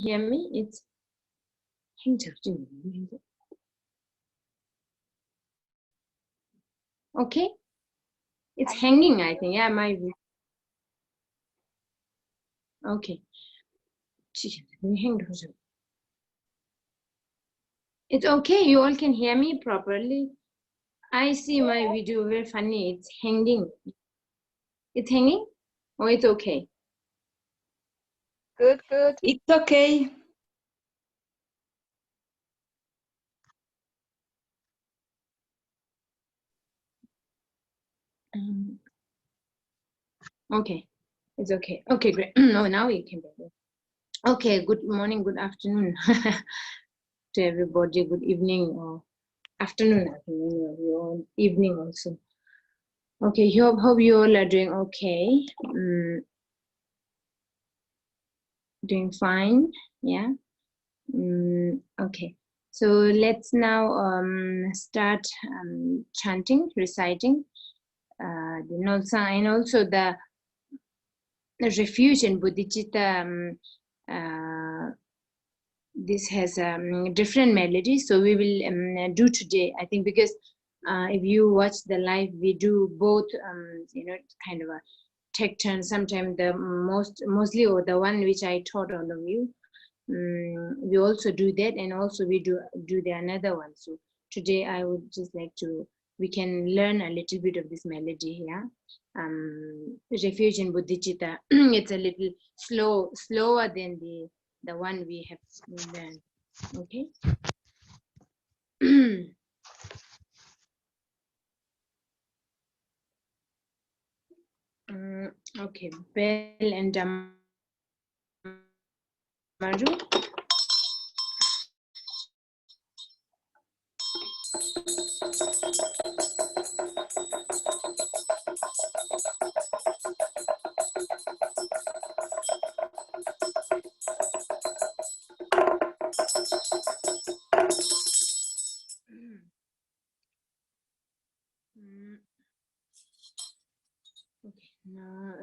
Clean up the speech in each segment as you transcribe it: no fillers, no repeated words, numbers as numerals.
hear me? It's okay. It's hanging, I think. Yeah, my okay. It's okay. You all can hear me properly. I see my video very funny. It's hanging. It's hanging? Oh, it's okay. Good, good. It's okay. Okay. It's okay. Okay, great. No, now you can be. Okay, good morning, good afternoon to everybody. Good evening or afternoon, I think, your evening also. Okay, hope you all are doing okay. Doing fine, yeah. Okay, so let's now start chanting, reciting the Nolsang, and also the refuge in Bodhicitta. This has different melodies, so we will do today, I think, because if you watch the live, we do both, kind of a take turn. Sometimes the mostly, or the one which I taught all of you, we also do that, and also we do the another one. So today I would just like to, we can learn a little bit of this melody, yeah. Refuge in Bodhicitta. It's a little slower than the one we have learned. Okay. Okay, Bell and Damaru.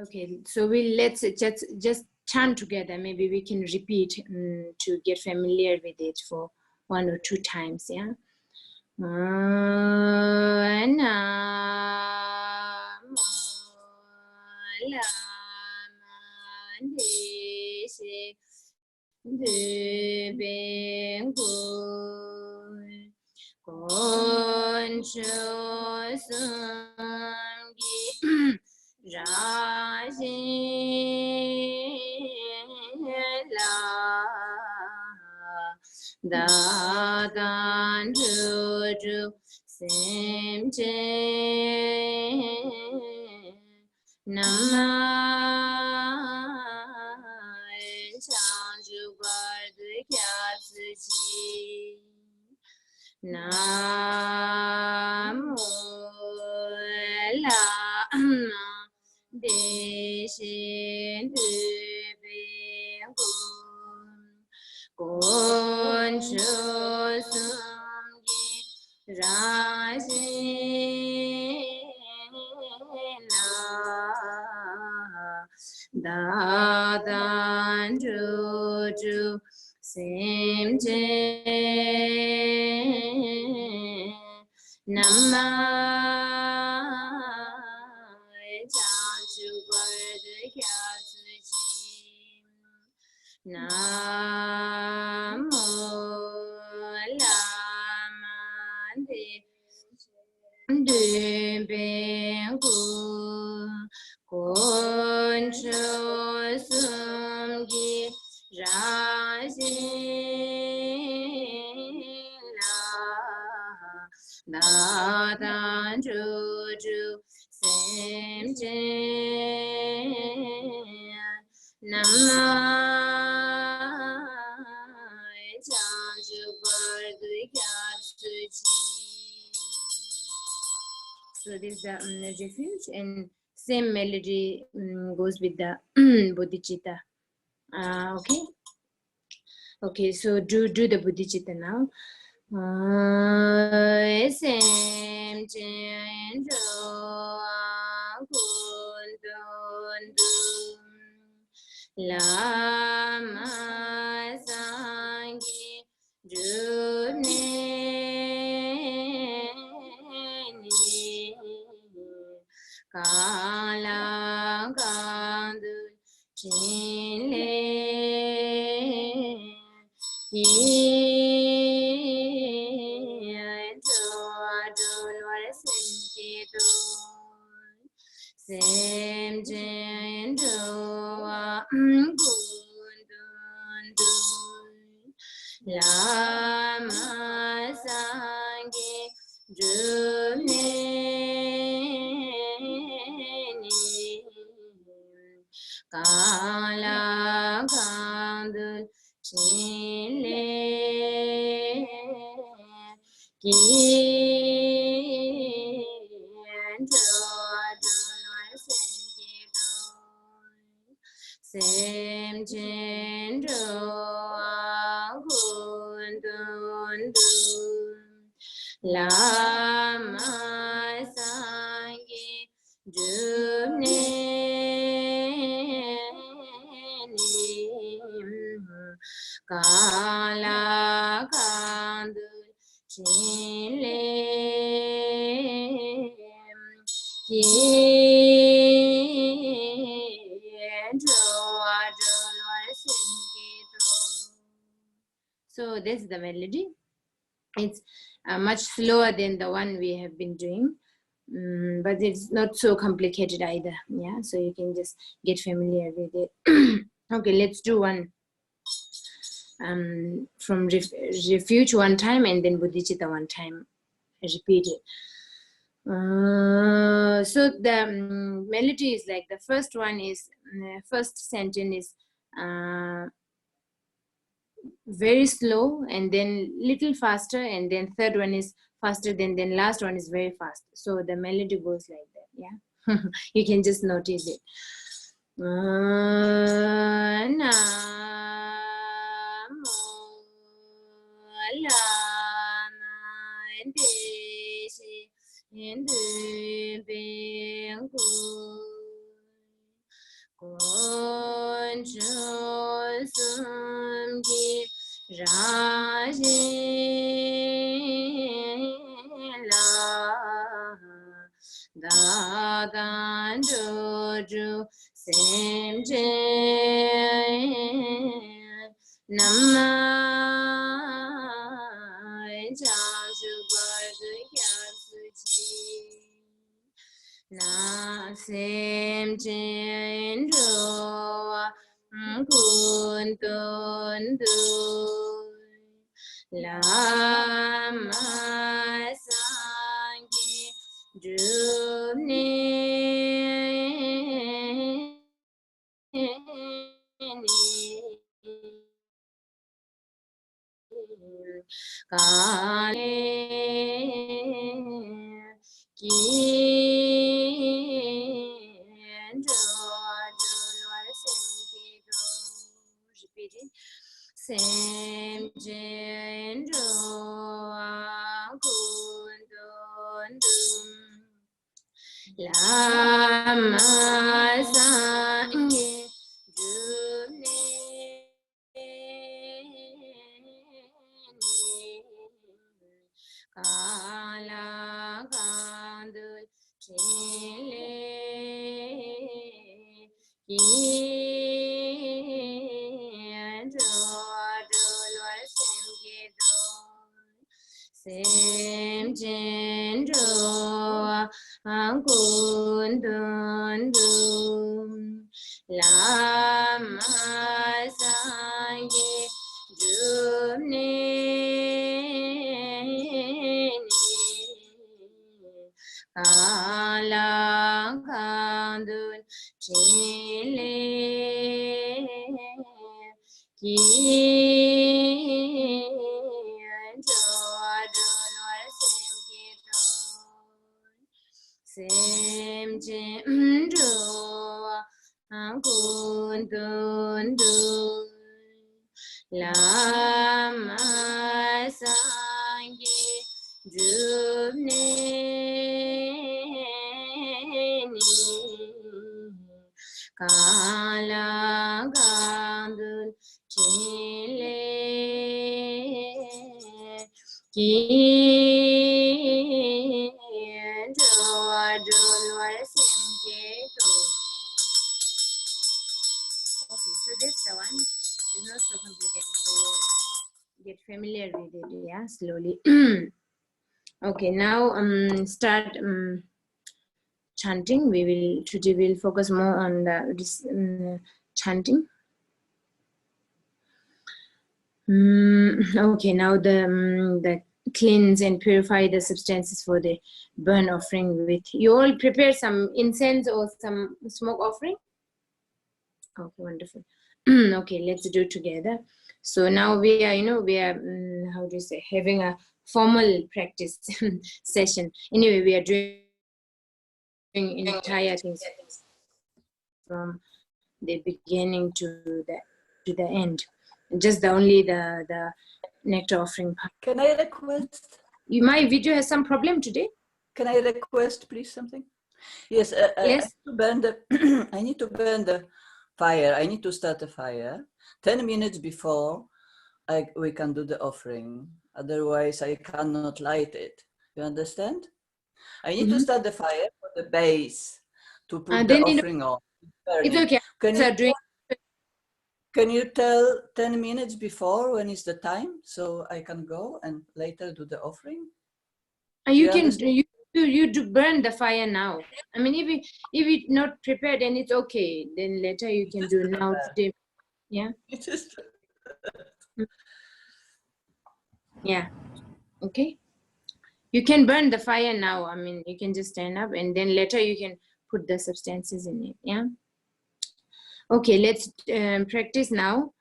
Okay, so let's just chant together. Maybe we can repeat to get familiar with it for 1 or 2 times, yeah. Da dan ju sim che nama chang ju bar de kya chi namo la de shin de ben gun chu sum gi ra na da dan ju sim che nama chang chu bar de kya chi namo lama de ben kun chu sum gi ra la da dan ju sim che nama chang ju bar de kya chi. So this is the refuge, and same melody goes with the Bodhicitta. Okay. Okay, so do the Bodhicitta now. Sem chen jo kun dun dun lama sa Kala gandu chinle ki do adul warasin ki do sem jen do gundun do lama sangi june Kala gandul chile ki sem jendo agundundu lama sangi june Kala kandu chile ki So this is the melody. It's much slower than the one we have been doing, but it's not so complicated either. Yeah, so you can just get familiar with it. Okay, let's do one from refuge one time and then bodhicitta one time. Repeat it. So the melody is like the first one is first sentence is very slow and then little faster, and then third one is faster, then last one is very fast. So the melody goes like that. Yeah. You can just notice it. Namo Lama Deshi Hindu Bengu Control Sumgi Rajila Dadan Joju Semje Nama Jansu Bardu Kyasuchi Na Semje Ndoa Kuntundu Lama Sangi June Kale ki repeat it. Sem jendo agundundum lama sanye june kala gandul chile ki Sem jendo agundundu lama sangi june kala kandun chile ki Sem jendo agundundu lama sangi june kala gandun chile so that's the one. It's not so complicated. So get familiar with it, yeah, slowly. Okay, now start chanting. Today we'll focus more on this chanting. Okay, now the cleanse and purify the substances for the burn offering with. You all prepare some incense or some smoke offering? Okay, wonderful. Okay, let's do it together. So now we are, how do you say, having a formal practice session. Anyway, we are doing entire things from the beginning to the end. Just only the nectar offering part. Can I request? My video has some problem today. Can I request, please, something? Yes. Yes. I need to burn the fire. I need to start the fire 10 minutes before we can do the offering. Otherwise, I cannot light it. You understand? I need to start the fire for the base to put the offering on. It's okay. Can you tell 10 minutes before when is the time so I can go and later do the offering? You do burn the fire now. I mean, if it's not prepared, then it's okay. Then later you can do now today. Yeah. Yeah. Okay. You can burn the fire now. I mean, you can just stand up and then later you can put the substances in it. Yeah. Okay, let's practice now.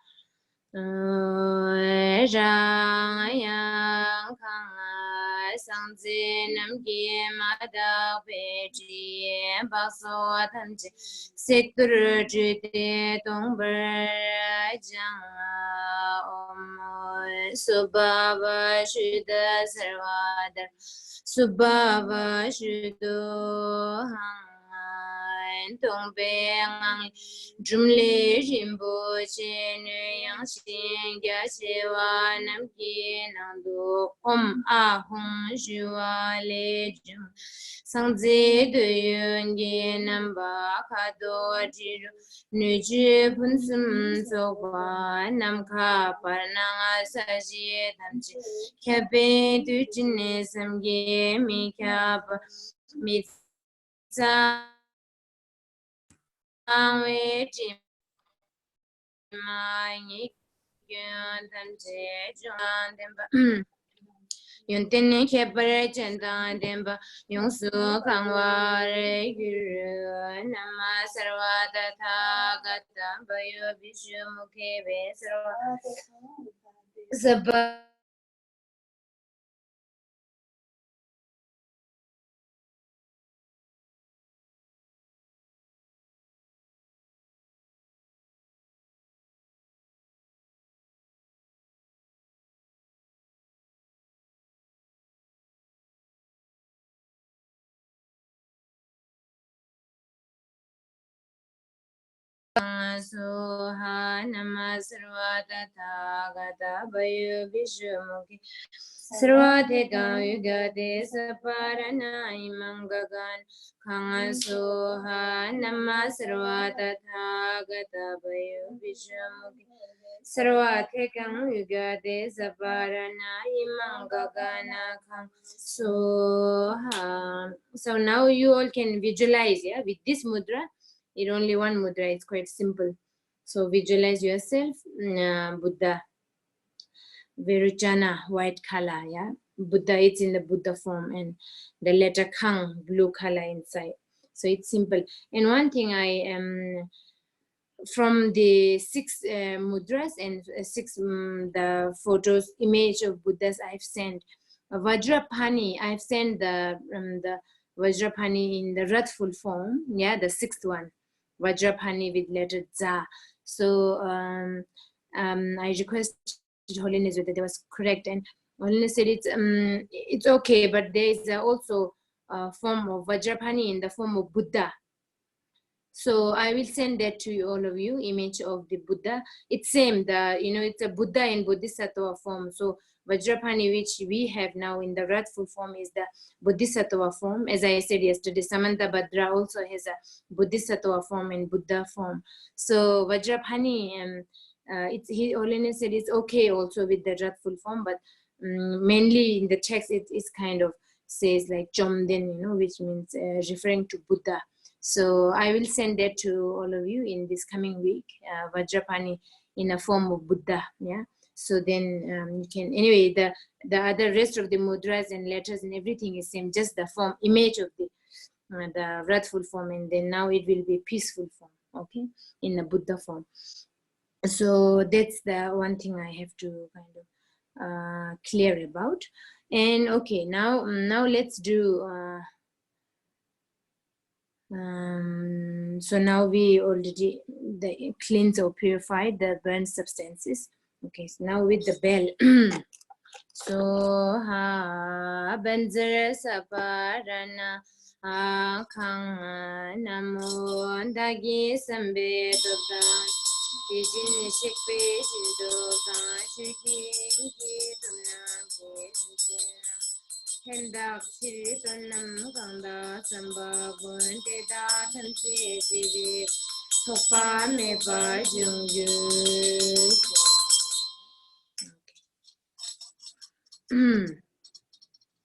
Subhava Shudo Tong Beng Jumle Rimbo Chen Yang Xin Gya Shewa Nam Ki Nando Om A Hong Shua Le Jum Sangze De Yun Ge Nam Ba Ka Do Jiru Nu Ji Pun Sum So Kwa Nam Ka Par Nang Sa Ji Tam Ji Kya Pe Du Jin Ne Sam Ge Mi Kya Pa Mi Tsa Yun tenne kepare chendan demba yung su kangwa re gyuru nama sarva tatha gata bayo vishu mukhe ve sarva Soha nama sarva tatha gata bayo vishu mukhe Sarvate gang yugate saparana imam gagan Khanga soha nama sarva tatha gata bayo vishu mukhe Sarvate gang yugate saparana imam gagana khang soha. So now you all can visualize, yeah, with this mudra. It's only one mudra, it's quite simple. So visualize yourself, Buddha, Viruchana, white color, yeah. Buddha, it's in the Buddha form, and the letter Khang, blue color inside. So it's simple. And one thing from the 6 mudras and 6 the photos, image of Buddhas I've sent. Vajrapani, I've sent the Vajrapani in the wrathful form, yeah, the 6th one. Vajrapani with letter Za. So I requested Holiness that that was correct, and Holiness said it's okay, but there is also a form of Vajrapani in the form of Buddha. So I will send that to you, all of you, image of the Buddha. It's same, it's a Buddha in Bodhisattva form. So Vajrapani, which we have now in the wrathful form, is the Bodhisattva form. As I said yesterday, Samanta Bhadra also has a Bodhisattva form and Buddha form. So Vajrapani, His Holiness said it's okay also with the wrathful form, but mainly in the text it is kind of says like Chomden, which means referring to Buddha. So I will send that to all of you in this coming week, Vajrapani in a form of Buddha. Yeah. So then you can, anyway, the other rest of the mudras and letters and everything is same, just the form, image of the wrathful form, and then now it will be peaceful form, okay, in the Buddha form. So that's the one thing I have to kind of clear about. And okay, now let's do so now we already cleanse or purified the burned substances. Okay, so now with the bell. So ha banzara saparana khang namo dagi sambe dobda tijin shikpe jindo ka shikin ki tumna ke hendak chiri tonam kanda samba bunte da thamse jivi thokpa meba jungju.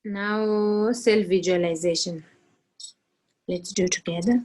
Now self-visualization. Let's do together.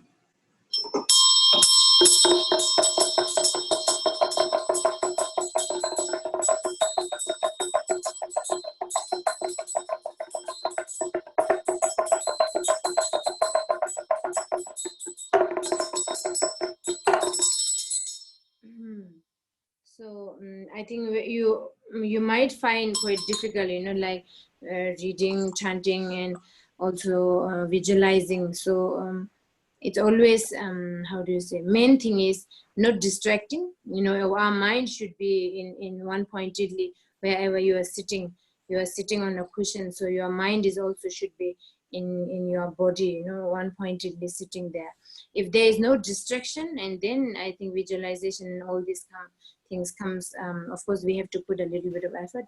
So I think you might find quite difficult, like reading, chanting, and also visualizing. So it's always how do you say? Main thing is not distracting. Our mind should be in one pointedly wherever you are sitting. You are sitting on a cushion, so your mind is also should be in your body. One pointedly sitting there. If there is no distraction, and then I think visualization and all these things comes. Of course, we have to put a little bit of effort.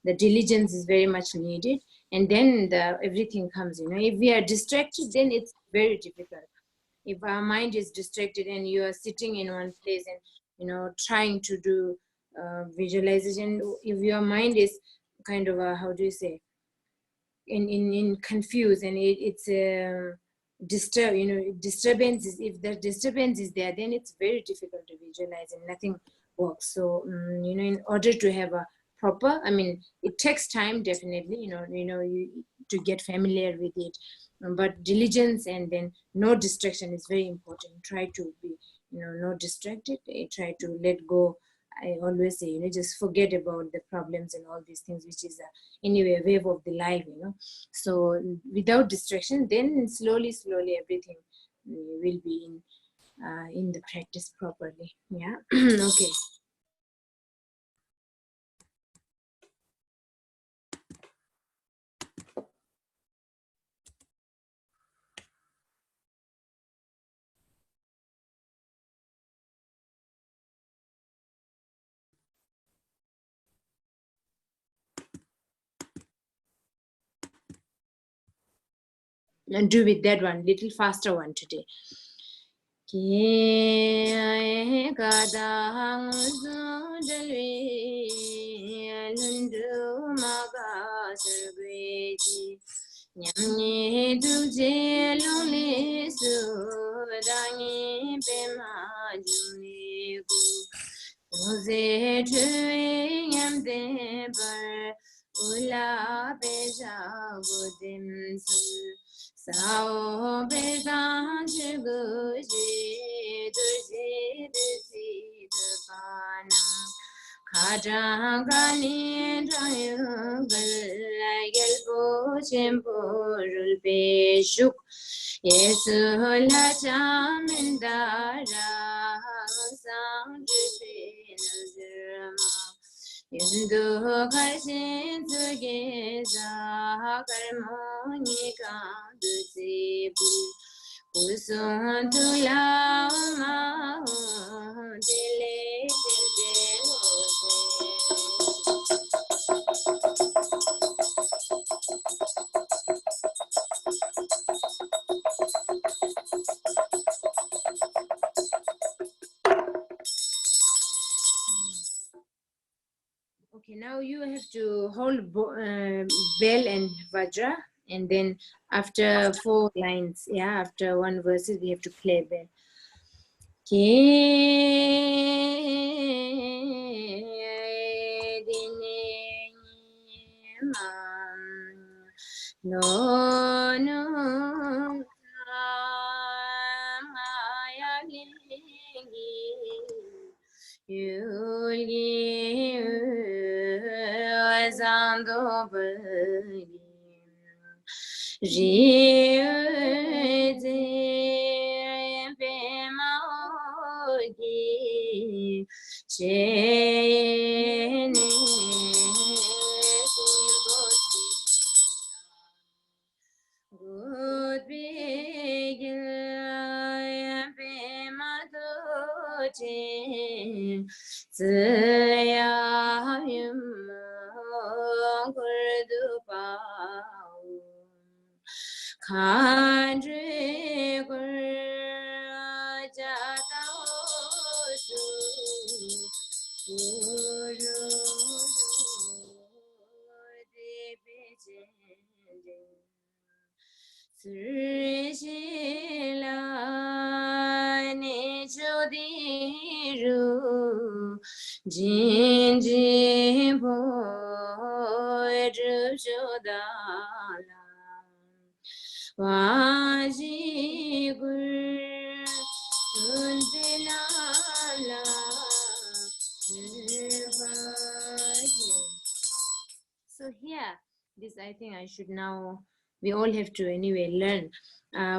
The diligence is very much needed, and then everything comes. If we are distracted, then it's very difficult. If our mind is distracted and you are sitting in one place and trying to do visualization, if your mind is kind of how do you say, in confused, and it's disturbance is, if the disturbance is there, then it's very difficult to visualize and nothing works. So in order to have a proper, it takes time, definitely, to get familiar with it, but diligence and then no distraction is very important. Try to be not distracted. Try to let go. I always say, just forget about the problems and all these things, which is anyway a wave of the life, So without distraction, then slowly everything will be in the practice properly. Yeah. Okay. And do with that one, little faster one today. Sao bê giang chư gu ji du ji du si du pa nam kha zhang ga ni zhang yu gul lai gel po chen po rul pe shuk yesu la cha min da ra sang ju pe na zir ma Yundu kaishin tsuge za karmo ni kan du zibu Usundula ma dile Okay, now you have to hold bell and vajra, and then after 4 lines, yeah, after one verses, we have to play bell. No, no, Good big So here, this I think I should now, we all have to anyway learn.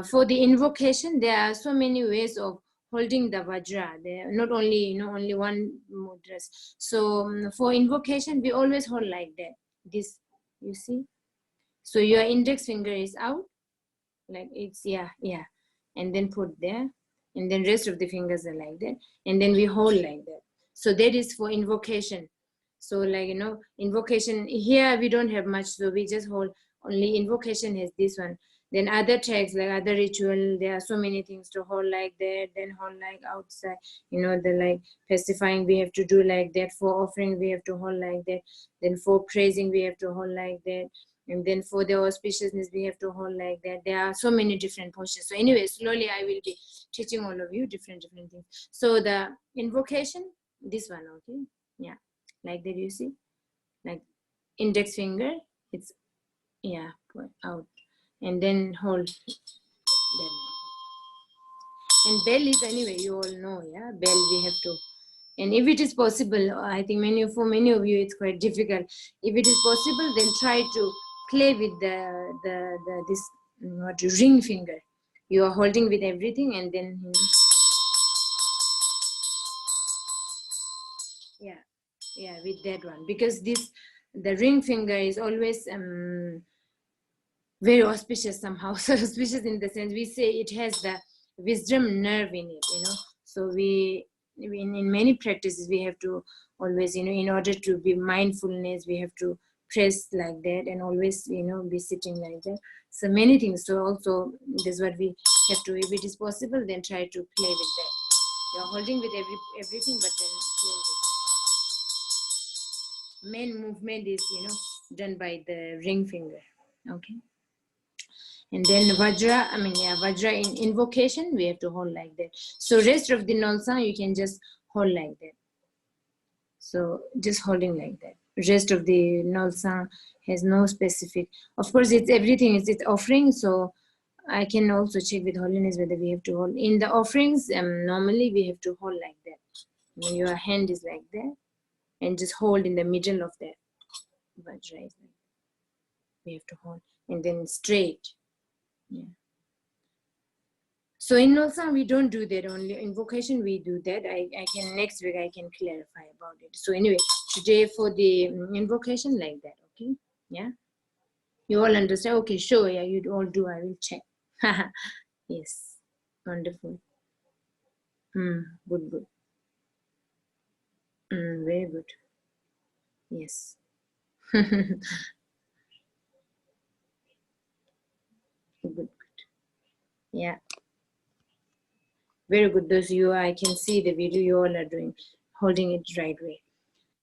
For the invocation, there are so many ways of holding the vajra. There are not only, only one mudras. So for invocation, we always hold like that. This, you see? So your index finger is out, like it's, yeah. And then put there. And then rest of the fingers are like that. And then we hold like that. So that is for invocation. So like, invocation, here we don't have much, so we just hold, only invocation has this one. Then other texts, like other ritual, there are so many things to hold like that, then hold like outside, the like pacifying we have to do like that, for offering we have to hold like that, then for praising we have to hold like that, and then for the auspiciousness we have to hold like that. There are so many different postures. So anyway, slowly I will be teaching all of you different things. So the invocation, this one, okay, yeah, like that, you see, like index finger, it's, yeah, put out, and then hold them. And bell is, anyway, you all know, yeah, bell we have to, and if it is possible, I think for many of you it's quite difficult. If it is possible, then try to play with this ring finger. You are holding with everything, and then yeah, with that one, because the ring finger is always very auspicious somehow. So auspicious in the sense, we say it has the wisdom nerve in it, so we in many practices we have to always, in order to be mindfulness, we have to press like that, and always, be sitting like that. So many things. So also this is what we have to, if it is possible, then try to play with that. You're holding with everything, but then play with it. Main movement is, done by the ring finger. Okay. And then vajra in invocation, we have to hold like that. So rest of the Nolsang, you can just hold like that. So just holding like that. Rest of the Nolsang has no specific. Of course, it's everything, it's offering. So I can also check with holiness whether we have to hold. In the offerings, normally we have to hold like that. Your hand is like that, and just hold in the middle of that. Vajra is like that. We have to hold, and then straight. Yeah. So in Nolsang, we don't do that. Only invocation we do that. I can, next week I can clarify about it. So anyway, today for the invocation, like that. Okay, yeah, you all understand? Okay, sure. Yeah, you all do. I will check. Yes. Wonderful. Good, good. Very good. Yes. Good, good. Yeah. Very good. Those you, I can see the video you all are doing, holding it right way.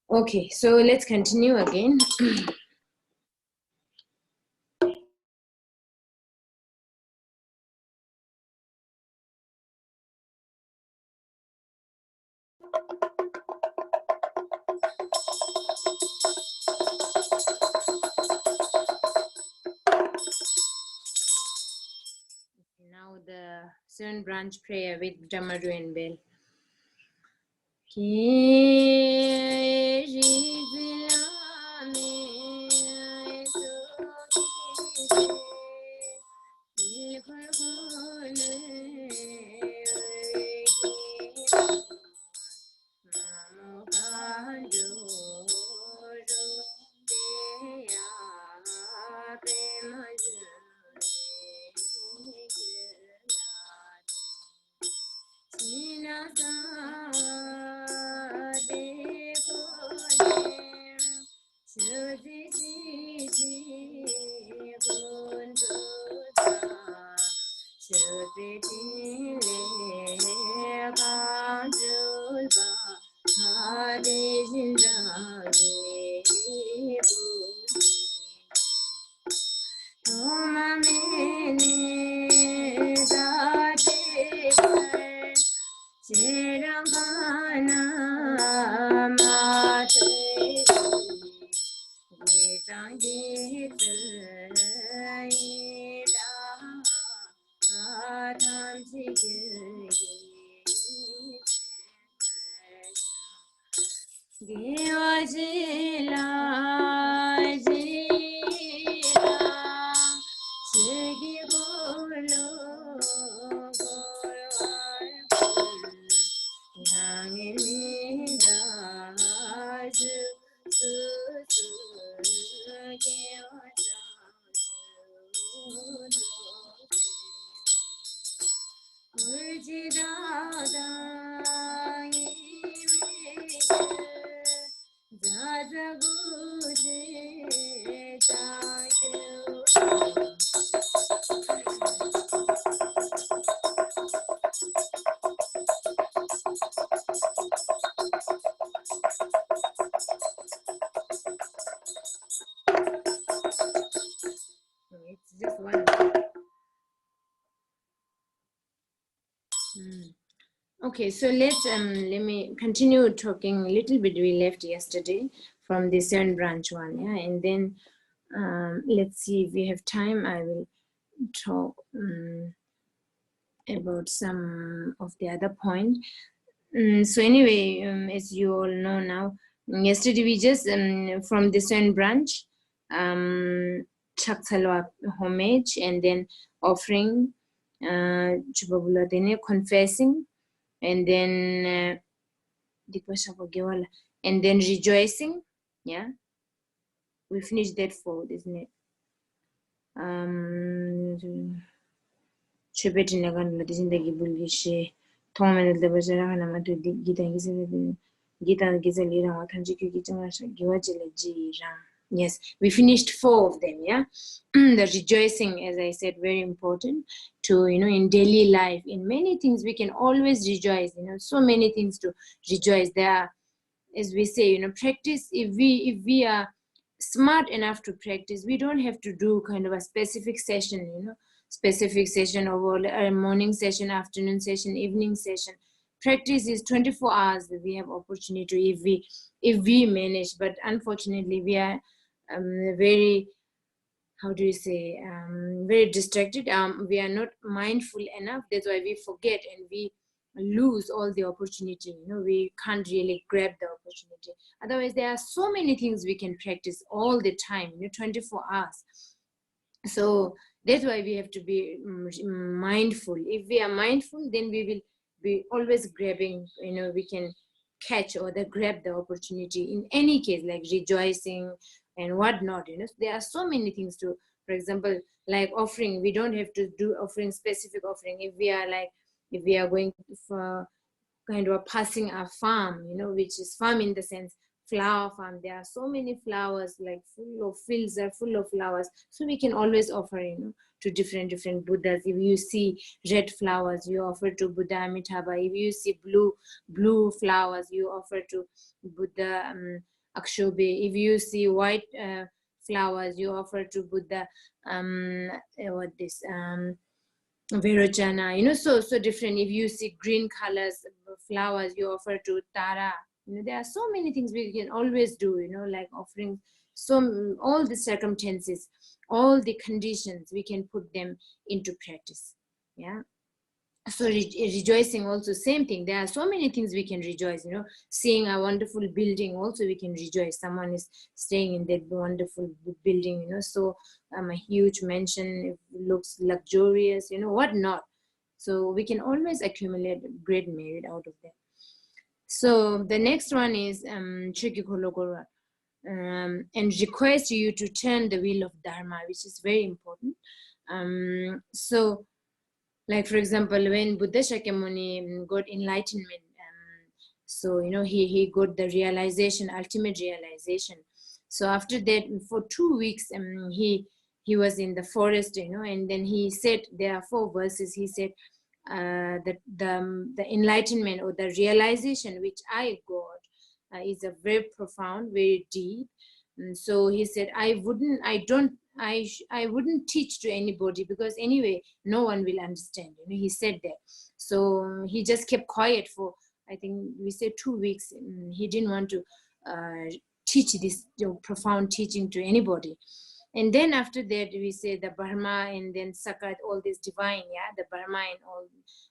Okay, so let's continue again. Now the seven branch prayer with Dhammaru and Bell. It's just one. Okay, so let me continue talking a little bit we left yesterday from the seven branch one, yeah, and then let's see if we have time. I will talk about some of the other point. So anyway, as you all know now, yesterday we just from the seven branch, Chaksalwa homage and then offering, Chubabula Dene confessing, and then and then rejoicing. Yeah, we finished that four, isn't it? Chubeti Nagan Latizindagi Bulgishi, Tom and the Bajarana to Gita Gita Gizalira, Tanjiki Giwajila Ji. Yes, we finished four of them, yeah. The rejoicing, as I said, very important to, in daily life. In many things, we can always rejoice, so many things to rejoice. There are, as we say, practice. If we are smart enough to practice, we don't have to do kind of a specific session, specific session over a morning session, afternoon session, evening session. Practice is 24 hours that we have opportunity if we manage, but unfortunately we are very, how do you say, very distracted. We are not mindful enough. That's why we forget and we lose all the opportunity. We can't really grab the opportunity. Otherwise, there are so many things we can practice all the time, 24 hours. So that's why we have to be mindful. If we are mindful, then we will be always grabbing, we can catch or grab the opportunity in any case, like rejoicing and whatnot. There are so many things to, for example, like offering. We don't have to do offering, specific offering. If we are like if we are going for kind of passing a farm, which is farm in the sense flower farm, there are so many flowers, like full of fields are full of flowers, so we can always offer to different Buddhas. If you see red flowers, you offer to Buddha Amitabha. If you see blue flowers, you offer to Buddha Akshobe. If you see white flowers, you offer to Buddha Virojana, so different. If you see green colors, flowers, you offer to Tara. There are so many things we can always do, like offering all the circumstances, all the conditions, we can put them into practice. Yeah. So rejoicing also, same thing. There are so many things we can rejoice, seeing a wonderful building also we can rejoice. Someone is staying in that wonderful building, so a huge mansion, it looks luxurious, what not. So we can always accumulate great merit out of that. So the next one is Chukikhologora, and request you to turn the wheel of Dharma, which is very important. So like, for example, when Buddha Shakyamuni got enlightenment, so he got the realization, ultimate realization. So after that, for 2 weeks, he was in the forest, and then he said, there are 4 verses. He said that the enlightenment or the realization which I got is a very profound, very deep. And so he said, I wouldn't teach to anybody, because anyway, no one will understand. He said that. So he just kept quiet for, I think we said 2 weeks. He didn't want to teach this profound teaching to anybody. And then after that, we say the Brahma and then Sakat, all this divine, the Brahma and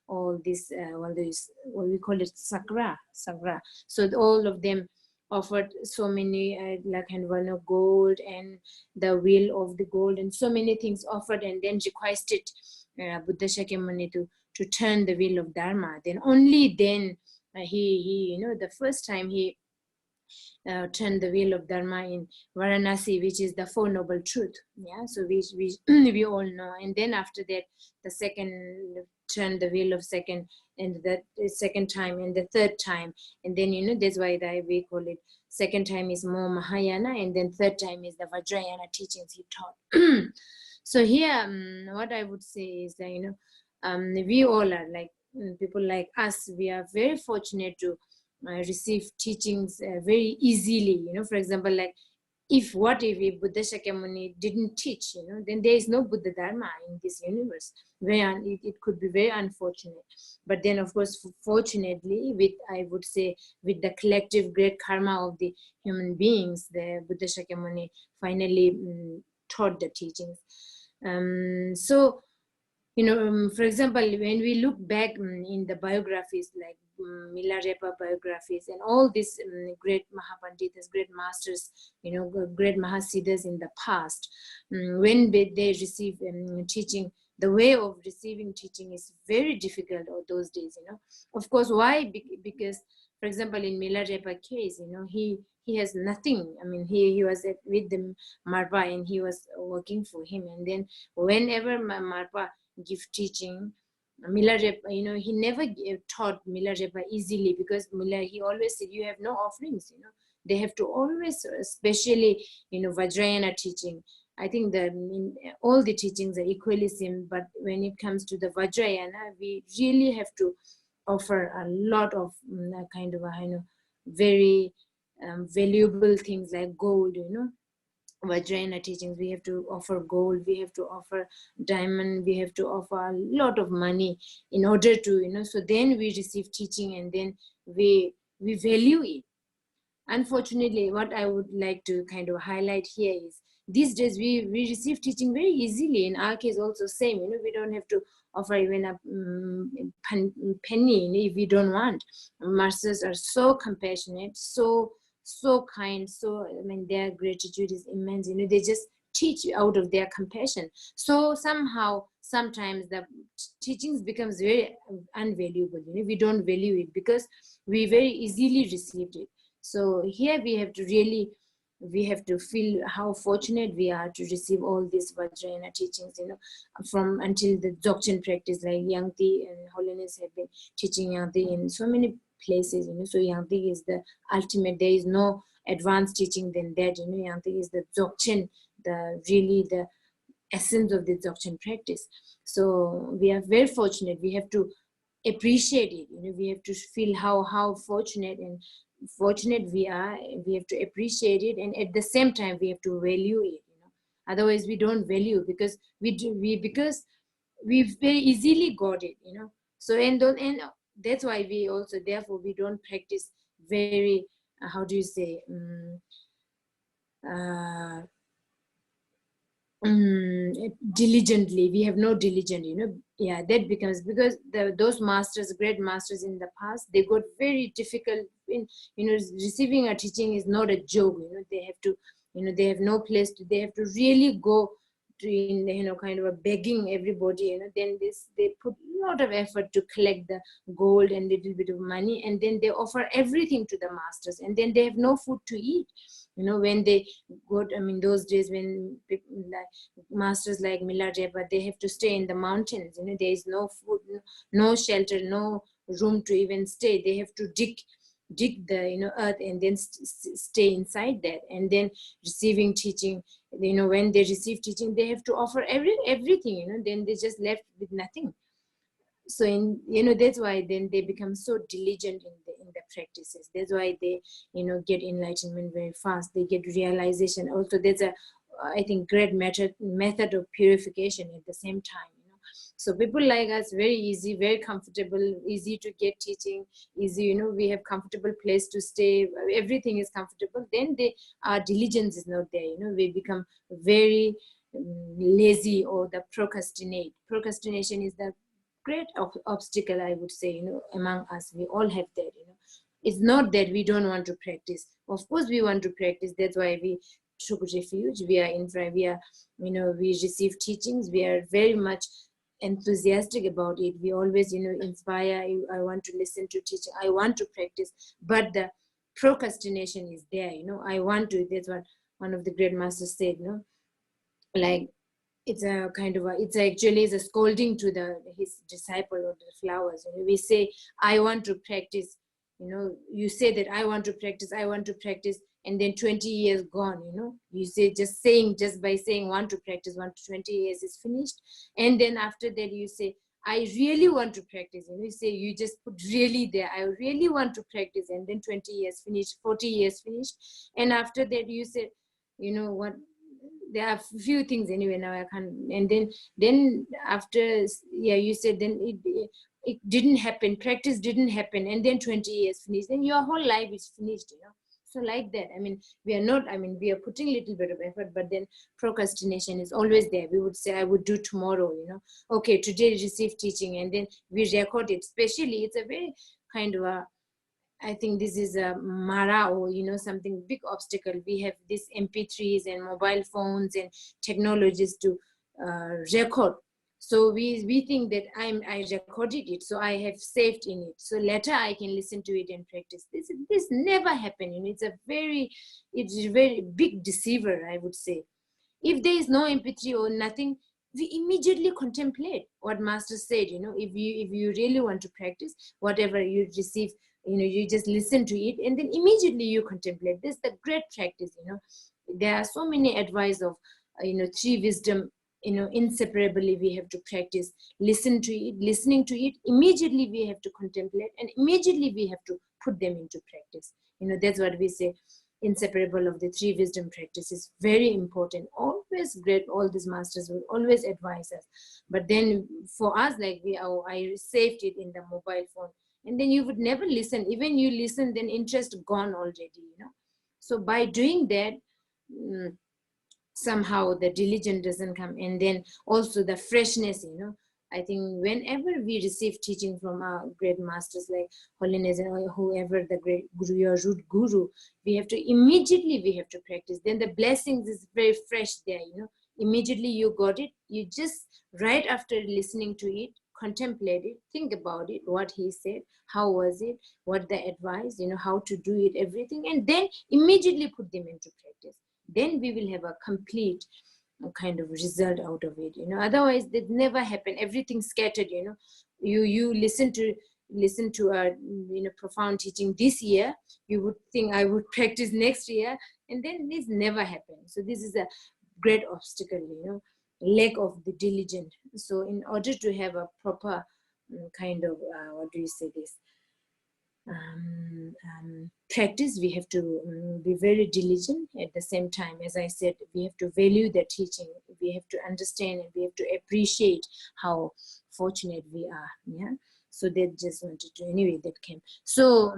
all this, what we call it, Sakra. So all of them offered so many like gold and the wheel of the gold and so many things offered, and then requested Buddha Shakyamuni to turn the wheel of Dharma. Then only then he the first time he turned the wheel of Dharma in Varanasi, which is the 4 noble truth. So we all know. And then after that, the second turn the wheel of second, and the second time, and the third time, and then that's why we call it, second time is more Mahayana, and then third time is the Vajrayana teachings he taught. So here, what I would say is that we all are like people like us. We are very fortunate to receive teachings very easily. For example, like if Buddha Shakyamuni didn't teach, then there is no Buddha Dharma in this universe. It could be very unfortunate. But then, of course, fortunately, I would say, with the collective great karma of the human beings, the Buddha Shakyamuni finally taught the teachings. So, for example, when we look back in the biographies, like Milarepa biographies and all these great Mahapanditas, great masters, great Mahasiddhas in the past, when they receive teaching, the way of receiving teaching is very difficult of those days. Of course, why? Because, for example, in Milarepa case, he has nothing. I mean, he was with the Marpa, and he was working for him. And then whenever Marpa give teaching, Milarepa, he never taught Milarepa easily, because he always said, you have no offerings, they have to always, especially, Vajrayana teaching. I think that all the teachings are equally same, but when it comes to the Vajrayana, we really have to offer a lot of kind of very valuable things like gold, Vajrayana teachings. We have to offer gold, we have to offer diamond, we have to offer a lot of money in order to, so then we receive teaching, and then we value it. Unfortunately, what I would like to kind of highlight here is, these days we receive teaching very easily. In our case also same, we don't have to offer even a penny if we don't want. Masters are so compassionate, so kind, so their gratitude is immense. They just teach out of their compassion. So somehow, sometimes the teachings becomes very unvaluable. We don't value it because we very easily received it. So here we have to really we have to feel how fortunate we are to receive all these Vajrayana teachings, from until the Dzogchen practice, like Yangti and Holiness have been teaching Yangti in so many places, so Yangti is the ultimate. There is no advanced teaching than that, Yangti is the Dzogchen, the essence of the Dzogchen practice. So we are very fortunate. We have to appreciate it. We have to feel how fortunate we are. We have to appreciate it, and at the same time we have to value it. Otherwise we don't value, because because we very easily got it. So and that's why we also, therefore we don't practice very how do you say uh, diligently. We have no diligent, yeah, that becomes, because those masters, great masters in the past, they got very difficult in, receiving a teaching is not a joke. They have to, they have no place to, they have to really go to, in, kind of a begging everybody, then they put a lot of effort to collect the gold and little bit of money, and then they offer everything to the masters, and then they have no food to eat. When they got, those days when people like masters like Milarepa, they have to stay in the mountains. There is no food, no shelter, no room to even stay. They have to dig the earth, and then stay inside that, and then receiving teaching. When they receive teaching, they have to offer everything. Then they just left with nothing. So that's why then they become so diligent in the practices. That's why they get enlightenment very fast. They get realization. Also, there's a, I think, great method of purification at the same time. So people like us, very easy, very comfortable, easy to get teaching, easy. We have comfortable place to stay. Everything is comfortable. Then our diligence is not there. We become very lazy, or the procrastinate. Procrastination is the great obstacle, I would say, among us. We all have that. It's not that we don't want to practice. Of course we want to practice. That's why we took refuge. We are in front. We are, we receive teachings. We are very much enthusiastic about it. We always, inspire. I want to listen to teaching. I want to practice. But the procrastination is there. I want to. That's what one of the great masters said. Like, it's a kind of it's actually is a scolding to his disciple or the flowers. We say, I want to practice. You say that I want to practice, and then 20 years gone. You say, just by saying want to practice, 20 years is finished, and then after that you say, I really want to practice. You say, you just put really there, I really want to practice, and then 20 years finished, 40 years finished, and after that you say, what, there are few things anyway now I can't. And then after, yeah, you said then it didn't happen, practice didn't happen, and then 20 years finished, then your whole life is finished. So like that, we are not, we are putting a little bit of effort, but then procrastination is always there. We would say, I would do tomorrow. Okay, today receive teaching, and then we record it. Especially, it's a very kind of a, I think this is a Mara, or something big obstacle. We have these MP3s and mobile phones and technologies to record. So we think that I recorded it, so I have saved in it. So later I can listen to it and practice. This never happened. It's a very big deceiver, I would say. If there is no MP3 or nothing, we immediately contemplate what Master said. If you really want to practice, whatever you receive, you just listen to it, and then immediately you contemplate. This is the great practice. There are so many advice of three wisdom. Inseparably we have to practice. Listening to it, immediately we have to contemplate, and immediately we have to put them into practice. That's what we say. Inseparable of the three wisdom practice is very important. Always great. All these masters will always advise us. But then for us, like I saved it in the mobile phone, and then you would never listen. Even you listen, then interest gone already. So by doing that, somehow the diligence doesn't come, and then also the freshness. I think whenever we receive teaching from our great masters like Holiness or whoever the great guru, your root guru, we have to practice. Then the blessings is very fresh there. Immediately you got it. You just right after listening to it, contemplate it, think about it, what he said, how was it, what the advice, how to do it, everything, and then immediately put them into practice. Then we will have a complete kind of result out of it. Otherwise that never happen. Everything scattered. You listen to a profound teaching this year, you would think I would practice next year, and then this never happens. So this is a great obstacle, lack of the diligent. So in order to have a proper kind of what do you say this practice, we have to be very diligent. At the same time, as I said, we have to value the teaching, we have to understand, and we have to appreciate how fortunate we are. Yeah, so that just wanted to, anyway, that came. So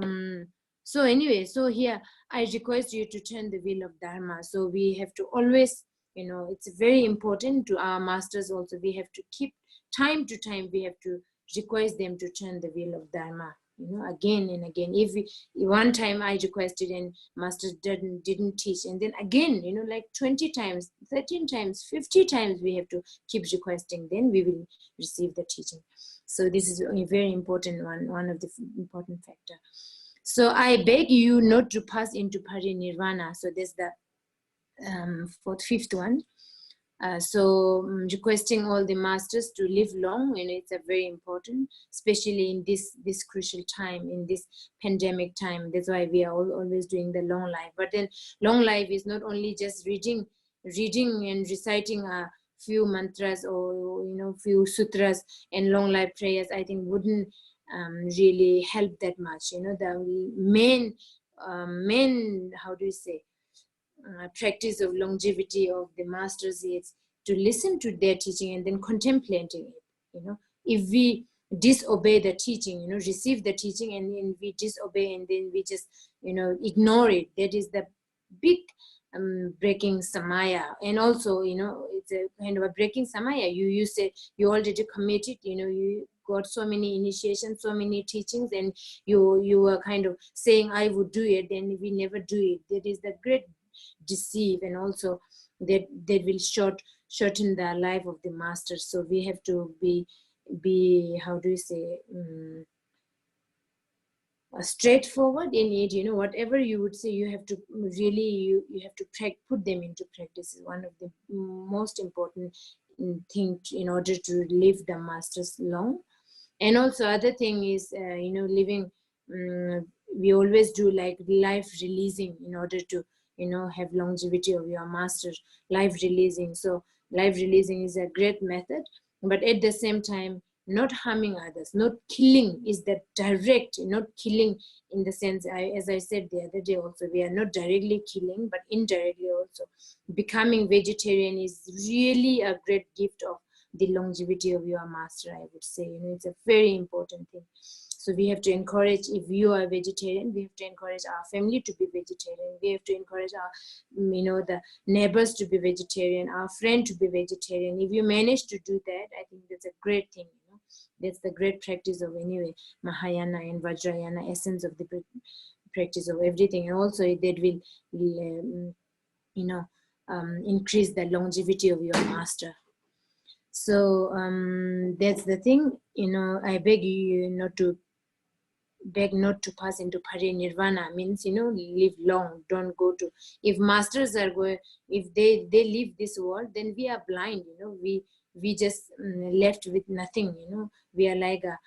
so anyway, so here I request you to turn the wheel of Dharma. So we have to always, it's very important to our masters also, we have to keep time to time, we have to request them to turn the wheel of Dharma, again and again. If one time I requested and master didn't teach, and then again, like 20 times, 13 times, 50 times we have to keep requesting, then we will receive the teaching. So this is a very important one of the important factor. So I beg you not to pass into parinirvana. So there's the fifth one. So requesting all the masters to live long, it's a very important, especially in this crucial time, in this pandemic time. That's why we are always doing the long life. But then long life is not only just reading and reciting a few mantras or few sutras and long life prayers. I think wouldn't really help that much. The main how do you say practice of longevity of the masters is to listen to their teaching and then contemplating it. If we disobey the teaching, receive the teaching and then we disobey and then we just ignore it, that is the big breaking samaya. And also it's a kind of a breaking samaya. You said you already committed, you got so many initiations, so many teachings, and you were kind of saying I would do it, then we never do it. That is the great deceive, and also that will shorten the life of the master. So we have to be how do you say straightforward in it. Whatever you would say, you have to really you have to put them into practice. Is one of the most important thing in order to live the masters long. And also other thing is living we always do like life releasing in order to have longevity of your master. Life releasing. So life releasing is a great method, but at the same time not harming others, not killing. Is that direct, not killing in the sense, as I said the other day also, we are not directly killing but indirectly also. Becoming vegetarian is really a great gift of the longevity of your master, I would say. It's a very important thing. So we have to encourage, if you are vegetarian, we have to encourage our family to be vegetarian. We have to encourage our, the neighbors to be vegetarian, our friend to be vegetarian. If you manage to do that, I think that's a great thing. That's the great practice of anyway Mahayana and Vajrayana, essence of the practice of everything. And also that will increase the longevity of your master. So that's the thing. I beg you not to pass into parinirvana. Means live long, don't go to, if masters are going, if they leave this world, then we are blind. We just left with nothing. We are like a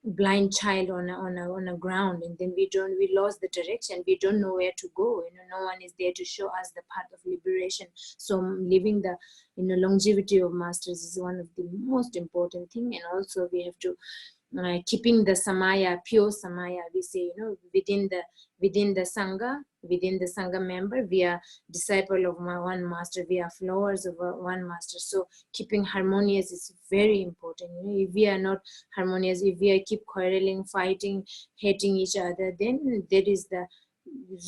blind child on a ground, and then we lost the direction. We don't know where to go. No one is there to show us the path of liberation. So living the longevity of masters is one of the most important thing. And also we have to keeping the samaya, pure samaya. We say within the sangha member, we are disciple of one master, we are followers of one master. So keeping harmonious is very important. If we are not harmonious, if we keep quarreling, fighting, hating each other, then that is the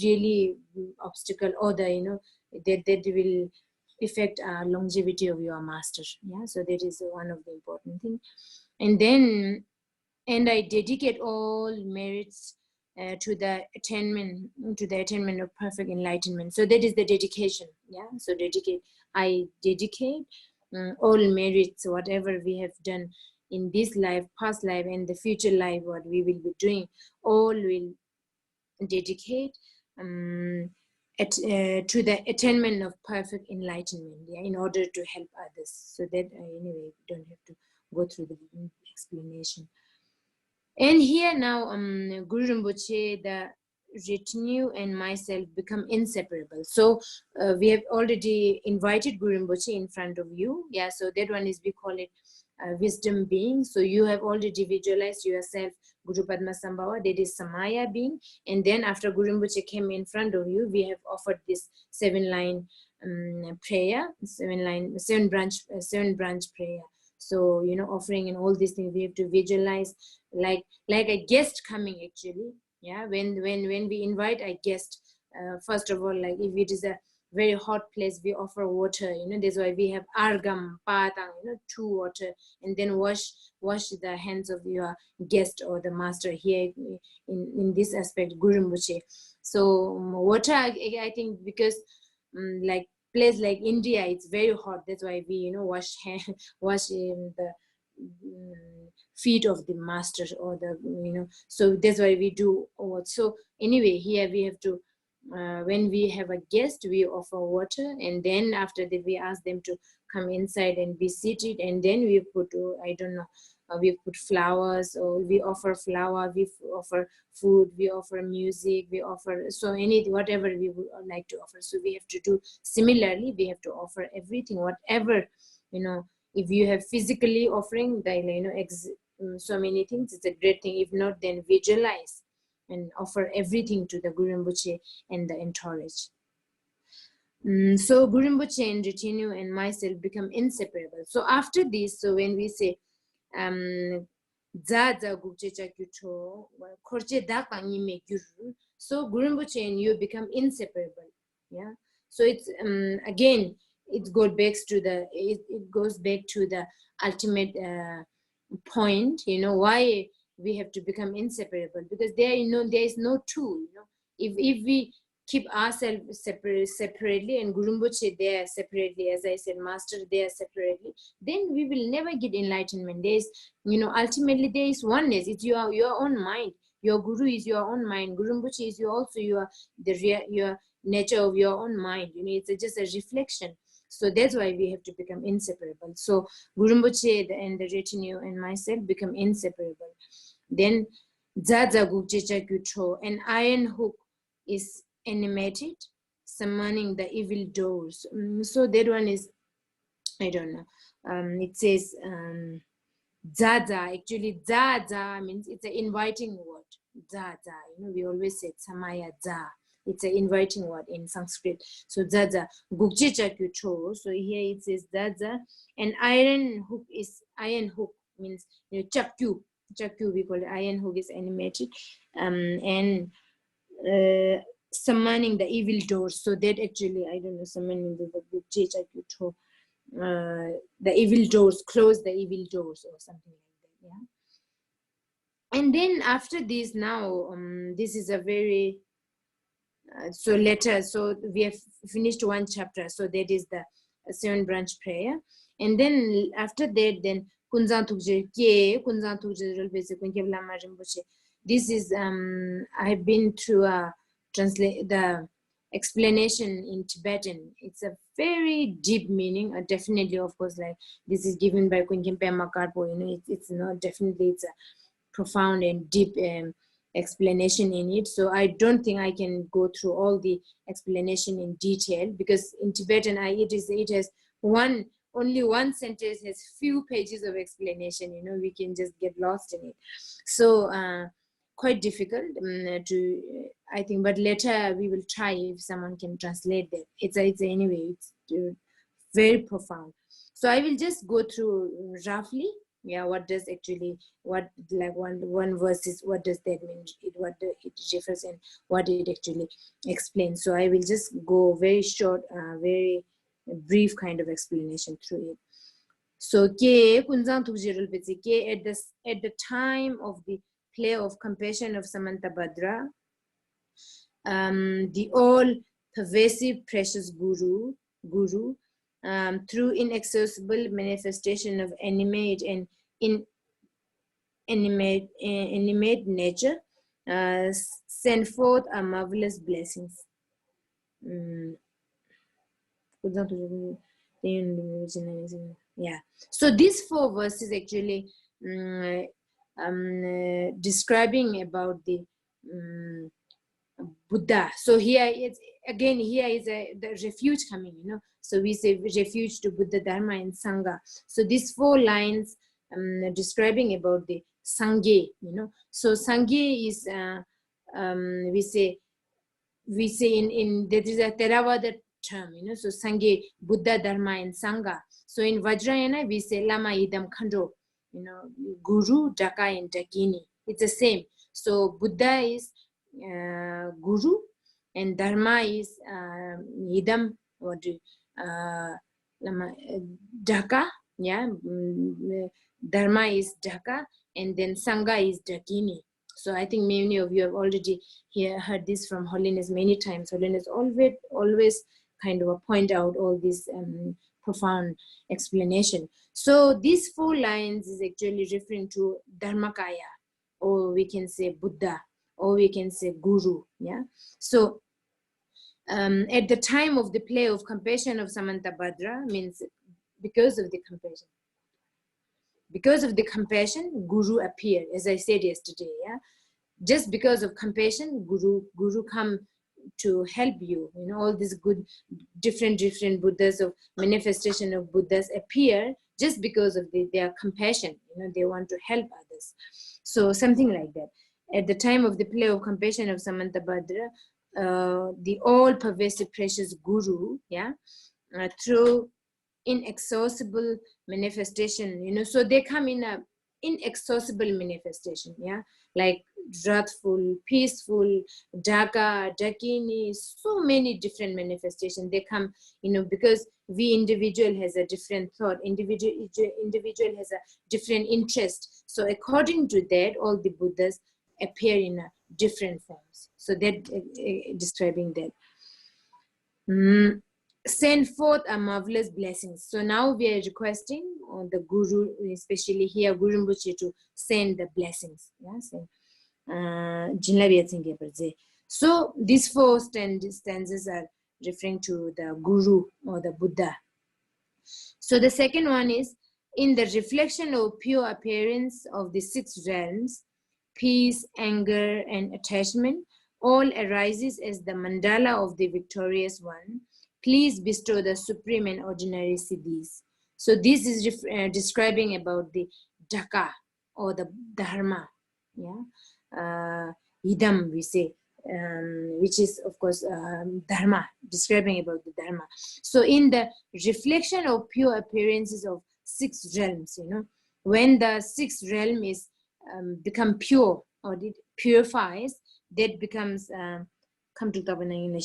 really obstacle, or the that will affect longevity of your master. Yeah, so that is one of the important thing. And I dedicate all merits to the attainment of perfect enlightenment. So that is the dedication. Yeah. So I dedicate all merits, whatever we have done in this life, past life, and the future life, what we will be doing, all will dedicate to the attainment of perfect enlightenment, yeah, in order to help others. So that anyway, we don't have to go through the explanation. And here now, Guru Rinpoche, the retinue and myself become inseparable. So we have already invited Guru Rinpoche in front of you. Yeah, so that one is, we call it wisdom being. So you have already visualized yourself, Guru Padma Sambhava, that is Samaya being. And then after Guru Rinpoche came in front of you, we have offered this 7-line prayer, 7 branch prayer. So, you know, offering and all these things, we have to visualize like a guest coming actually. Yeah, when we invite a guest, first of all, like if it is a very hot place, we offer water, you know. That's why we have argam, patang, you know, 2 water, and then wash the hands of your guest or the master here in this aspect, Guru Rinpoche. So water, I think, because like place like India, it's very hot. That's why we, you know, wash the feet of the master or the, you know. So that's why we do. So anyway, here we have to, when we have a guest, we offer water, and then after that we ask them to come inside and be seated, and then we put, I don't know, we put flowers, or we offer flower, we offer food, we offer music, we offer, so anything, whatever we would like to offer. So we have to do similarly, we have to offer everything, whatever, you know. If you have physically offering, then, you know, so many things, it's a great thing. If not, then visualize and offer everything to the Guru Rinpoche and the entourage. So Guru Rinpoche and retinue and myself become inseparable. So after this, so when we say so Guru Rinpoche and you become inseparable. Yeah. So it's again, it goes back to the ultimate point, you know, why we have to become inseparable, because there is no two, you know. If we keep ourselves separately, and Guru Rinpoche there separately, as I said, master there separately, then we will never get enlightenment. There is, you know, ultimately there is oneness. It's your own mind. Your guru is your own mind. Guru Rinpoche is your nature of your own mind. You know, it's just a reflection. So that's why we have to become inseparable. So Guru Rinpoche and the retinue and myself become inseparable. Then Zaza Gukjecha Gyutro, an iron hook is animated, summoning the evil doors. So that one is, I don't know. It says Zaza. Actually, Zaza means it's an inviting word. Zaza. You know, we always say Samaya Za. It's an inviting word in Sanskrit. So Zaza, Gukjecha Kyucho. So here it says Zaza. An iron hook means, you know, Chakyu. Chakyu, we call it. Iron hook is animated. And summoning the evil doors. So that actually, I don't know, summoning the Gukjecha Kyucho. The evil doors, close the evil doors or something like that. Yeah. And then after this, now this is a very so we have finished 1 chapter, so that is the 7 branch prayer. And then after that, then Kunzan Tukje this is I have been through the explanation in Tibetan. It's a very deep meaning, definitely, of course, like this is given by Kunken Pema Karpo, you know. It's not, definitely it's a profound and deep explanation in it. So I don't think I can go through all the explanation in detail, because in Tibetan it has only one sentence has few pages of explanation, you know. We can just get lost in it. So quite difficult I think, but later we will try if someone can translate that. It's anyway, it's very profound. So I will just go through roughly. Yeah, what does actually, what, like one verse is, what does that mean, what it refers and what it actually explains. So I will just go very short, very brief kind of explanation through it. So ke kunzang tukjirul pezi ke at the time of the play of compassion of Samanta Bhadra, the all pervasive precious guru through inaccessible manifestation of animate and animate nature, send forth a marvelous blessings. Yeah. So these 4 verses actually describing about the Buddha. So here it's again, here is the refuge coming, So we say refuge to Buddha, Dharma, and Sangha. So these 4 lines describing about the Sangye, So Sangye is we say in there is a Theravada term, So Sangye, Buddha, Dharma, and Sangha. So in Vajrayana we say Lama Idam Khando, Guru, Daka, and Dakini. It's the same. So Buddha is Guru, and Dharma is Idam, or Daka, yeah. Dharma is Daka, and then Sangha is Dakini. So I think many of you have already heard this from Holiness many times. Holiness always kind of point out all this profound explanation. So these 4 lines is actually referring to Dharmakaya, or we can say Buddha, or we can say Guru. Yeah. So at the time of the play of compassion of Samantabhadra, means because of the compassion. Because of the compassion, Guru appeared, as I said yesterday. Yeah. Just because of compassion, Guru come to help you. All these good, different Buddhas of manifestation of Buddhas appear just because of their compassion. They want to help others. So something like that. At the time of the play of compassion of Samantabhadra, the all-pervasive precious Guru, yeah, through inexhaustible manifestation, so they come in a inexhaustible manifestation, yeah, like wrathful, peaceful, Daka, Dakini, so many different manifestations. They come, because we individual has a different thought, individual has a different interest. So according to that, all the Buddhas appear in a different forms. So that describing that. Send forth a marvelous blessings. So now we are requesting the Guru, especially here, Guru Rinpoche, to send the blessings. Yeah, so these 4 stanzas are referring to the Guru or the Buddha. So the second one is, in the reflection of pure appearance of the 6 realms, peace, anger, and attachment, all arises as the mandala of the victorious one. Please bestow the supreme and ordinary siddhis. So this is describing about the Daka or the Dharma. Yeah, Idam we say, which is of course Dharma, describing about the Dharma. So in the reflection of pure appearances of 6 realms, when the 6th realm is become pure, or it purifies, that becomes come to then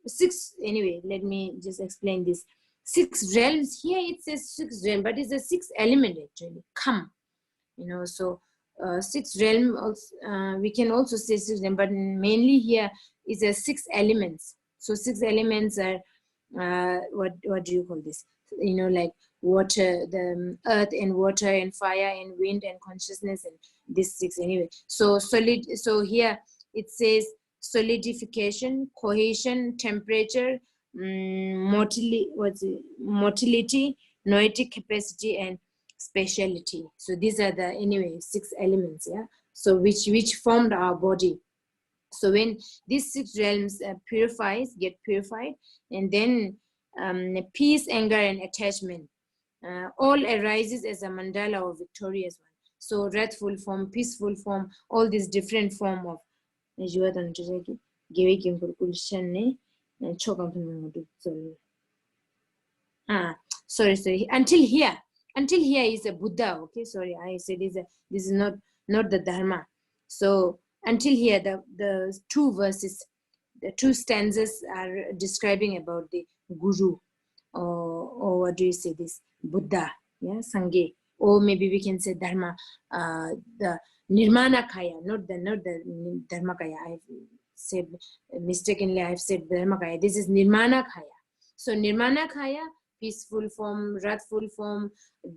6, anyway, let me just explain this. 6 realms, here it says 6 realm, but it's a 6 element actually, come, so 6 realm also, we can also say 6 realm, but mainly here is a 6 elements. So 6 elements are what do you call this, like water, the earth and water and fire and wind and consciousness, and this 6 anyway. So solid, so here it says solidification, cohesion, temperature, motility, noetic capacity, and speciality. So these are the, anyway, 6 elements, yeah, so which formed our body. So when these 6 realms get purified, and then peace, anger, and attachment all arises as a mandala or victorious one. So wrathful form, peaceful form, all these different form of sorry, until here is a Buddha. Okay, sorry, I said this is not the Dharma. So until here, the 2 verses, the 2 stanzas are describing about the Guru, or what do you say, this Buddha, yeah, Sangye, or maybe we can say Dharma, the Nirmanakaya, not the Dharmakaya. I've said mistakenly, I've said Dharmakaya. This is Nirmanakaya. So Nirmanakaya, peaceful form, wrathful form,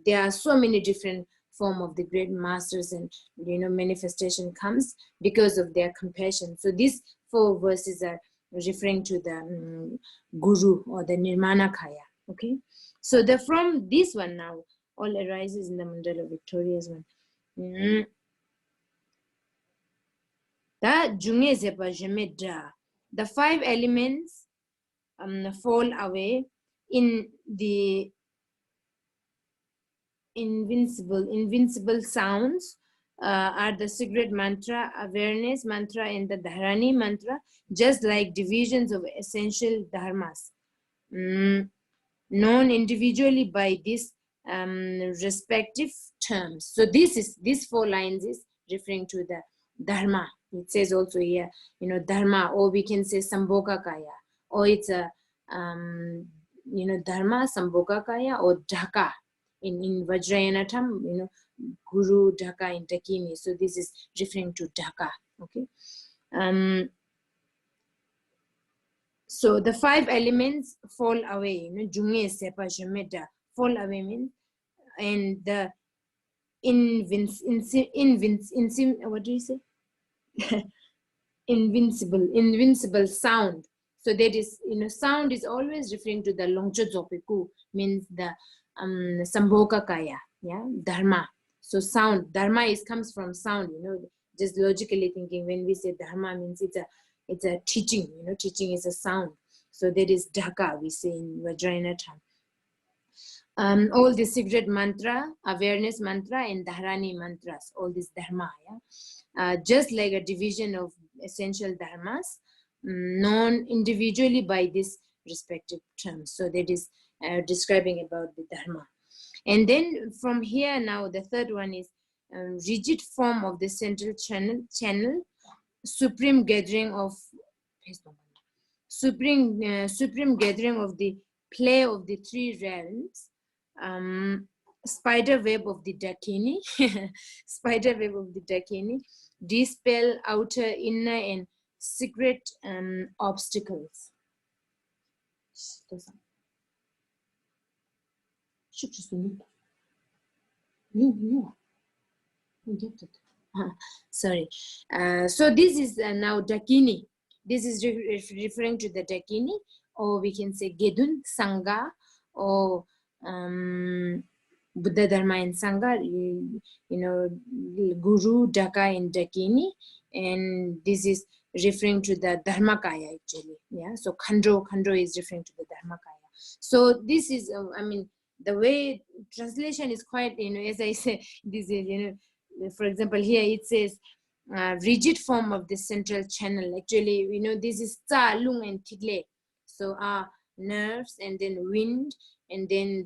there are so many different form of the great masters and manifestation comes because of their compassion. So these 4 verses are referring to the guru or the nirmana kaya. Okay, so from this one now all arises in the mandala victorious one. The 5 elements fall away in the invincible sounds are the secret mantra, awareness mantra, and the dharani mantra, just like divisions of essential dharmas, known individually by these respective terms. So these 4 lines is referring to the dharma. It says also here, dharma, or we can say sambhoga kaya, or it's a dharma, sambhoga kaya, or dhaka in Vajrayanatham, guru, dhaka in Dakini. So this is referring to dhaka. Okay. So the 5 elements fall away, junge sepa jumeda, fall away means, and the what do you say? Invincible sound. So that is, sound is always referring to the longcho zopiku, means the sambhoga kaya, yeah, dharma. So sound, dharma comes from sound, just logically thinking, when we say dharma means it's a teaching, teaching is a sound. So that is dhaka, we say in Vajrayanatham. All the secret mantra, awareness mantra, and dharani mantras, all this dharma, yeah? Just like a division of essential dharmas, known individually by these respective terms. So that is describing about the dharma. And then from here now, the third one is rigid form of the central channel, supreme gathering of the play of the 3 realms, spider web of the Dakini, spider web of the Dakini, dispel outer, inner, and secret obstacles. Sorry. So this is now Dakini. This is referring to the Dakini, or we can say Gedun, Sangha, or Buddha Dharma and Sangha, Guru, Dhaka, and Dakini. And this is referring to the Dharmakaya actually. Yeah. So Khandro is referring to the Dharmakaya. So this is, the way translation is quite, as I say, this is, for example, here it says rigid form of the central channel. Actually, this is Tsa, Lung, and Tigle. So nerves, and then wind, and then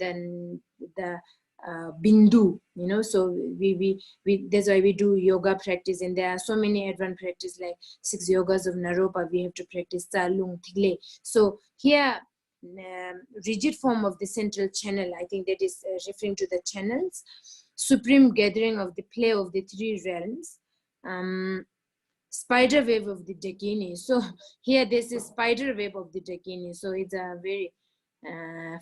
the bindu. So we that's why we do yoga practice, and there are so many advanced practice like 6 yogas of Naropa. We have to practice Tsa, Lung, Tigle. So here, rigid form of the central channel, I think that is referring to the channels, supreme gathering of the play of the 3 realms, spider web of the Dakini. So here this is spider web of the Dakini. So it's a very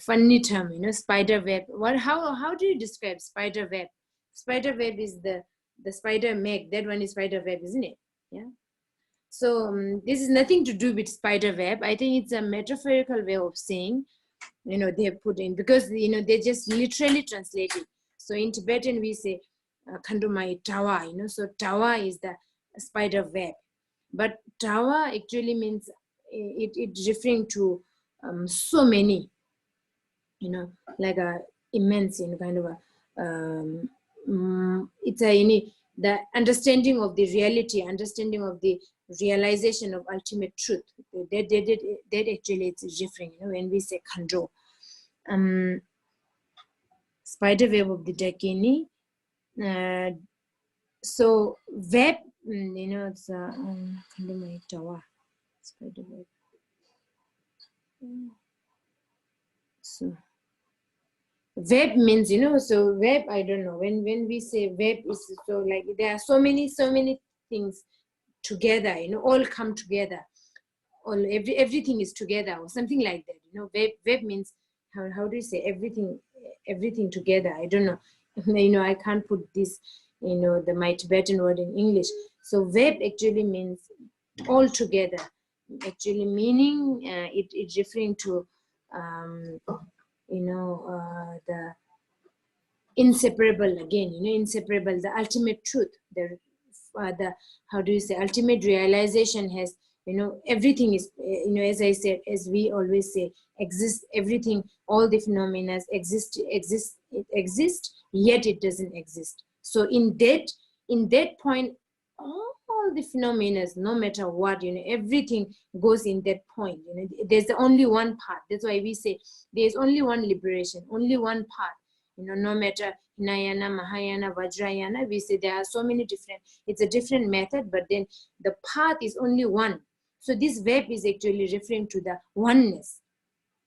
funny term, spider web. How do you describe spider web? Spider web is the spider meg. That one is spider web, isn't it? Yeah. So this is nothing to do with spider web. I think it's a metaphorical way of saying, they have put in, because they just literally translate it. So in Tibetan we say Khandumai Tawa, so Tawa is the spider web, but Tawa actually means it's referring to so many, like a immense, kind of a it's the understanding of the reality, understanding of the realization of ultimate truth. That actually it's referring, when we say Khandro. Spider web of the Dakini. So web, it's Khandumai Tawa, spider web. So web means, so web, I don't know, when we say web is, so like there are so many things together, all come together, all everything is together, or something like that. Web means, how do you say everything together? I don't know. I can't put this, my Tibetan word in English. So Web actually means all together. Actually meaning it's referring to, the inseparable again, inseparable, the ultimate truth, the how do you say, ultimate realization has, everything is, as I said, as we always say, exist, everything, all the phenomena exist, yet it doesn't exist. So in that point, all the phenomena, no matter what, everything goes in that point. There's only one path. That's why we say there's only one liberation, only one path. No matter Hinayana, Mahayana, Vajrayana, we say there are so many different, it's a different method, but then the path is only one. So this web is actually referring to the oneness,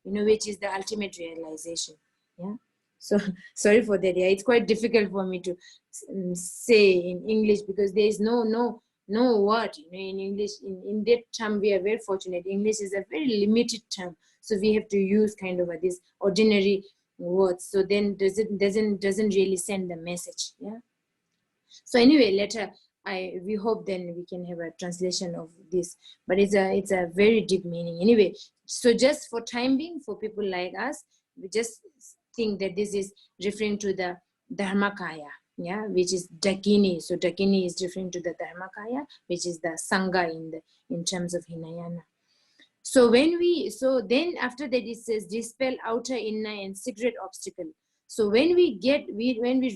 which is the ultimate realization. Yeah. So sorry for that. Yeah, it's quite difficult for me to say in English, because there is no word, in English. In that term, we are very fortunate. English is a very limited term, so we have to use kind of this ordinary words. So then doesn't really send the message. Yeah. So anyway, later we hope then we can have a translation of this, but it's a very deep meaning. Anyway, so just for time being, for people like us, we just think that this is referring to the Dharmakaya, yeah, which is Dakini. So Dakini is referring to the Dharmakaya, which is the Sangha in terms of Hinayana. So then after that it says dispel outer, inner, and secret obstacle. So when we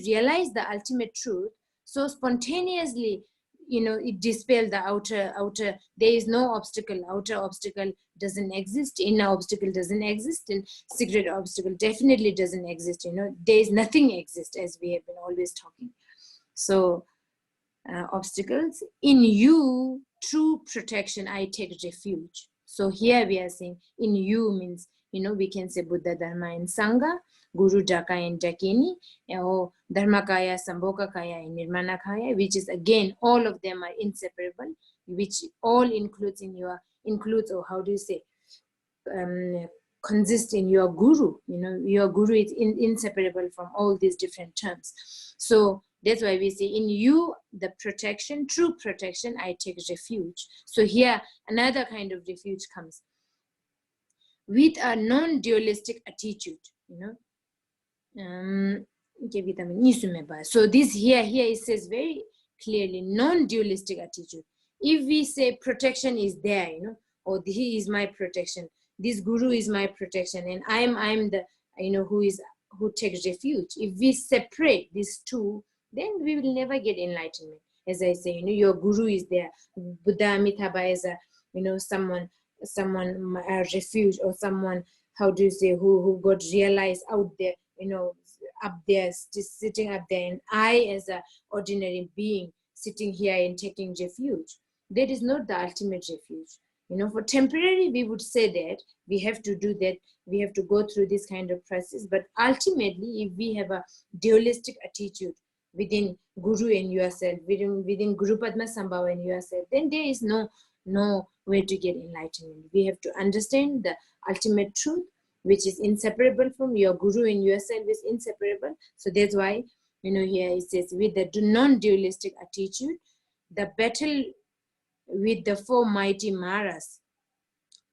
realize the ultimate truth, so spontaneously, it dispels the outer. There is no obstacle. Outer obstacle doesn't exist. Inner obstacle doesn't exist, and secret obstacle definitely doesn't exist. There is nothing exists, as we have been always talking. So obstacles in you, true protection, I take refuge. So here we are saying in you means, we can say Buddha, Dharma, and Sangha, Guru, Daka, and Dakini, or Dharmakaya, Sambhogakaya, and Nirmanakaya, which is again, all of them are inseparable, which all includes, or how do you say, consist in your Guru. Your Guru is inseparable from all these different terms. So that's why we say in you, the protection, true protection, I take refuge. So here, another kind of refuge comes with a non-dualistic attitude, So this here it says very clearly, non-dualistic attitude. If we say protection is there, or he is my protection, this Guru is my protection, and I'm the, who takes refuge. If we separate these two, then we will never get enlightenment. As I say, your Guru is there. Buddha Amitabha is a, someone a refuge, or someone, how do you say, who got realized out there, up there, just sitting up there, and I as a ordinary being sitting here and taking refuge. That is not the ultimate refuge. For temporary, we would say that we have to do that, we have to go through this kind of process, but ultimately, if we have a dualistic attitude within Guru and yourself, within Guru Padma Sambhava and yourself, then there is no way to get enlightenment. We have to understand the ultimate truth, which is inseparable from your Guru and yourself is inseparable. So that's why, here it says, with the non-dualistic attitude, the battle with the four mighty Maras,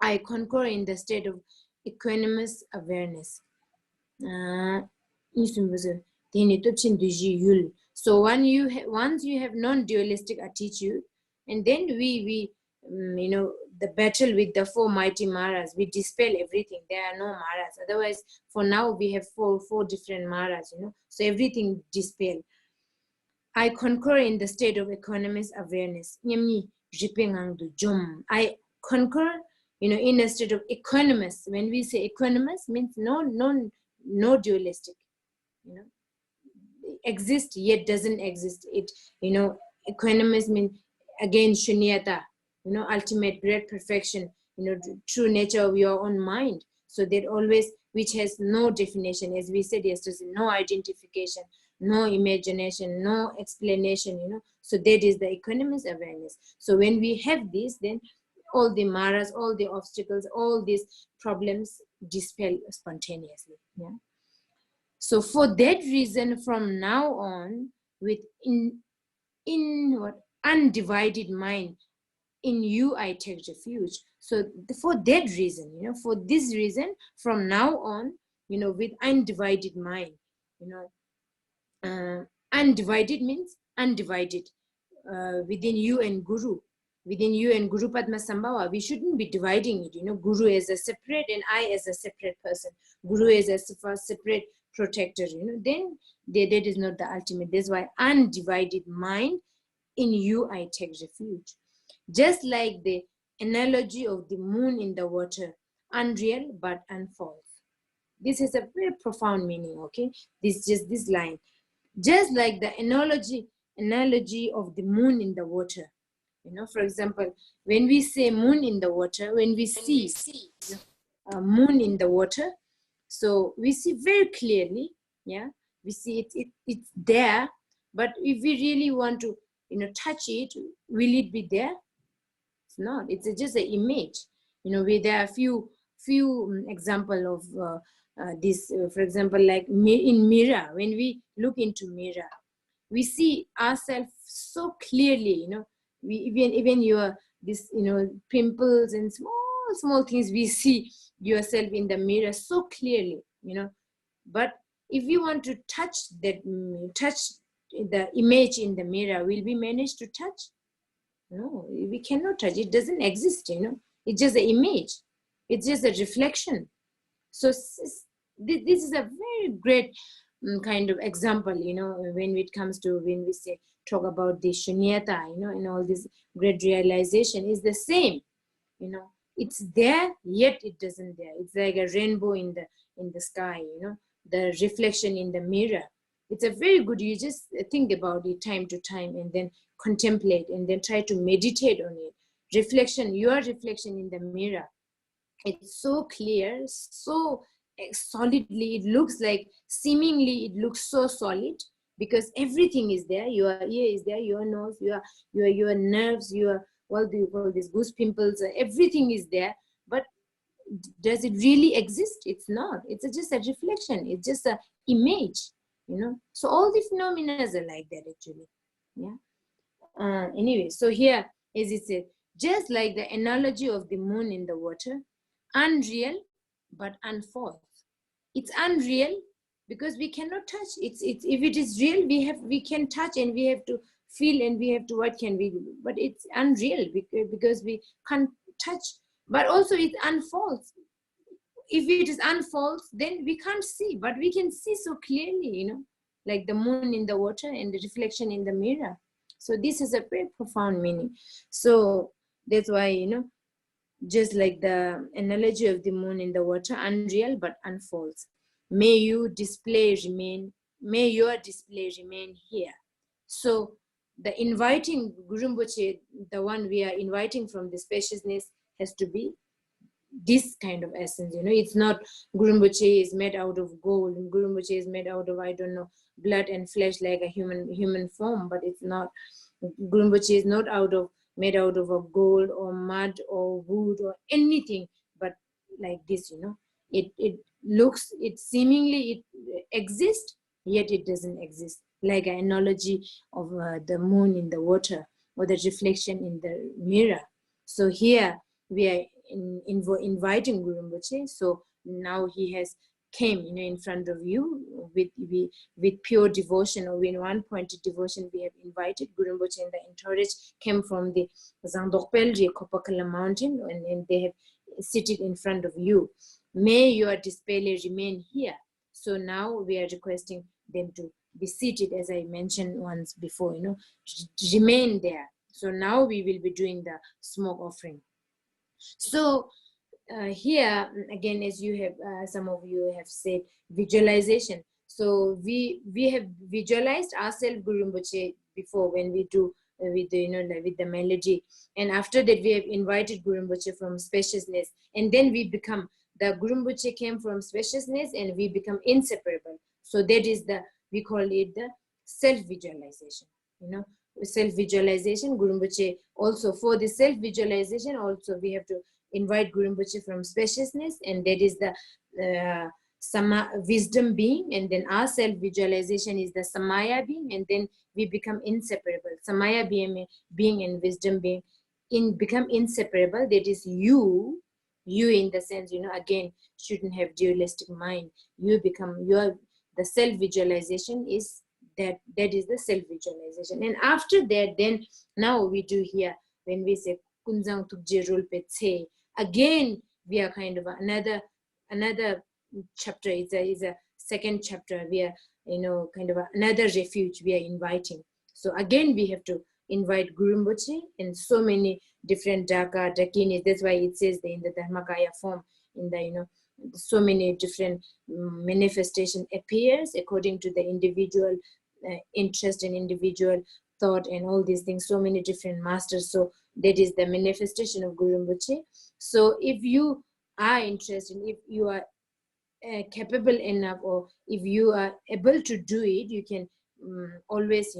I concur in the state of equanimous awareness. So once you have non-dualistic attitude, and then we the battle with the four mighty Maras, we dispel everything. There are no Maras. Otherwise, for now we have four different Maras. So everything dispel. I concur in the state of equanimous awareness. I concur, in a state of equanimous. When we say equanimous, means no dualistic. Exist yet doesn't exist. It, equanimous means again shunyata, ultimate great perfection, true nature of your own mind. So that always, which has no definition, as we said yesterday, no identification, no imagination, no explanation, so that is the equanimous awareness. So when we have this, then all the maras, all the obstacles, all these problems dispel spontaneously. Yeah. So for that reason, from now on, with in what undivided mind, in you I take refuge. So for that reason, for this reason, from now on, with undivided mind, undivided means undivided, within you and Guru. Within you and Guru Padma Sambhava, we shouldn't be dividing it. Guru as a separate and I as a separate person. Guru as a separate protector. Then that is not the ultimate. That's why undivided mind, in you I take refuge. Just like the analogy of the moon in the water, unreal but unfalse. This has a very profound meaning. Okay, this line. Just like the analogy of the moon in the water. For example, when we say moon in the water, when we see a moon in the water, so we see very clearly, we see it's there, but if we really want to, touch it, will it be there? It's not. It's just an image. There are a few example of this. For example, like in mirror, when we look into mirror, we see ourselves so clearly. We even your this pimples and small things, we see yourself in the mirror so clearly. But if you want to touch the image in the mirror, will we manage to touch? No, we cannot touch. It doesn't exist. It's just an image. It's just a reflection. So this is a very great kind of example, when it comes to, when we talk about the shunyata, and all this great realization is the same. It's there, yet it doesn't there. It's like a rainbow in the sky, the reflection in the mirror. It's a very good, you just think about it time to time and then contemplate and then try to meditate on it. Reflection, your reflection in the mirror, it's so clear, so solidly, it looks like, seemingly it looks so solid, because everything is there. Your ear is there, your nose, your nerves, what do you call this, goose pimples, everything is there. But does it really exist? It's not. It's just a reflection. It's just an image, so all the phenomena are like that actually. Anyway, so here, as it said, just like the analogy of the moon in the water, unreal but unfalse. It's unreal because we cannot touch. It's if it is real, we can touch and we have to feel and we have to, what can we do? But it's unreal because we can't touch. But also it's unfalse. If it is unfalse, then we can't see, but we can see so clearly, like the moon in the water and the reflection in the mirror. So this is a very profound meaning. So that's why, just like the analogy of the moon in the water, unreal but unfalse. May your display remain here. So the inviting Guru Rinpoche, the one we are inviting from the spaciousness, has to be this kind of essence. It's not Guru Rinpoche is made out of gold, and Guru Rinpoche is made out of, I don't know, blood and flesh like a human form, but it's not. Guru Rinpoche is not made out of a gold or mud or wood or anything, but like this, it looks, it seemingly it exists, yet it doesn't exist, like an analogy of the moon in the water or the reflection in the mirror. So here we are inviting Guru Rinpoche. So now he has came, in front of you with pure devotion, or in one-pointed devotion. We have invited Guru Rinpoche, and the entourage came from the Zangdokpel Kopakala mountain, and they have seated in front of you. May your display remain here. So now we are requesting them to be seated, as I mentioned once before, remain there. So now we will be doing the smoke offering. So here again, as you have, some of you have said, visualization. So we have visualized ourselves Guru Rinpoche before when we do with the with the melody, and after that we have invited Guru Rinpoche from spaciousness, and then we become, the Guru Rinpoche came from spaciousness and we become inseparable. So that is we call it the self-visualization. Self-visualization, Guru Rinpoche also, for the self-visualization also we have to invite Guru Rinpoche from spaciousness, and that is the wisdom being, and then our self-visualization is the samaya being, and then we become inseparable. Samaya being and wisdom being become inseparable. That is you in the sense, again, shouldn't have dualistic mind. You become the self-visualization is that is the self-visualization. And after that, then now we do here, when we say kunjang tukje rolpe tse, again we are kind of another chapter. Is a second chapter. We are kind of another refuge we are inviting. So again we have to invite Guru Rinpoche in so many different dhaka, dakinis. That's why it says in the Dharmakaya form, in the so many different manifestation appears according to the individual interest and individual thought and all these things. So many different masters. So that is the manifestation of Guru Rinpoche. So if you are interested, if you are capable enough, or if you are able to do it, you can always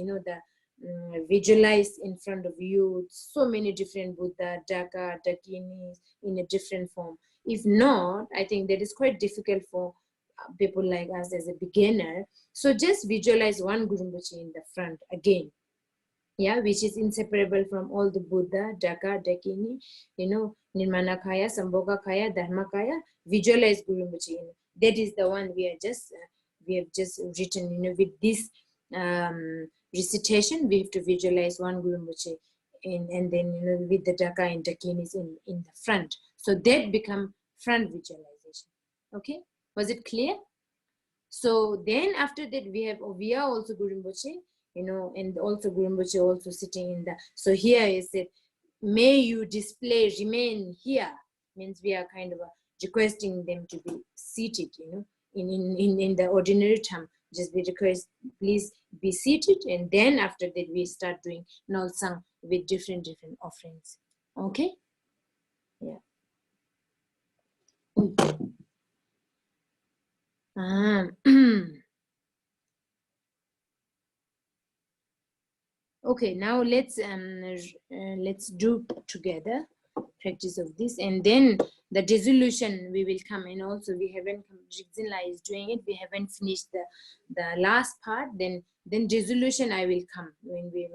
visualize in front of you so many different Buddha, Dhaka, Dakinis in a different form. If not, I think that is quite difficult for people like us as a beginner. So just visualize one Guru Rinpoche in the front again, which is inseparable from all the Buddha, Dhaka, Dakini, Nirmanakaya, Sambhogakaya, Dharmakaya. Visualize Guru Rinpoche. That is the one we have just written. With this recitation, we have to visualize one Guru Rinpoche, and then with the Dhaka and Dakinis in the front. So that become front visualization. Okay, was it clear? So then after that we are also Guru Rinpoche, and also Guru Rinpoche also sitting in the. So here is it. May you remain here, means we are kind of requesting them to be seated, in the ordinary term. Just be request, please be seated, and then after that we start doing Nolsang with different offerings. Okay? Yeah. Okay, now let's do together practice of this, and then the resolution we will come. And also we haven't come, Rigzinla is doing it, we haven't finished the last part. Then resolution I will come when we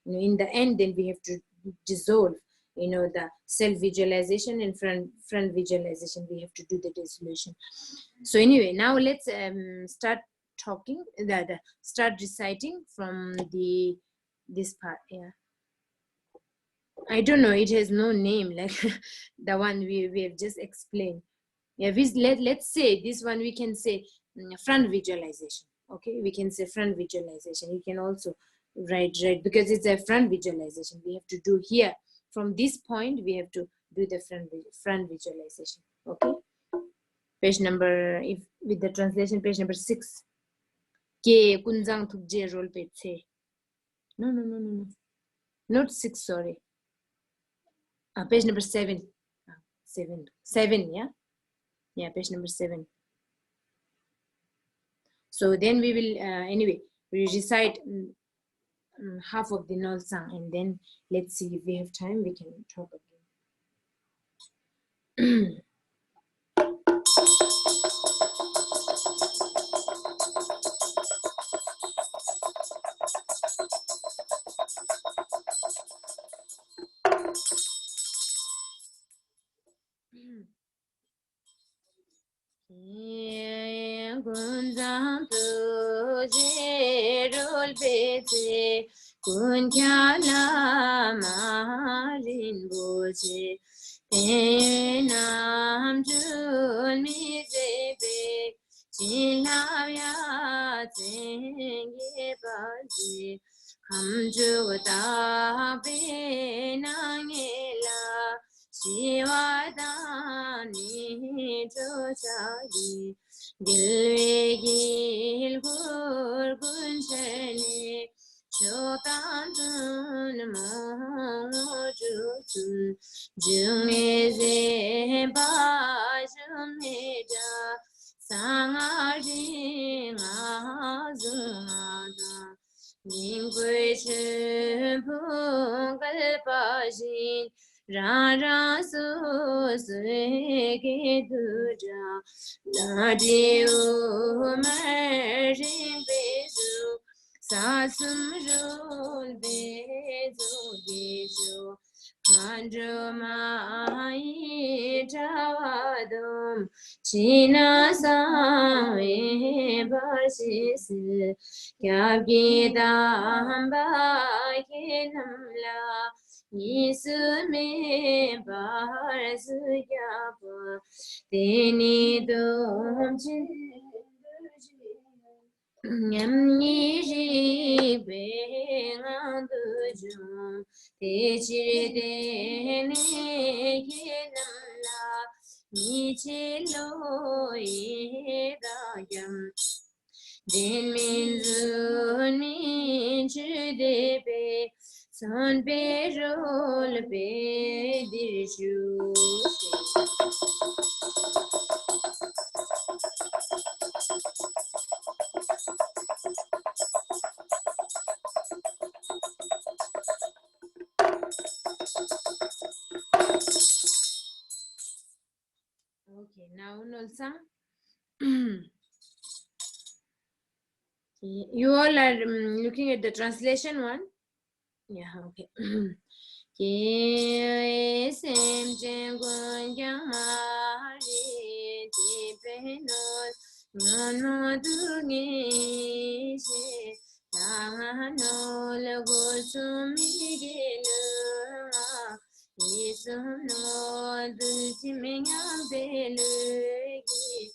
in the end. Then we have to dissolve the self-visualization and front visualization. We have to do the resolution. So anyway, now let's start talking, start reciting from this part. I don't know, it has no name like the one we have just explained. Let's say this one, we can say front visualization. Okay, we can say front visualization. You can also write because it's a front visualization. We have to do here from this point. We have to do the front visualization. Okay, page number, if with the translation, page number 6. Ke kunjang thukje roll page. No, not 6, sorry. Page number 7. 7, yeah, page number 7. So then we will anyway, we recite half of the Nolsang, and then let's see if we have time, we can talk again. Kunjang tuje rol pete, kun kya la marin boje, enam jun mi zebe, chila ya tenge baji, kam ju ta be nangela. Shivadani Josari Dilvegil Gur Gunchani Shotantun Mojutun Jumeze Bajumeda Sangari Azumada Ningwe Chumpungal Pajin Rara so ke duja la deu marin bezu sasum rol bezu gezu Andro mai tawadum china sa e basis kya gida ba kenamla Nisume Barzuyapa Deni Dom Nyamniri Bengadujum Techiri Deni Yenamla Nichilo Edayam Den min run min chudebe son be rol be dirshu. Okay, now Nolsa. You all are looking at the translation one? Yeah, okay. Ki sem chen gun yang ma ri ti pe no no du ni she na no le go su mi ge le ni su no du ti me yang be le gi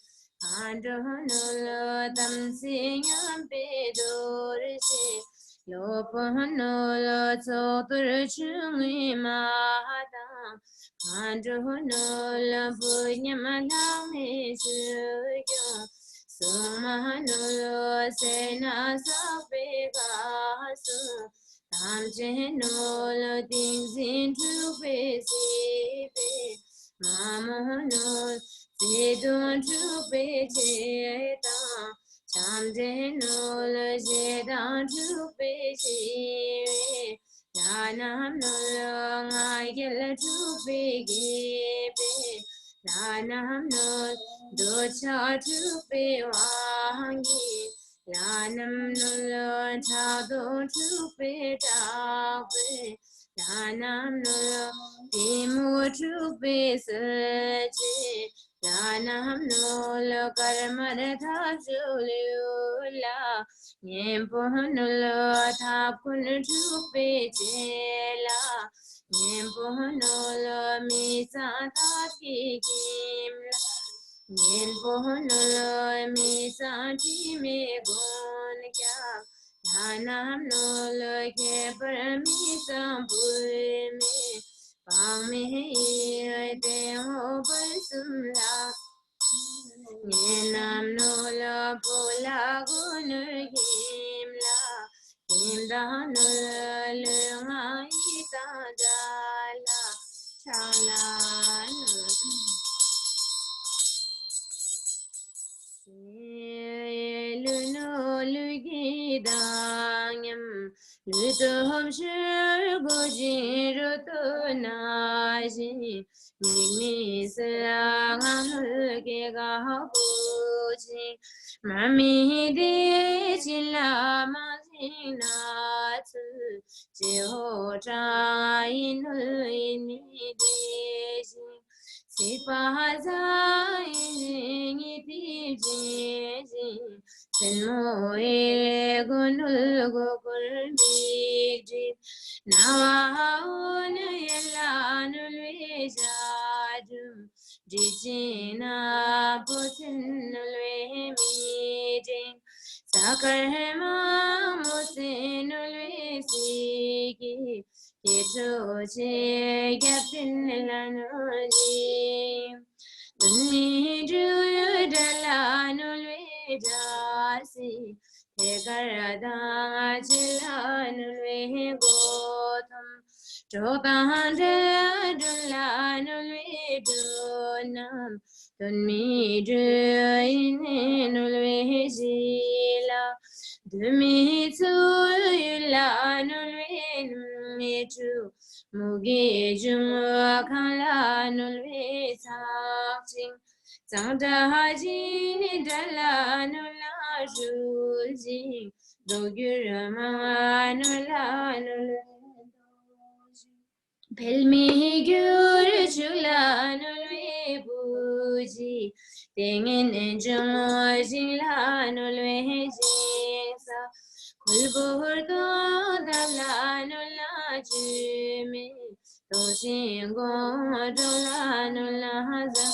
ando no lo tam si yang be do re she Lopono lo tsotur chungi mahadam Androno lo punyamalam isuyo Sumahano lo sena sapegasu Tamcheno lo tingzin chupe sipe Mamono sidun chupe chetam Chamde no le jedan chupe shi Lanam no lo ngai gel chupe gepe Lanam no do cha chupe wangi Lanam no lo cha do chupe dawe Lanam no lo timu chupe seje Lanam no lo karmar tha julula Nyempo no lo tha kun chupe chela Nyempo no lo mi sa tha ki kimla Nyempo no lo mi sa ti me gon kya Lanam no lo ke par mi sa bul me Pang me te ho par sumla Nenam no la pola gunur himla Himda no la lunga ita dala Chala Luno lugidanyam Lutohom shurgujin rutunaji Mimi sarangam gahabuji Mami de chila mazinatu Jeho chainu ini deji Sipaza ini tiji Senmoe gunul gokul biji Nawaun yelanul vijajum Jijina putinul vimijin Sakarma musinul visiki Kito che gapin lanuji Dunni juyu dalanul vijasi Tegarada chilanul vigotam Chokan dalanul vidunam Dunni juyu inul vijila Dumi tu yulanul vinumitu Mugi Jung Kala Nulwe Saching Zangda Haji Dala Nula Jujing Dogurama Nula Nula Pelmi Gyur Chula Nulwe Buji Tengin Jung Jila Nulwe Jisa Kulburdo Dala Nula Jimi Toshin Gong Dola Nula Haza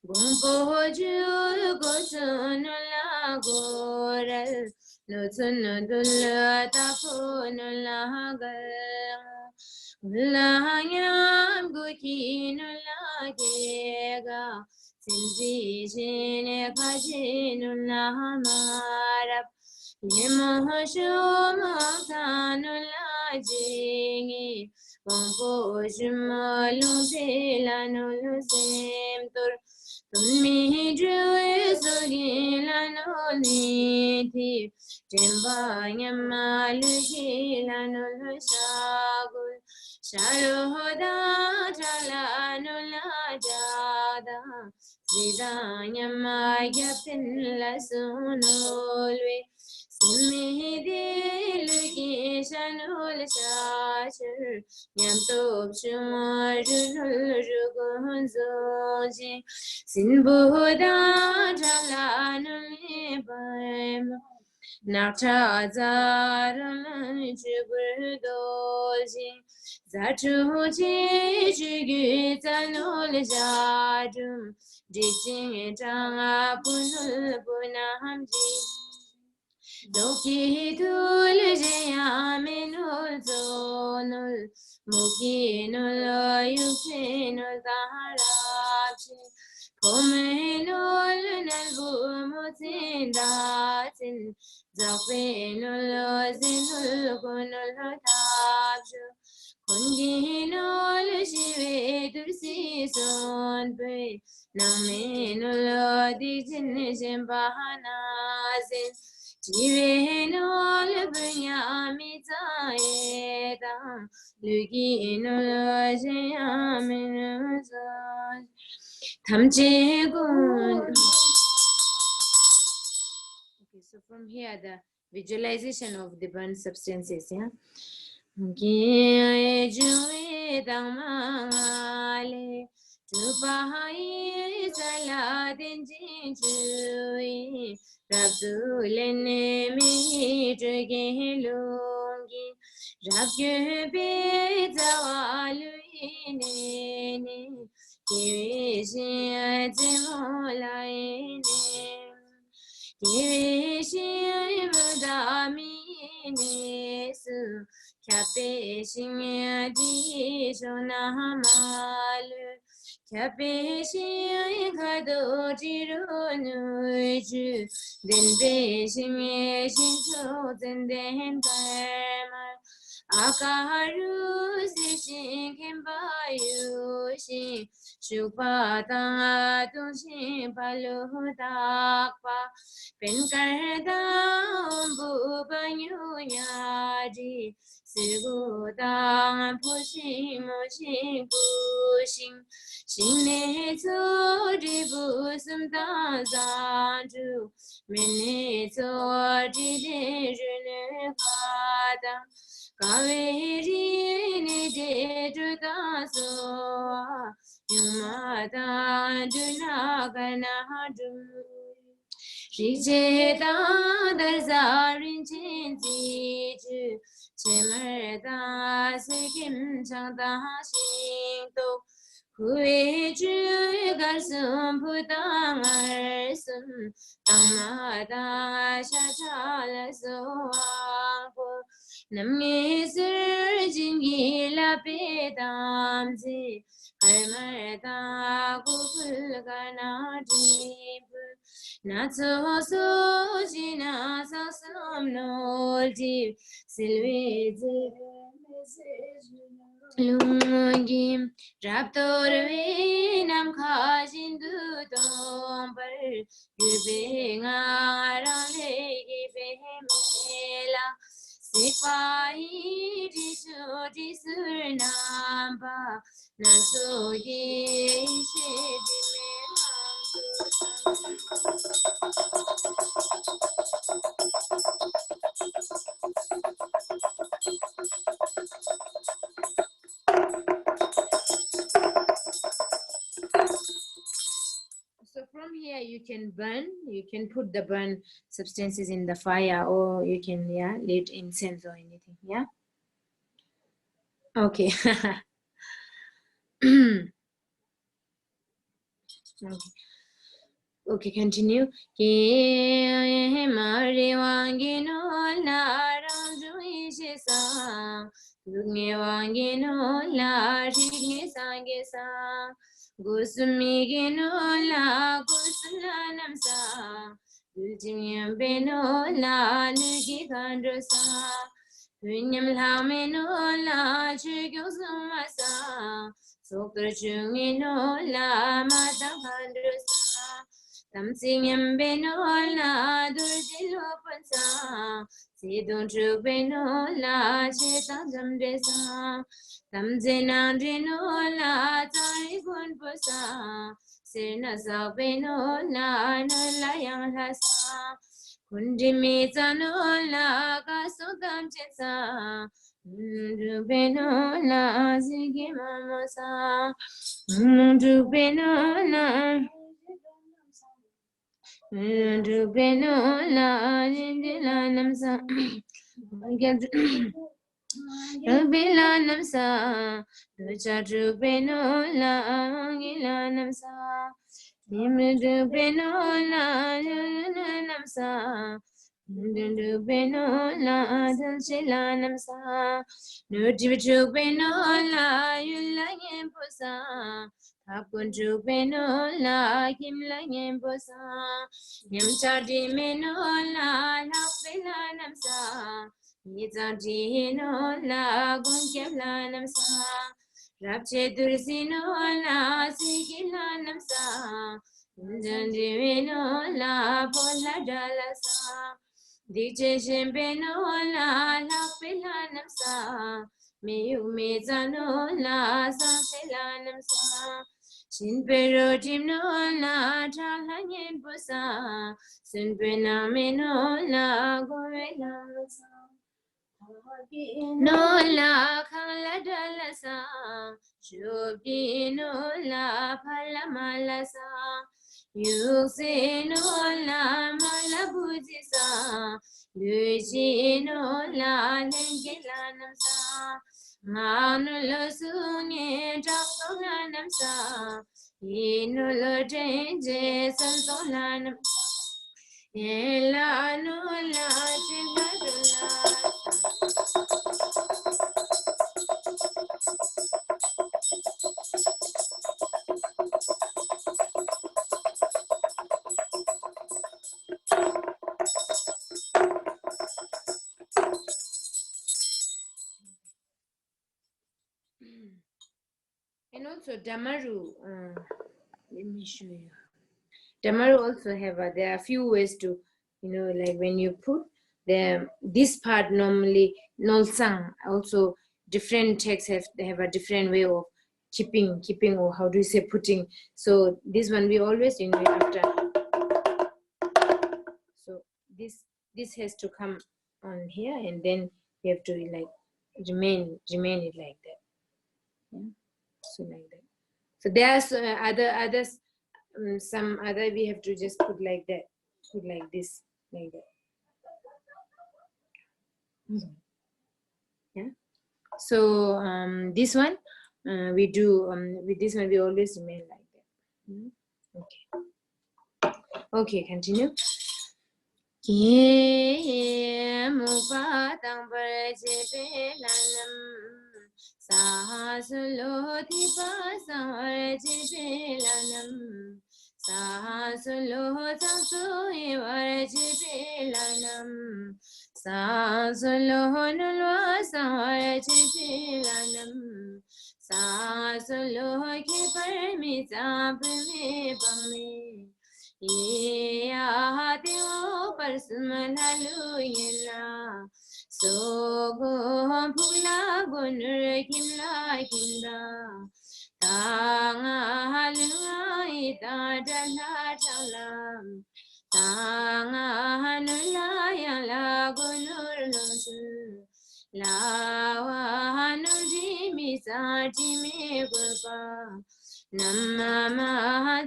Gumpo Jul Gosunula Goral Nutsunudula Tapunula Hagal Ulayam Gukinula Gega Sinzi Jine Kajinula Marap Yemohashuma Kanula Jingi Gumpo Jumalu Pila Nulu Semtur Tunmi Drew Sugila Noliti Jimba Yamalu Gila Nulu Shagul Sharuhoda Jala Nula Jada Zida Yamaya Pinla Sunulwe Simidi Luki Shanul Shashur Yamtop Shumarul Rugunzoji Sinbuda Jalanul Baim Nakta Zaran Chiburdoji Zatuji Jigutanul Jadum Dijin Tanga Punul Punamji Doki Dul Jayaminul Zonul Mukinul Yukinul Daharachi Pomenul Nalbu Mutindatin Zafinul Zinul Kunul Tabju Kunginul Shive Dursi Sonpe Naminul Dijin Jimbahanazin Jivenul Bunyami Zaeda Luginul Jayamin Zaj Thamjegun. Okay, so from here the visualization of the burnt substances, yeah. Juve damale Tupai Saladin Jinjui Rabdulene mi Jugelungi Rabyu Bizawalu ineni Kivishi Timolaine Kivishi Budami Nesu Kapeshin Adi Shonahamalu Kapeshin Kado Jirunuju Then Beshin Shinto Then Karma Akaharu Sishin Kimbayushin Shupata Tushin Palutakpa Penkarda Bubanyu Yadi Sigudang Pushing Moshing Pushing Shine Ribusum Tazanju Minito Dide Kada Kaveri Nide Daso Yumata Dunaganadu Rijeta Darzarin Chinti Chemerda Sikim Changda Shinto Huiju Garsum Putang Arsum Tamada Shachala Soapo Nami Surjingila Pedamzi Karmarda Gukul Ganadip Natso Sojina Sasam Nolji Silvezi Lungi Raptor Nam Kajindu Tomper Gubinga Rale Gibemela Sipai Jodi Surnamba Naso Ye So from here you can burn, you can put the burn substances in the fire, or you can lit incense or anything. Okay. Okay, continue. Ke mare wangino la ranju sa lugne wangino la ringe sange sa gusmi gino la gusla namsa dulcim beno la nugi kandro sa Vinyam lameno la chigyo sumasa sokra chungino la mata kandro sa Tamsingam benola durjilo pansa Sidon tru benola cheta jamdesa Tamzena drinola tari gun posa Sirna sa benola nalayang hasa Kundimi zanola kasukam chetsa Mundu benola zigi mamasa Mundu benola Rubenola, Rindila Namsa, Rubila Namsa, Ducha Rubenola, Gila Namsa, Rubenola, Namsa, Rubenola, Dulcila Namsa, Rubenola, Yula Yemposa. Apunju benola kimla yembosa Yamchadi menola lapela namsa Nizadi nola gunkemla namsa Rapche dursinola sigila namsa Njandi menola pola dalasa Dije shembenola lapela namsa Meyu mezanola sapela namsa Shinpero timnola chalhanyen posa Sunpena menola gorela Nola kala dalasa Shubdi nola palamalasa Yukse nola malabujisa Luji nola lengela namsa Manula sunye chaksola namsa Inula change sansola namsa Ela nula chigadula And also Damaru, let me show you. Damaru also have there are a few ways to, like when you put this part normally Nolsang also different texts have a different way of keeping or how do you say putting. So this one we always after. So this has to come on here and then you have to like remain it like that. Yeah. So like that. So there's others some other we have to just put like that, put like this, like that. Yeah. So this one we do with this one we always remain like that. Okay, continue. Sahasuloti pasavarjibelanam Sahasulotasuivarjibelanam Sahasulonulvasavarjibelanam Sahasuloki parmitapame pame Yahati Parsumanaluyela Sogo Pula Gunur Kimla Kimda Tanga Lunga Dala Talam Tanga Nulaya Gunur Lunsu Lawa Nujimi Sajimi Gurpa Namma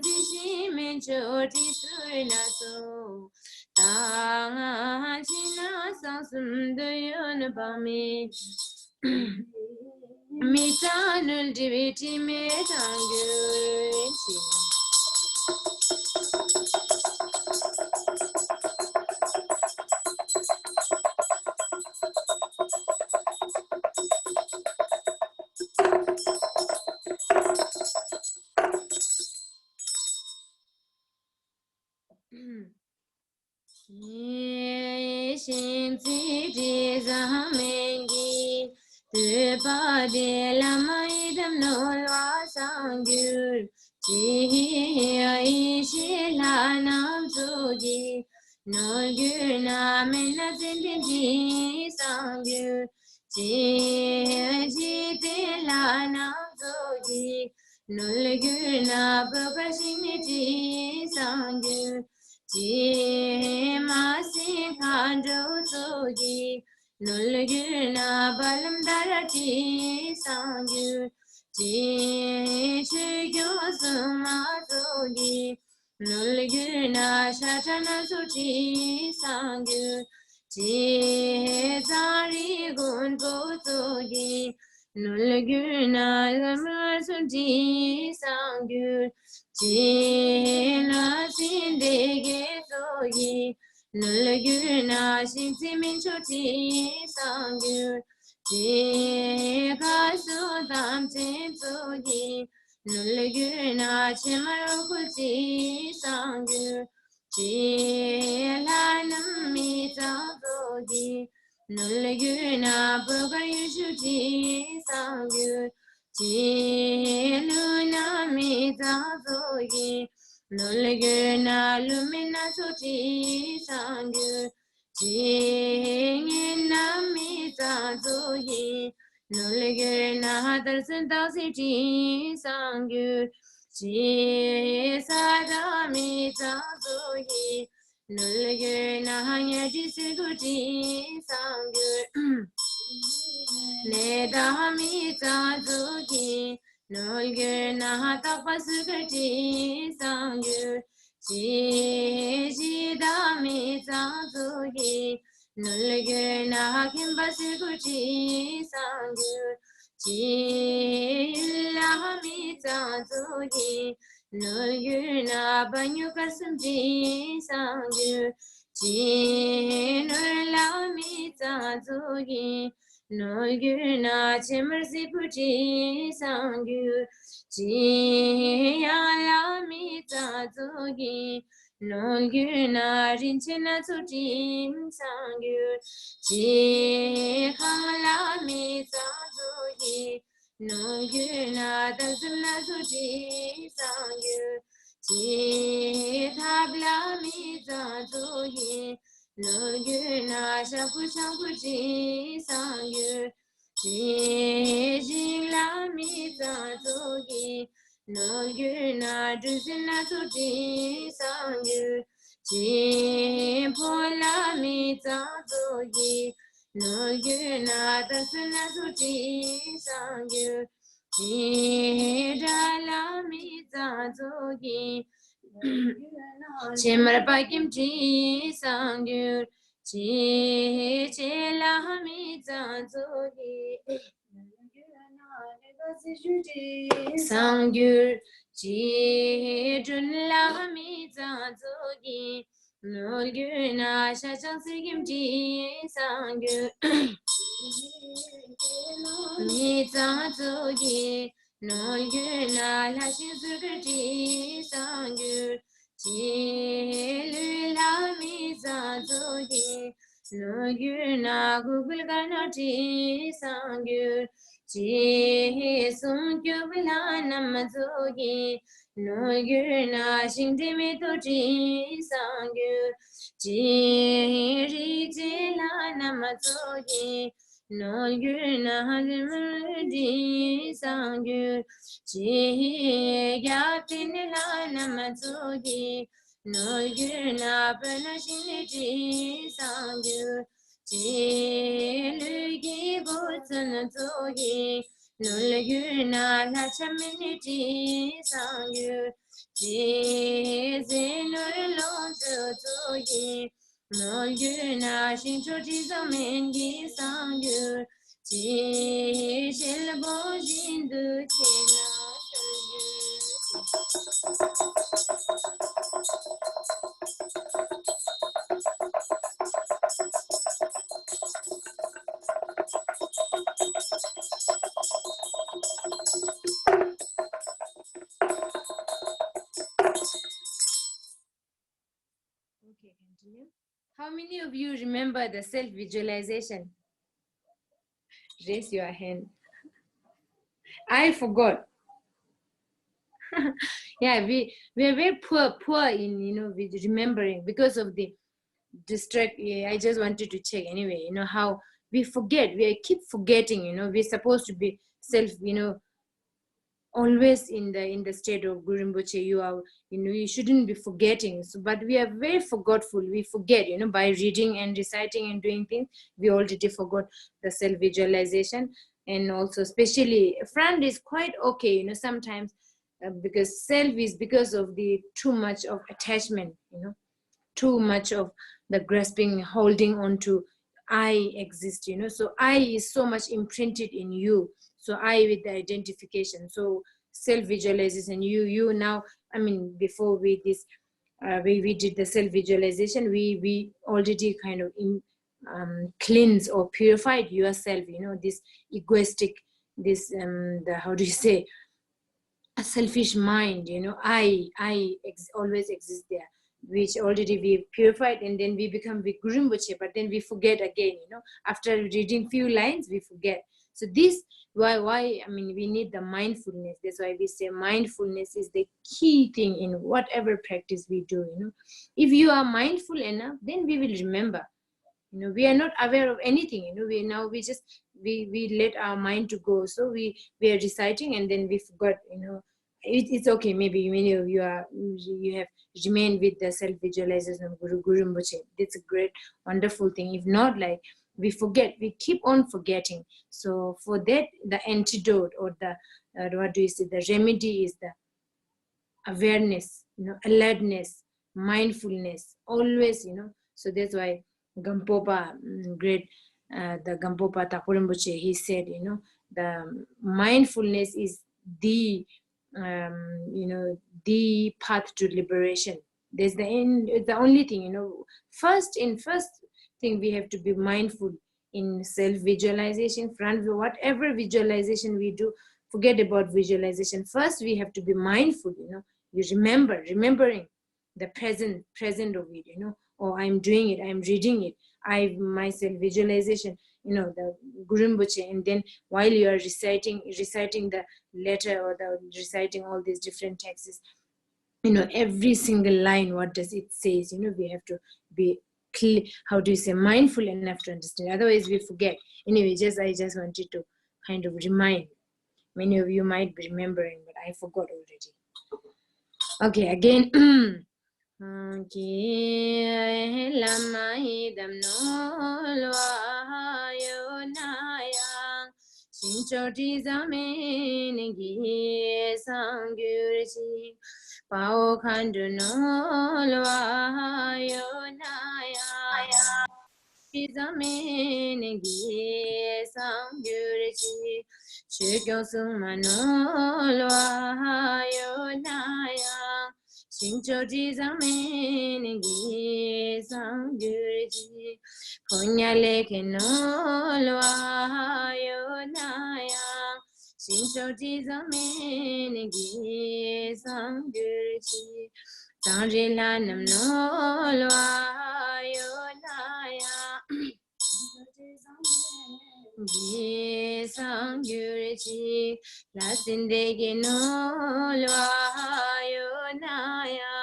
Tishimi Choti Surnaso Tanga China Sansundayun Bami Mitanul Diviti Metangu Shinti Zahamengi Tupade Lamaidam Nolwa Sangur Shila Nam Suji Nolguna Minazindi Sangur Jitila Nam Suji Nolguna Bukashimiti Sangur Masi Kando Soji Nulguna Balam Darati Sangu Chigyo Suma Soji Nulguna Shatana Suchi Sangu Zari Gunpo Soji Nulguna Lamar Suji Sangu Jina Sindege Soyi Nulguna Shinsimin Choti Sangur Jika Sudam Soyi Nulguna Chimarukuti Sangur Jila Namita Soyi Nulguna Bugayushuti Sangur Luna Mita Zogi Nulguna Lumina Soti Sangu Jingina Mita Zogi Nulguna Darsan City Sangu Sada Mita Zogi Nulguna Yaji Siguti Sangu Nedami Tazuki, Nulguna Tapasukati Sangu, Jidami Tazuki, Nulguna Kimbasukuti Sangu, Jilami Tazuki, Nulguna Banyukasumti Sangu, Jinulami Tazuki, Nolguna Chimmersi Puti Sangu Jia Mita Zogi Nolguna Rinchina Tuti Sangu Jia Mita Zogi Nolguna Dazuna Tuti Sangu Jia Mita Zogi Nolguna Shapu Shapu Ji Sangu Jila Mita Zogi Nolguna Duzina Tuti Sangu Pola Mita Zogi Nolguna Dasuna Tuti Sangu Dala Mita Zogi Chimarapakim Chi Sangur Chi Chela Mita Zogi Sangur Chi Junla Mita Zogi Nolguna Shachang Sigim Chi Sangur Mita Zogi Nolguna Lashin Sukati Sangur Chilula Misa Zogi Nolguna Google Ganati Sangur Chi Sunkubila Namazogi Nolguna Shindimito Chi Sangur Jiri jila namazogi Nolgur nahalmudi sangur Ji yatin la namazogi Nolgur nabanashinji sangur Ji lugi butsan zogi Nolgur nalachamini sangur no you na shin cho ji zo men gi sang yu ji shil bo jin du che na okay, continue. How many of you remember the self-visualization? Raise your hand. I forgot. Yeah, we are very poor in with remembering because of the distract. Yeah, I just wanted to check anyway. How we forget. We keep forgetting. We're supposed to be self. Always in the state of Gurimboche, you shouldn't be forgetting. So, but we are very forgetful. We forget, by reading and reciting and doing things, we already forgot the self-visualization. And also, especially, friend is quite okay, sometimes because self is because of the too much of attachment, too much of the grasping, holding on to I exist, so I is so much imprinted in you. So I with the identification, so self-visualization, you now, I mean, before we did the self-visualization, we already kind of cleanse or purified yourself, this egoistic, this the how do you say, a selfish mind, always exist there, which already we purified, and then we become Gurumbuche, but then we forget again, after reading few lines, we forget. So this, why I mean, we need the mindfulness. That's why we say mindfulness is the key thing in whatever practice we do, If you are mindful enough, then we will remember. We are not aware of anything, we let our mind to go, so we are reciting and then we forgot, it's okay, maybe many of you have remained with the self-visualization of Guru Mboche. It's a great, wonderful thing. If not, like, we forget, we keep on forgetting. So for that, the antidote, or the what do you say, the remedy is the awareness, alertness, mindfulness, always, so that's why Gampopa, great, the Gampopa Takurimboche, he said, the mindfulness is the, the path to liberation. There's the only thing, first thing, we have to be mindful in self-visualization. Front, whatever visualization we do, forget about visualization. First, we have to be mindful, you remembering the present of it, oh, I'm doing it, I'm reading it, I myself visualization, the Gurumbuche, and then while you are reciting the letter, or reciting all these different texts, every single line, what does it say, we have to be clear, how do you say, mindful enough to understand, otherwise we forget. Anyway, I just wanted to kind of remind. Many of you might be remembering, but I forgot already. Okay, again. Shinchoji zamene gi sangyurji Punyale kenolwa yonaya Shinchoji zamene gi sangyurji Sanjila namnolwa yonaya Gi sangyurji Lasindegi nolwa yonaya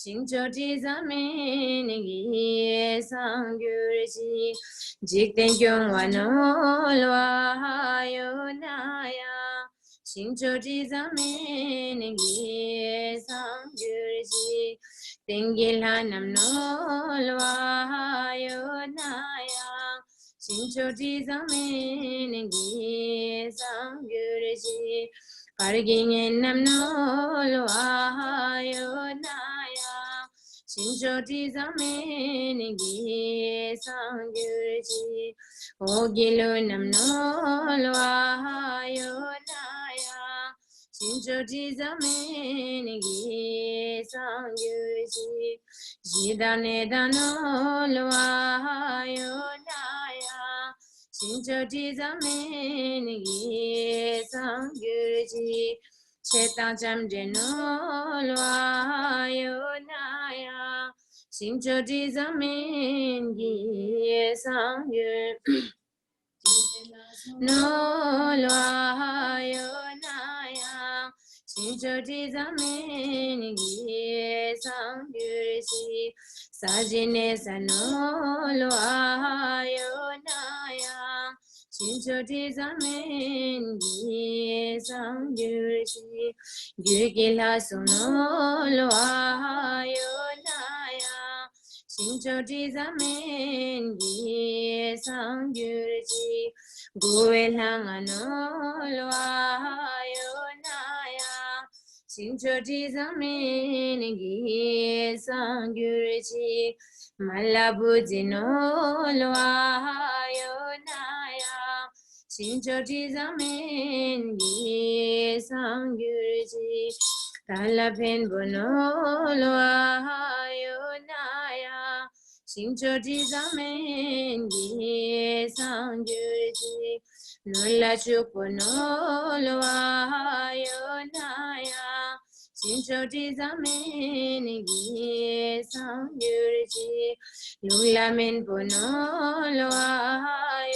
Shinchoti zamen gi sangyurji jikten kyongwa nolwa yonaya Shinchoti zamen gi sangyurji tengilhanam nolwa yonaya Shinchoti zamen gi sangyurji Parginyenam nolwa yonaya Shinchoti zamen gi sangyurji Ogilunam nolwa yonaya Shinchoti zamen gi sangyurji Jidane danolwa yonaya Shinchoti zamen gi sangyurji Chetan chamde nolwa yonaya Shinchoti zamen gi sangyurji Nolwa yonaya Shinchoti zamen gi sangyurji Sajine sanolwa yonaya Shinchoti zamen gi sangyurji Gyugila sonolwa yonaya Shinchoti zamen gi sangyurji Guvelhanga nolwa yonaya Shinchoti zamen gi sangyurji Malabuji nolwa yonaya Shinchoti zamen gi sangyurji Talapen bonolwa yonaya Shinchoti zamen gi sangyurji Nulla chupo nolwa yonaya Shinchoti zamen gi sangyurji Nulla men bonolwa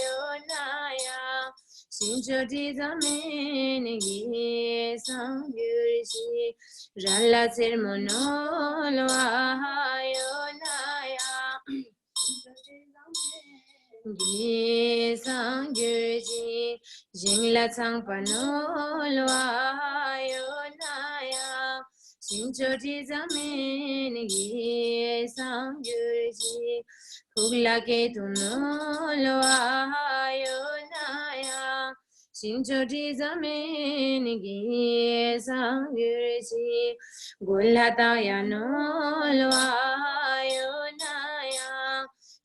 yonaya Shinchoti zamen gi sangyurji Ralla sermonolwa yonaya Gi sangyurji Jingla tsangpa nolwa yonaya Shinchoti zamen gi sangyurji Pugla ketu nolwa yonaya Shinchoti zamen gi sangyurji Gulhataya nolwa yonaya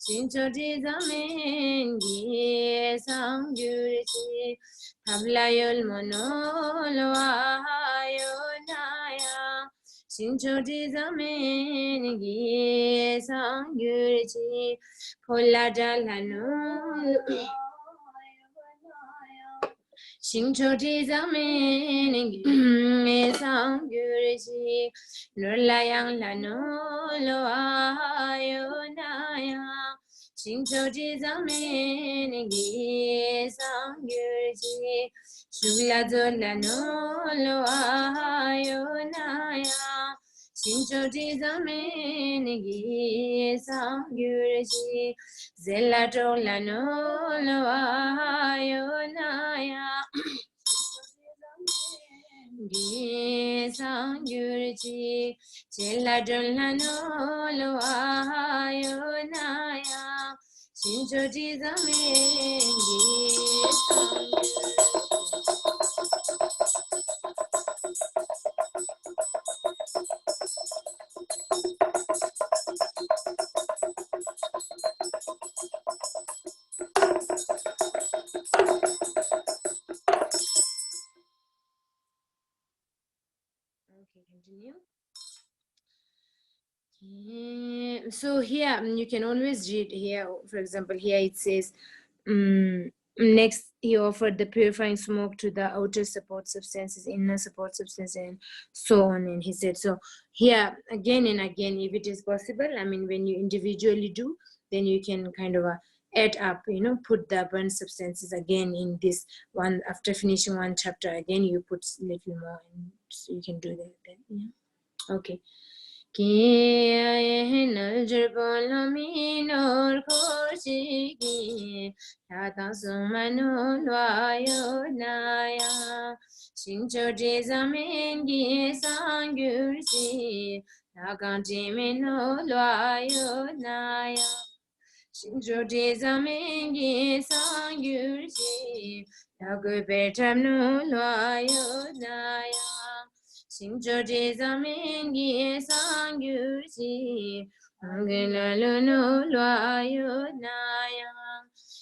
Shinchoti zamen gi sangyurji Tablayol monolwa yonaya Shinchoti zamen gi sangyurji Poladala nolwa Shinchoti zamen gi sangyurji Nurlayang la nolwa yonaya Shinchoti zamen gi sangyurji Shugla zola nolwa yonaya Shinchoti zamen gi sangyurji Zella tola nolwa yonaya Gi sangyurji Zella tola nolwa yonaya Shinchoti zamen gi sangyurji Okay, continue. So here you can always read here, for example, here it says next he offered the purifying smoke to the outer support substances, inner support substances, and so on. And he said, so here again and again, if it is possible, I mean, when you individually do, then you can kind of add up, put the burnt substances again in this one. After finishing one chapter, again you put a little more, and so you can do that then. Yeah. Okay. ki nal jurpolo minor khoshi ki tata sumano loyo naya shincho jezamen gi sangyursi takan jimeno loyo naya shincho jezamen gi sangyursi taku petamno loyo naya Shincho Jizamengi Sangyushi Angelaluno Lwayo Naya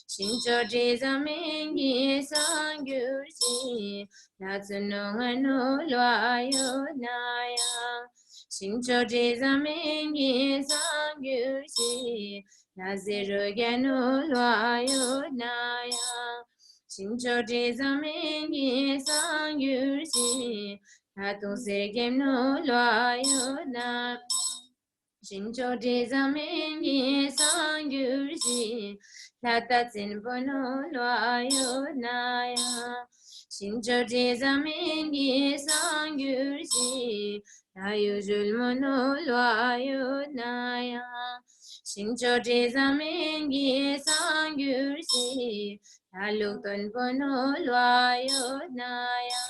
Shincho Jizamengi Sangyushi Natsunongano Lwayo Naya Shincho Jizamengi Sangyushi Nazirugano Lwayo Naya Shincho Jizamengi Sangyushi Tato sergem no loyo na Shincho Jizamengi Sangyurji Tata Tsinpo no loyo naya Shincho Jizamengi Sangyurji Tayo Julmo no loyo naya Shincho Jizamengi Sangyurji Talo Tonpo no loyo naya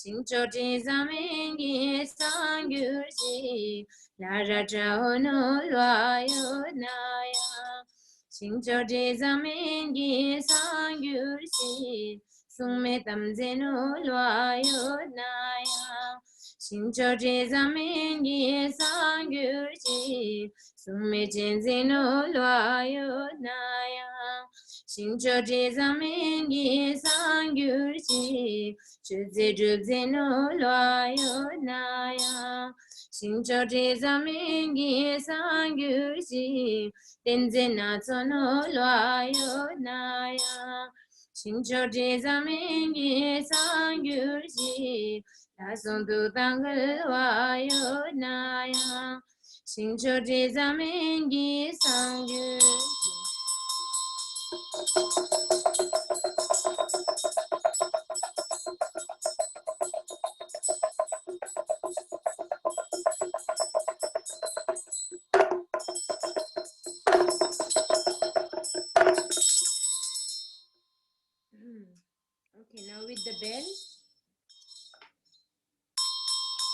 Shincho Jizamengi Sangyurji Lara Chao no Lwayo Naya Shincho Jizamengi Sangyurji Sume Tamze no Lwayo Naya Shincho Jizamengi Sangyurji Sume Jenze no Lwayo Naya Shincho Jizamengi Sangyurji Shudze no loyo naya Shincho Jizamengi Sangyushi Tenze natso no loyo naya Shincho Jizamengi Sangyushi Tasontu tangal wayo naya Shincho Jizamengi Sangyushi Okay, now with the bell.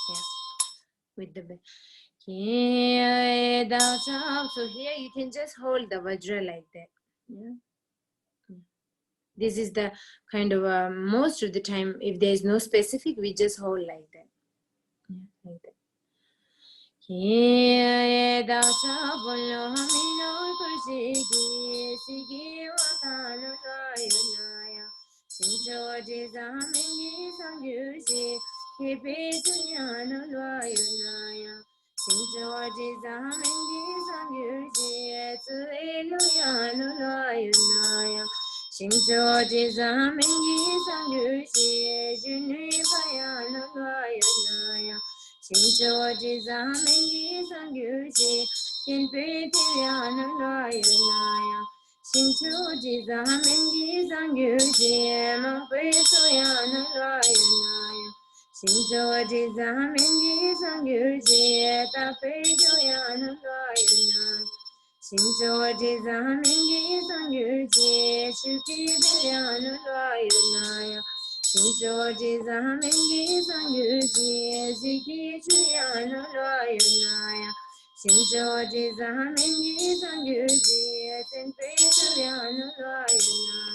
Yeah, with the bell. So here you can just hold the vajra like that. Yeah. This is the kind of most of the time, if there is no specific, we just hold like that. Yeah, like that. Shincho Jizamengi Sangyushi Junui Payano Loyonaya Shincho Jizamengi Sangyushi Shinpei Tilyano Loyonaya Shincho Jizamengi Sangyushi Mokpei Soyano Loyonaya Shincho Jizamengi Sangyushi Tapei Joyano Loyonaya Shincho Jizamengi Sangyushi Shuki Bilyano Loyonaya Shincho Jizamengi Sangyushi Ziki Chuyano Loyonaya Shincho Jizamengi Sangyushi Tenpei Tulyano Loyonaya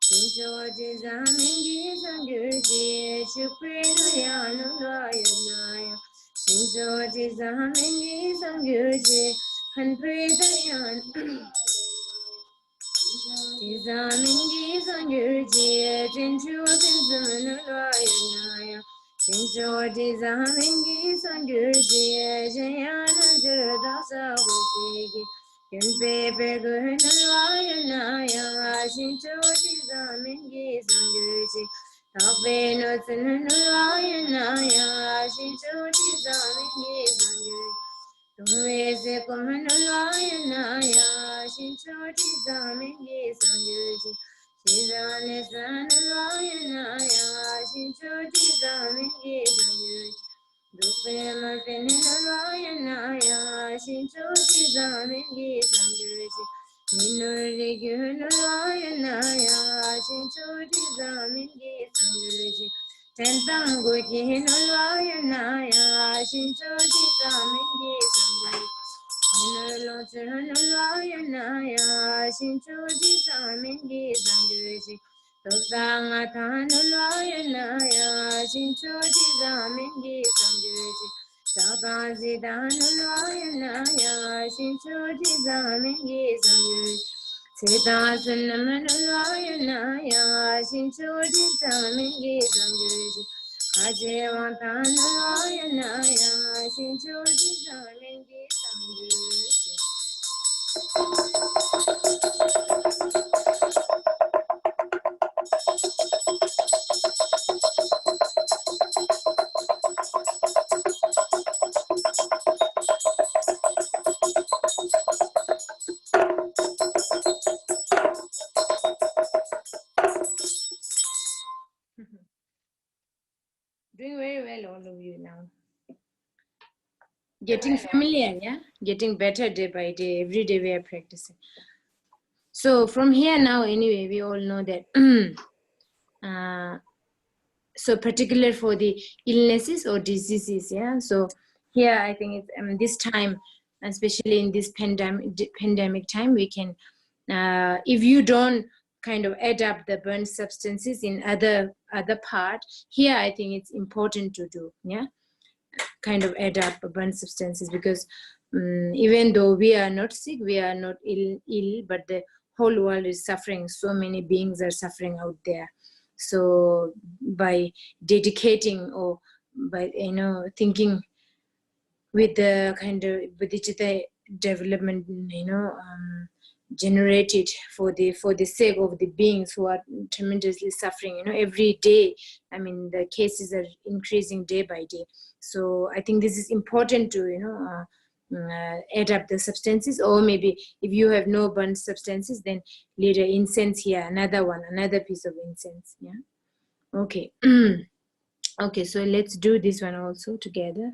Shincho Jizamengi Sangyushi Shukri Tulyano Loyonaya Shincho Jizamengi Sangyushi Hanprithayan Jizamingi Sangyurji Jinchu Pinsamana Loyanaya Jincho Jizamingi Sangyurji Jayana Jadasa Vajigi Yunpe Pegurna Loyanaya Jincho Jizamingi Sangyurji Tape Nutana Loyanaya Jincho Jizamingi Sangyurji Tumese Kumanulayanaya Shincho Jizamengi Sangyuji Shizane Sanulayanaya Shincho Jizamengi Sangyuji Doing very well, all of you now. Getting familiar, yeah? Getting better day by day. Every day we are practicing. So from here now, anyway, we all know that. So particular for the illnesses or diseases, yeah? So here, I think it's this time, especially in this pandemic time, we can, if you don't kind of add up the burnt substances in other part, here I think it's important to do, yeah? Kind of add up burnt substances, because even though we are not sick, we are not ill, but the whole world is suffering. So many beings are suffering out there. So by dedicating, or by thinking with the kind of Bodhicitta development, generated for the sake of the beings who are tremendously suffering, every day. I mean, the cases are increasing day by day. So I think this is important to add up the substances, or maybe if you have no burnt substances, then later incense here, another piece of incense, yeah? Okay. Okay, so let's do this one also together.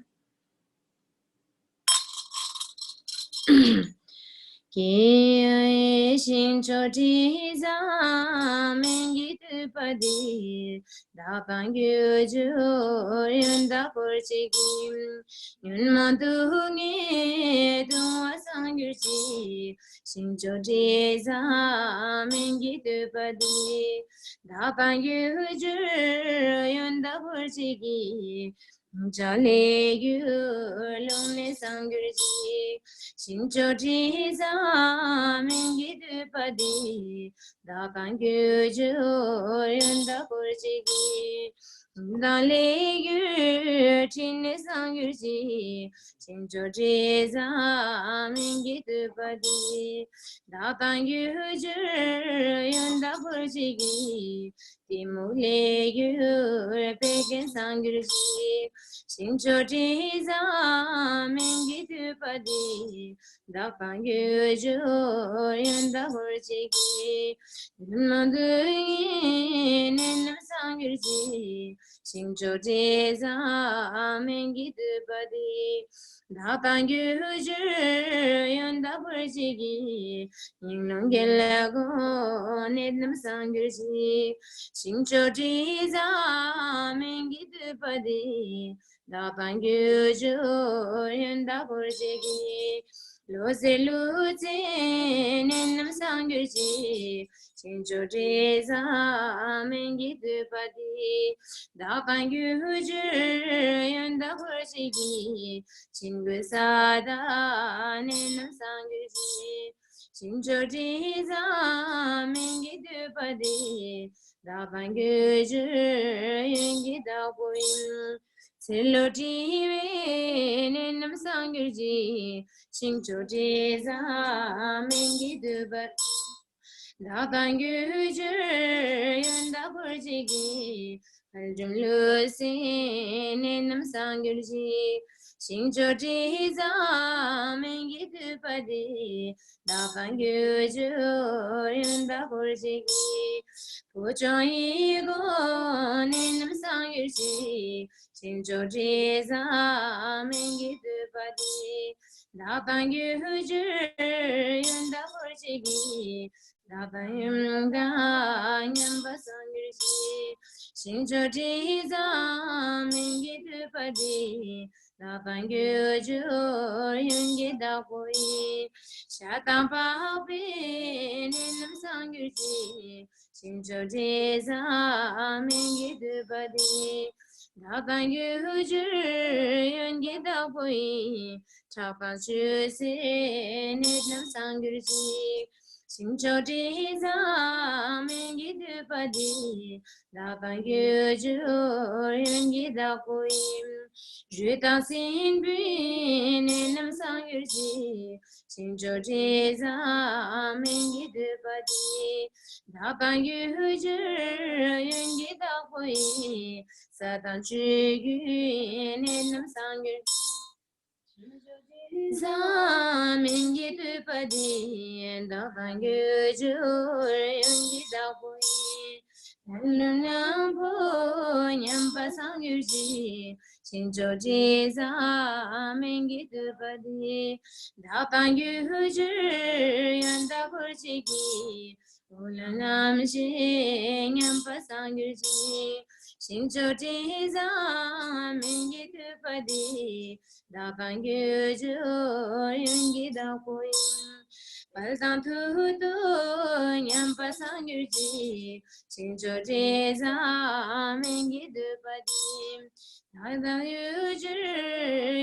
Ki shin cho ti za men gi tu pa di da kan gyu ju yun da por chi gi yun ma du nge du wa sang gyu ji shin cho ti za men gi tu pa di da kan gyu ju yun da por chi gi Jale yu long ne sang gyu ji Shincho jiza mingi tu padi da kan gyu ju yunda purjigi da le yu chin sang gyu ji Shincho jiza mingi tu padi da kan gyu ju yunda purjigi timu le yu peken sang gyu ji Shincho jiza mingi tu padi da kan gyu ju yunda purjigi nadu yin nam sang gyu ji Shincho jiza mingi tu padi da kan gyu ju yunda purjigi yin gel go nam sang gyu ji Shincho jiza mingi tu padi da kan gyu ju yunda purjigi lo se lu je nam sang gyu ji Shincho jiza mingi tu padi da kan gyu ju yunda purjigi Shingu sada nam sang gyu ji Shincho jiza mingi tu padi da kan gyu ju yungi da boim Selo jiwe nam sang gyu ji Shincho jiza mingi tu padi da kan gyu ju yunda purjigi Aljum lu se nam sang gyu ji Shinjo Jiza Mengi Padi Dapangu Yunda Horjigi Puchoi Go Ninam Sangyushi Shinjo Jiza Mengi Padi Dapangu Yunda Horjigi Dapangu Nyamba Sangyushi Shinjo Jiza Mengi Padi Napangu Yungi Dakoi Shatam Papi Ninam Sangyuji Shinjo Jeza Mingi Dubadi Napangu Yungi Dakoi Chapan Shusi Ninam Sangyuji Shinjo Jeza Mingi Dubadi Napangu Yungi Dakoi Je t'en sin bin nam sang yurji Shinjo jeza mengi de badi Da ban yu jir yungi da hui Satan chu yu nam sang yurji Za mengi de badi Da ban yu jir yungi da hui Nyam po nyam pa sang yurji Shinjo Jiza Mengi Dubadi Dapan Yuji Yanda Kurchigi Ulanam Shing Yampa Sangurji Shinjo Jiza Mengi Dubadi Dapan Yuji Yungi Dakoi Paltan Tutu Yampa Sangurji Shinjo Jiza Mengi Dubadi Nada yujir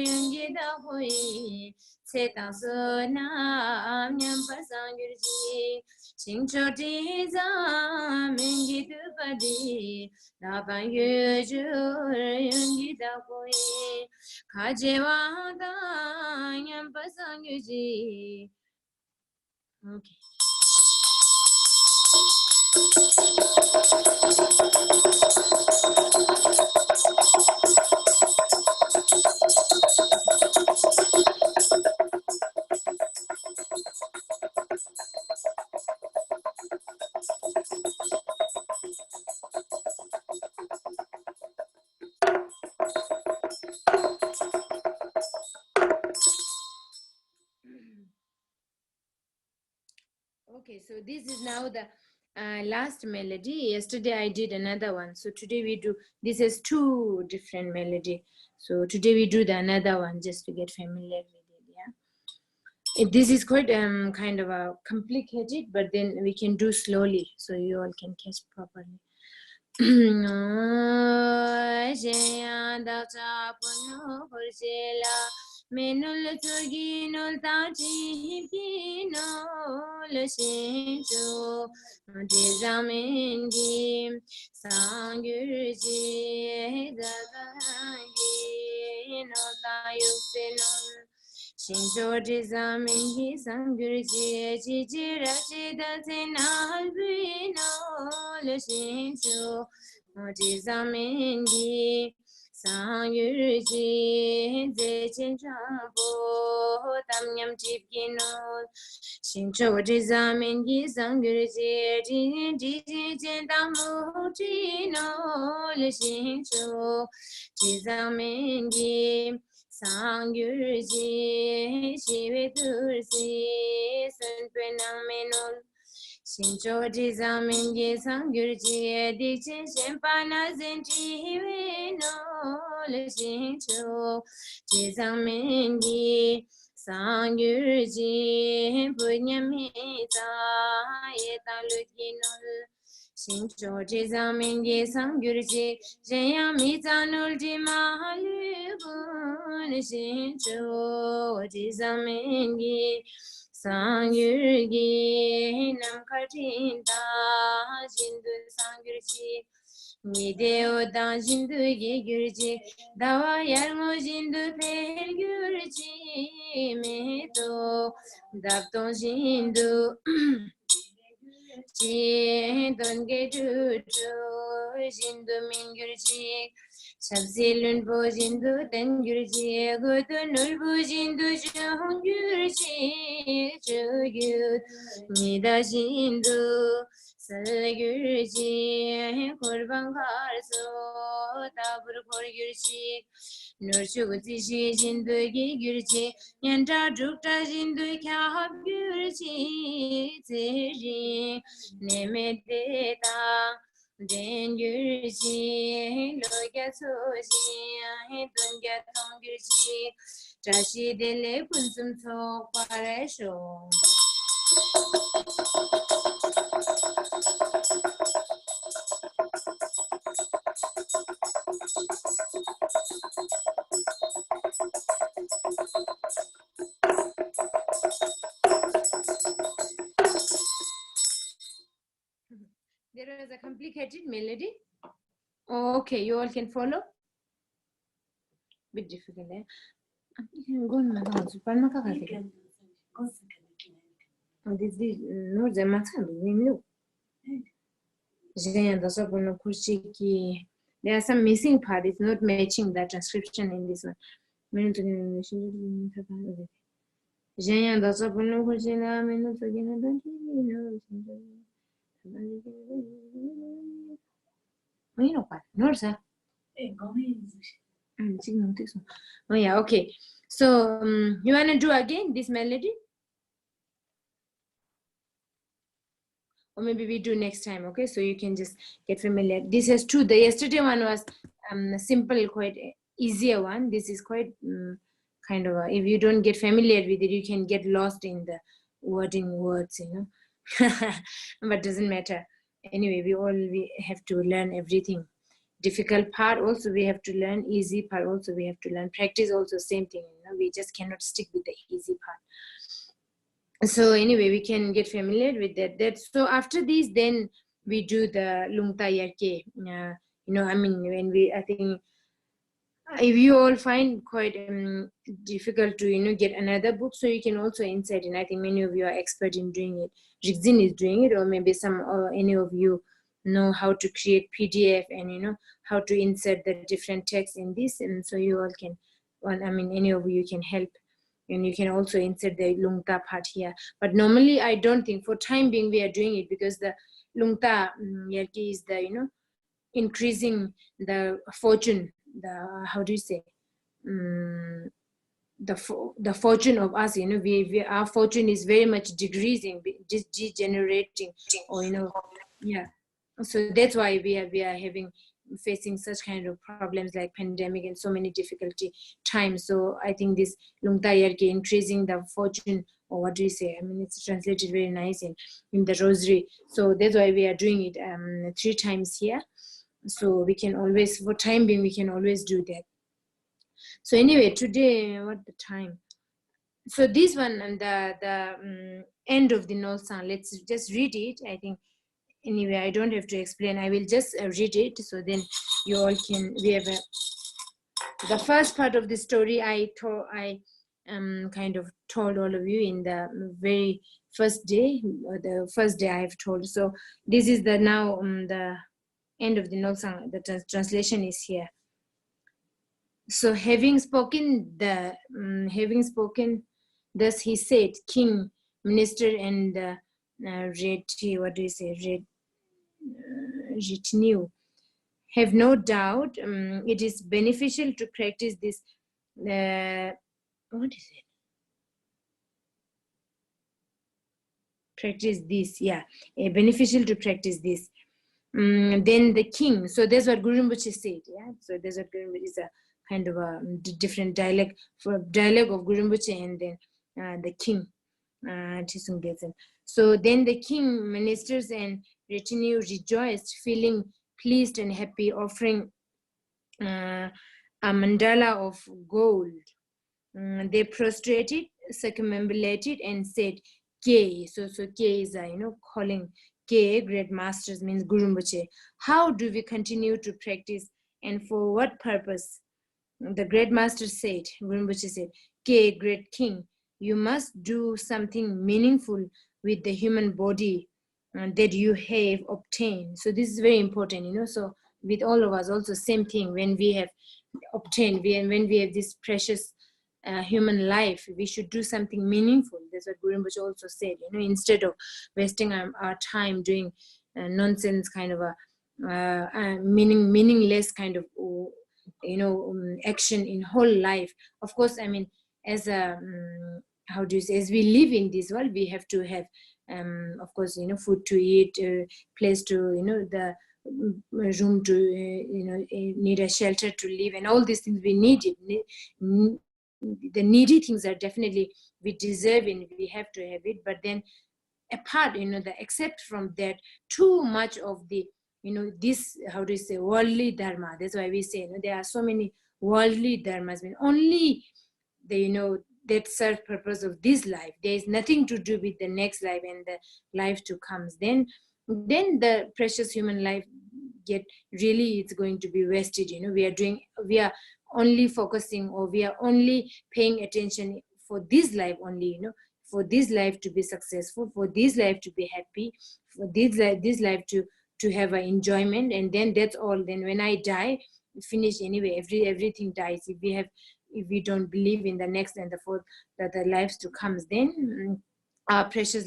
yungi da hui Setan su nam nyampa sangurji Shincho jiza mingi dupadi Dapan yujir yungi da hui Kaje wada nyampa sangurji Okay. Okay, so this is now the last melody. Yesterday I did another one. So today we do, this is two different melody. So today we do the another one just to get familiar with it, yeah. This is quite kind of a complicated, but then we can do slowly so you all can catch properly. Menul turgi nol taji nol shinjo dizamengi sangurji dagangi nol tayukse nol shinjo dizamengi sangurji jijira chidase nalbi nol shinjo dizamengi Sangurji Zechen Champo Tamyam Chipkino Shincho Dizamengi Sangurji Jiji Tamuchino Shincho Dizamengi Sangurji Shivetursi Sunpenamenol Shincho Dizamengi Sangurji Dichin Shempana Zenchi no Shincho Dizamengi Sangurji Punyamita Yetalukino Shincho Dizamengi Sangurji Jayamita Nulji Mahalubun Shincho Dizamengi Sangurgi nam katinda jindu sangurji Nideo da jindu ge gurji dawa yarmo jindu per gurji meto dapton jindu jindon ge dudu jindu min gurji Sabzilun bojindu tengurji gudunul bojindu jungurji juyut nidajindu salgurji korban karso tabur korgurji nurchuguzi jindu gigurji yanda jukta jindu khabgurji zeri nemedeta then Gurji, Loga Soji, don't get on Gurji, Tashi Dele Kunsum to Paresho. There is a complicated melody. Oh, okay, you all can follow. Bit difficult, eh? Go on, my house. Palma ka kate. This is no zematan. We know. There are some missing part. It's not matching the transcription in this one. Oh yeah, okay. So you want to do again this melody? Or maybe we do next time, okay? So you can just get familiar. This has two. The yesterday one was simple, quite easier one. This is quite kind of if you don't get familiar with it, you can get lost in the wording words, you know. But doesn't matter. Anyway, we have to learn everything. Difficult part also we have to learn. Easy part also we have to learn. Practice also same thing. You know, we just cannot stick with the easy part. So anyway, we can get familiar with that. So after this, then we do the lungta yarke. You know, I mean, I think if you all find quite difficult to, you know, get another book, so you can also insert, and I think many of you are expert in doing it. Rigzin is doing it, or maybe any of you know how to create PDF and, you know, how to insert the different text in this, and so you all can, any of you can help. And you can also insert the lungta part here. But normally, I don't think, for time being, we are doing it because the lungta yarki is the, you know, increasing the fortune, the, how do you say, the fortune of us, you know, our fortune is very much decreasing, degenerating, or, you know, yeah. So that's why we are facing such kind of problems like pandemic and so many difficulty times. So I think this lungta yarke, increasing the fortune, or what do you say? I mean, it's translated very nice in the rosary. So that's why we are doing it 3 times here. So we can always, for time being, we can always do that. So anyway, today, what the time? So this one and the end of the Nolsang, let's just read it. I think anyway, I don't have to explain. I will just read it, so then you all can. We have the first part of the story. I kind of told all of you in the very first day, or the first day I have told. So this is the now the end of the Nolsang. The translation is here. So having spoken, thus he said, king, minister, and retinue, have no doubt it is beneficial to practice this. What is it? Practice this, yeah. Beneficial to practice this. Then the king. So that's what Guru Rinpoche said, yeah. So that's what Guru Rinpoche is a kind of a different dialogue of Guru Rinpoche, and then the king. So then the king, ministers, and retinue rejoiced, feeling pleased and happy, offering a mandala of gold. They prostrated, circumambulated, and said, K. So K is, calling. K, great masters, means Guru Rinpoche. How do we continue to practice, and for what purpose? The great master said, Guru Rinpoche said, K, great king, you must do something meaningful with the human body that you have obtained. So this is very important, so with all of us also same thing. When we have obtained, when we have this precious human life, we should do something meaningful. That's what Guru Rinpoche also said, instead of wasting our time doing nonsense kind of a meaningless kind of action in whole life. Of course, I mean, as a how do you say, as we live in this world, we have to have of course, food to eat, place to, the room to need a shelter to live, and all these things we need it. The needy things are definitely we deserve and we have to have it, but then apart, the except from that, too much of the this, how do you say, worldly dharma. That's why we say there are so many worldly dharmas, when only the that serve purpose of this life. There is nothing to do with the next life and the life to comes. Then the precious human life get really, it's going to be wasted. We are only focusing, or we are only paying attention for this life only, for this life to be successful, for this life to be happy, for this life to have an enjoyment, and then that's all. Then when I die, finish anyway. Everything dies. If we don't believe in the next and the fourth, that the lives to comes, then our precious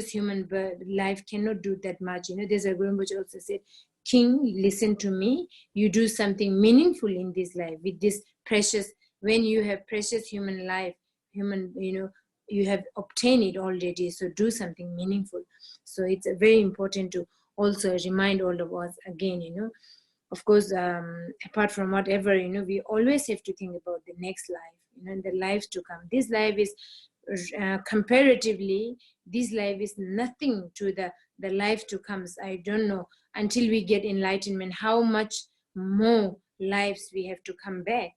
human life cannot do that much. There's a Guru Rinpoche also said, King, listen to me. You do something meaningful in this life with this precious. When you have precious human life, you have obtained it already. So do something meaningful. So it's very important to also remind all of us again. Of course, apart from whatever, we always have to think about the next life, and the lives to come. This life is comparatively, this life is nothing to the life to comes. I don't know, until we get enlightenment, how much more lives we have to come back.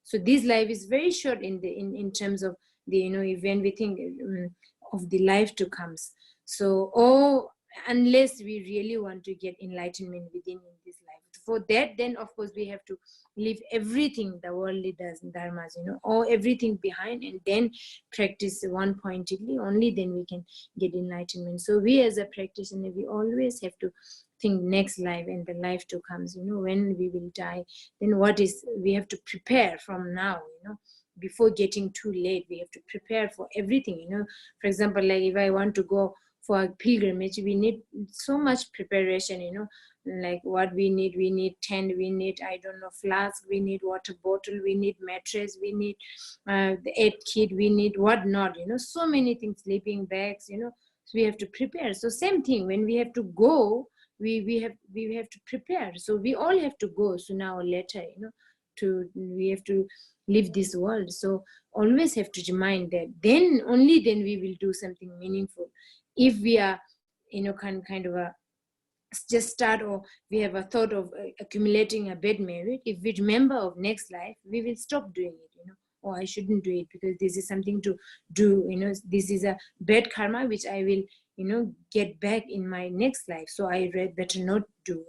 So this life is very short in terms of the when we think of the life to comes. So unless we really want to get enlightenment within in this life, for that, then of course we have to leave everything the worldly dharmas, or everything behind, and then practice one pointedly. Only then we can get enlightenment. So we as a practitioner, we always have to think next life and the life to comes. When we will die, then we have to prepare from now. Before getting too late, we have to prepare for everything. For example, like if I want to go for a pilgrimage, we need so much preparation. Like what we need tent, we need, I don't know, flask, we need water bottle, we need mattress, we need the aid kit, we need whatnot, so many things, sleeping bags, so we have to prepare. So same thing, when we have to go, we have to prepare. So we all have to go sooner or later, we have to leave this world. So always have to remind that, then only then we will do something meaningful. If we are kind of a just start, or we have a thought of accumulating a bad merit, if we remember of next life, we will stop doing it. Or I shouldn't do it because this is something to do, this is a bad karma which I will get back in my next life, so I better not do.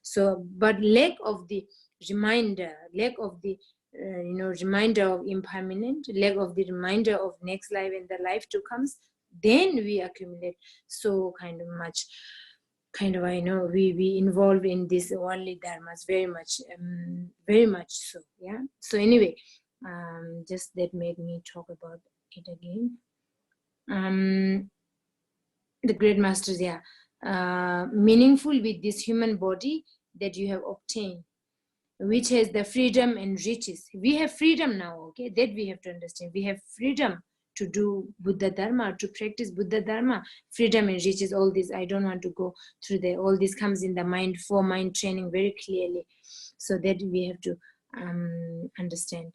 So but lack of the reminder, lack of the reminder of impermanent, lack of the reminder of next life and the life to comes, then we accumulate so kind of much, we involve in this worldly dharmas very much so. Yeah. So anyway, just that made me talk about it again. The great masters, meaningful with this human body that you have obtained, which has the freedom and riches. We have freedom now, okay? That we have to understand. We have freedom to do Buddha Dharma, to practice Buddha Dharma. Freedom and riches, all this. I don't want to go through that. All this comes in the mind, for mind training very clearly. So that we have to understand.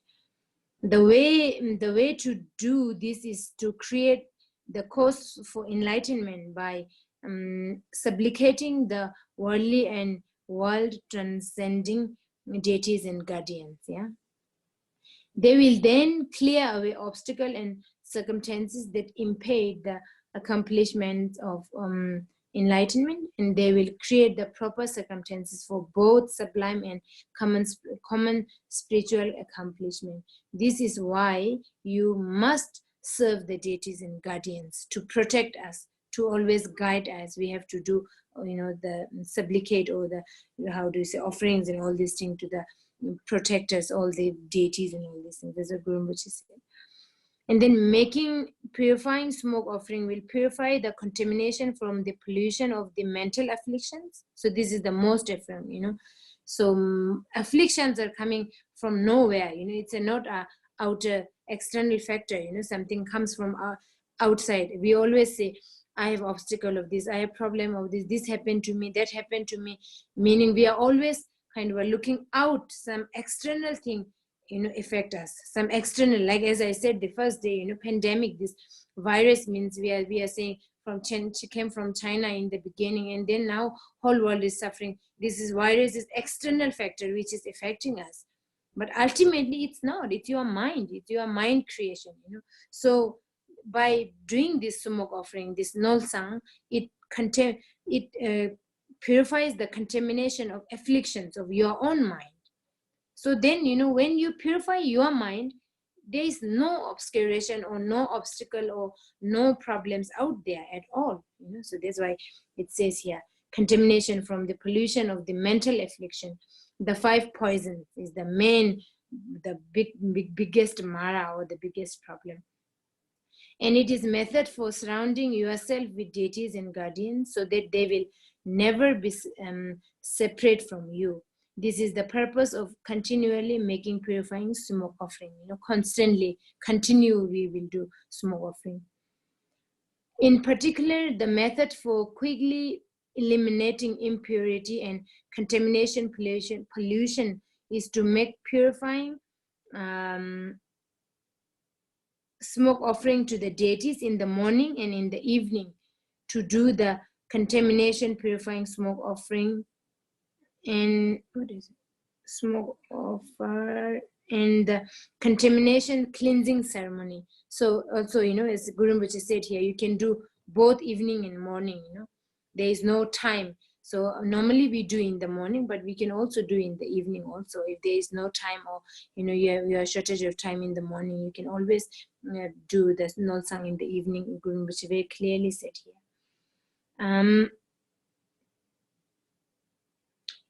The way to do this is to create the course for enlightenment by supplicating the worldly and world transcending deities and guardians. Yeah, they will then clear away obstacles and circumstances that impede the accomplishment of enlightenment, and they will create the proper circumstances for both sublime and common spiritual accomplishment. This is why you must serve the deities and guardians to protect us, to always guide us. We have to do, the supplicate, or the, how do you say, offerings and all these things to the protectors, all the deities and all these things. There's a Guru which is said. And then purifying smoke offering will purify the contamination from the pollution of the mental afflictions. So this is the most different, So afflictions are coming from nowhere, it's not a outer external factor, something comes from outside. We always say, I have obstacle of this, I have problem of this happened to me, that happened to me, meaning we are always kind of looking out some external thing, affect us, some external, like as I said the first day, pandemic, this virus means we are saying came from China in the beginning, and then now whole world is suffering. This is virus is external factor which is affecting us, but ultimately it's not. It's your mind creation, So by doing this smoke offering, this Nolsang, it purifies the contamination of afflictions of your own mind. So then, when you purify your mind, there is no obscuration or no obstacle or no problems out there at all. So that's why it says here, contamination from the pollution of the mental affliction. The 5 poisons is the main, the biggest mara, or the biggest problem. And it is method for surrounding yourself with deities and guardians so that they will never be separate from you. This is the purpose of continually making purifying smoke offering. Constantly, we will do smoke offering. In particular, the method for quickly eliminating impurity and contamination pollution is to make purifying smoke offering to the deities in the morning and in the evening, to do the contamination purifying smoke offering and smoke offer and the contamination cleansing ceremony. So also, as Guru Rinpoche said here, you can do both evening and morning. There is no time. So normally we do in the morning, but we can also do in the evening also. If there is no time, or you have shortage of time in the morning, you can always do the Nolsang in the evening. Guru Rinpoche very clearly said here.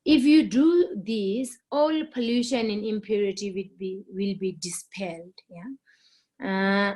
If you do this, all pollution and impurity will be dispelled. Yeah.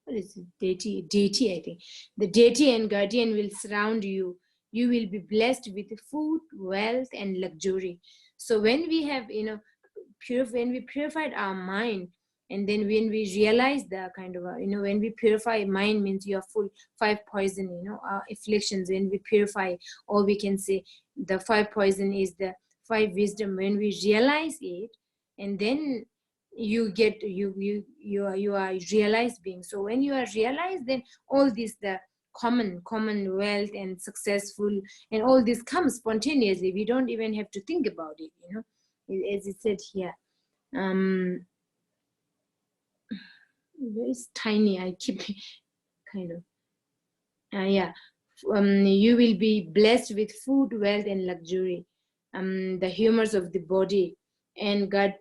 What is it? Deity, I think. The deity and guardian will surround you. You will be blessed with food, wealth, and luxury. So when we have, when we purified our mind, and then when we realize the kind of, when we purify mind means you are full 5 poison, our afflictions. When we purify, or we can say the 5 poison is the 5 wisdom. When we realize it, and then you get you are realized being. So when you are realized, then all this, the common wealth and successful and all this comes spontaneously. We don't even have to think about it, as it said here. Very tiny, I keep kind of you will be blessed with food, wealth, and luxury. The humors of the body and God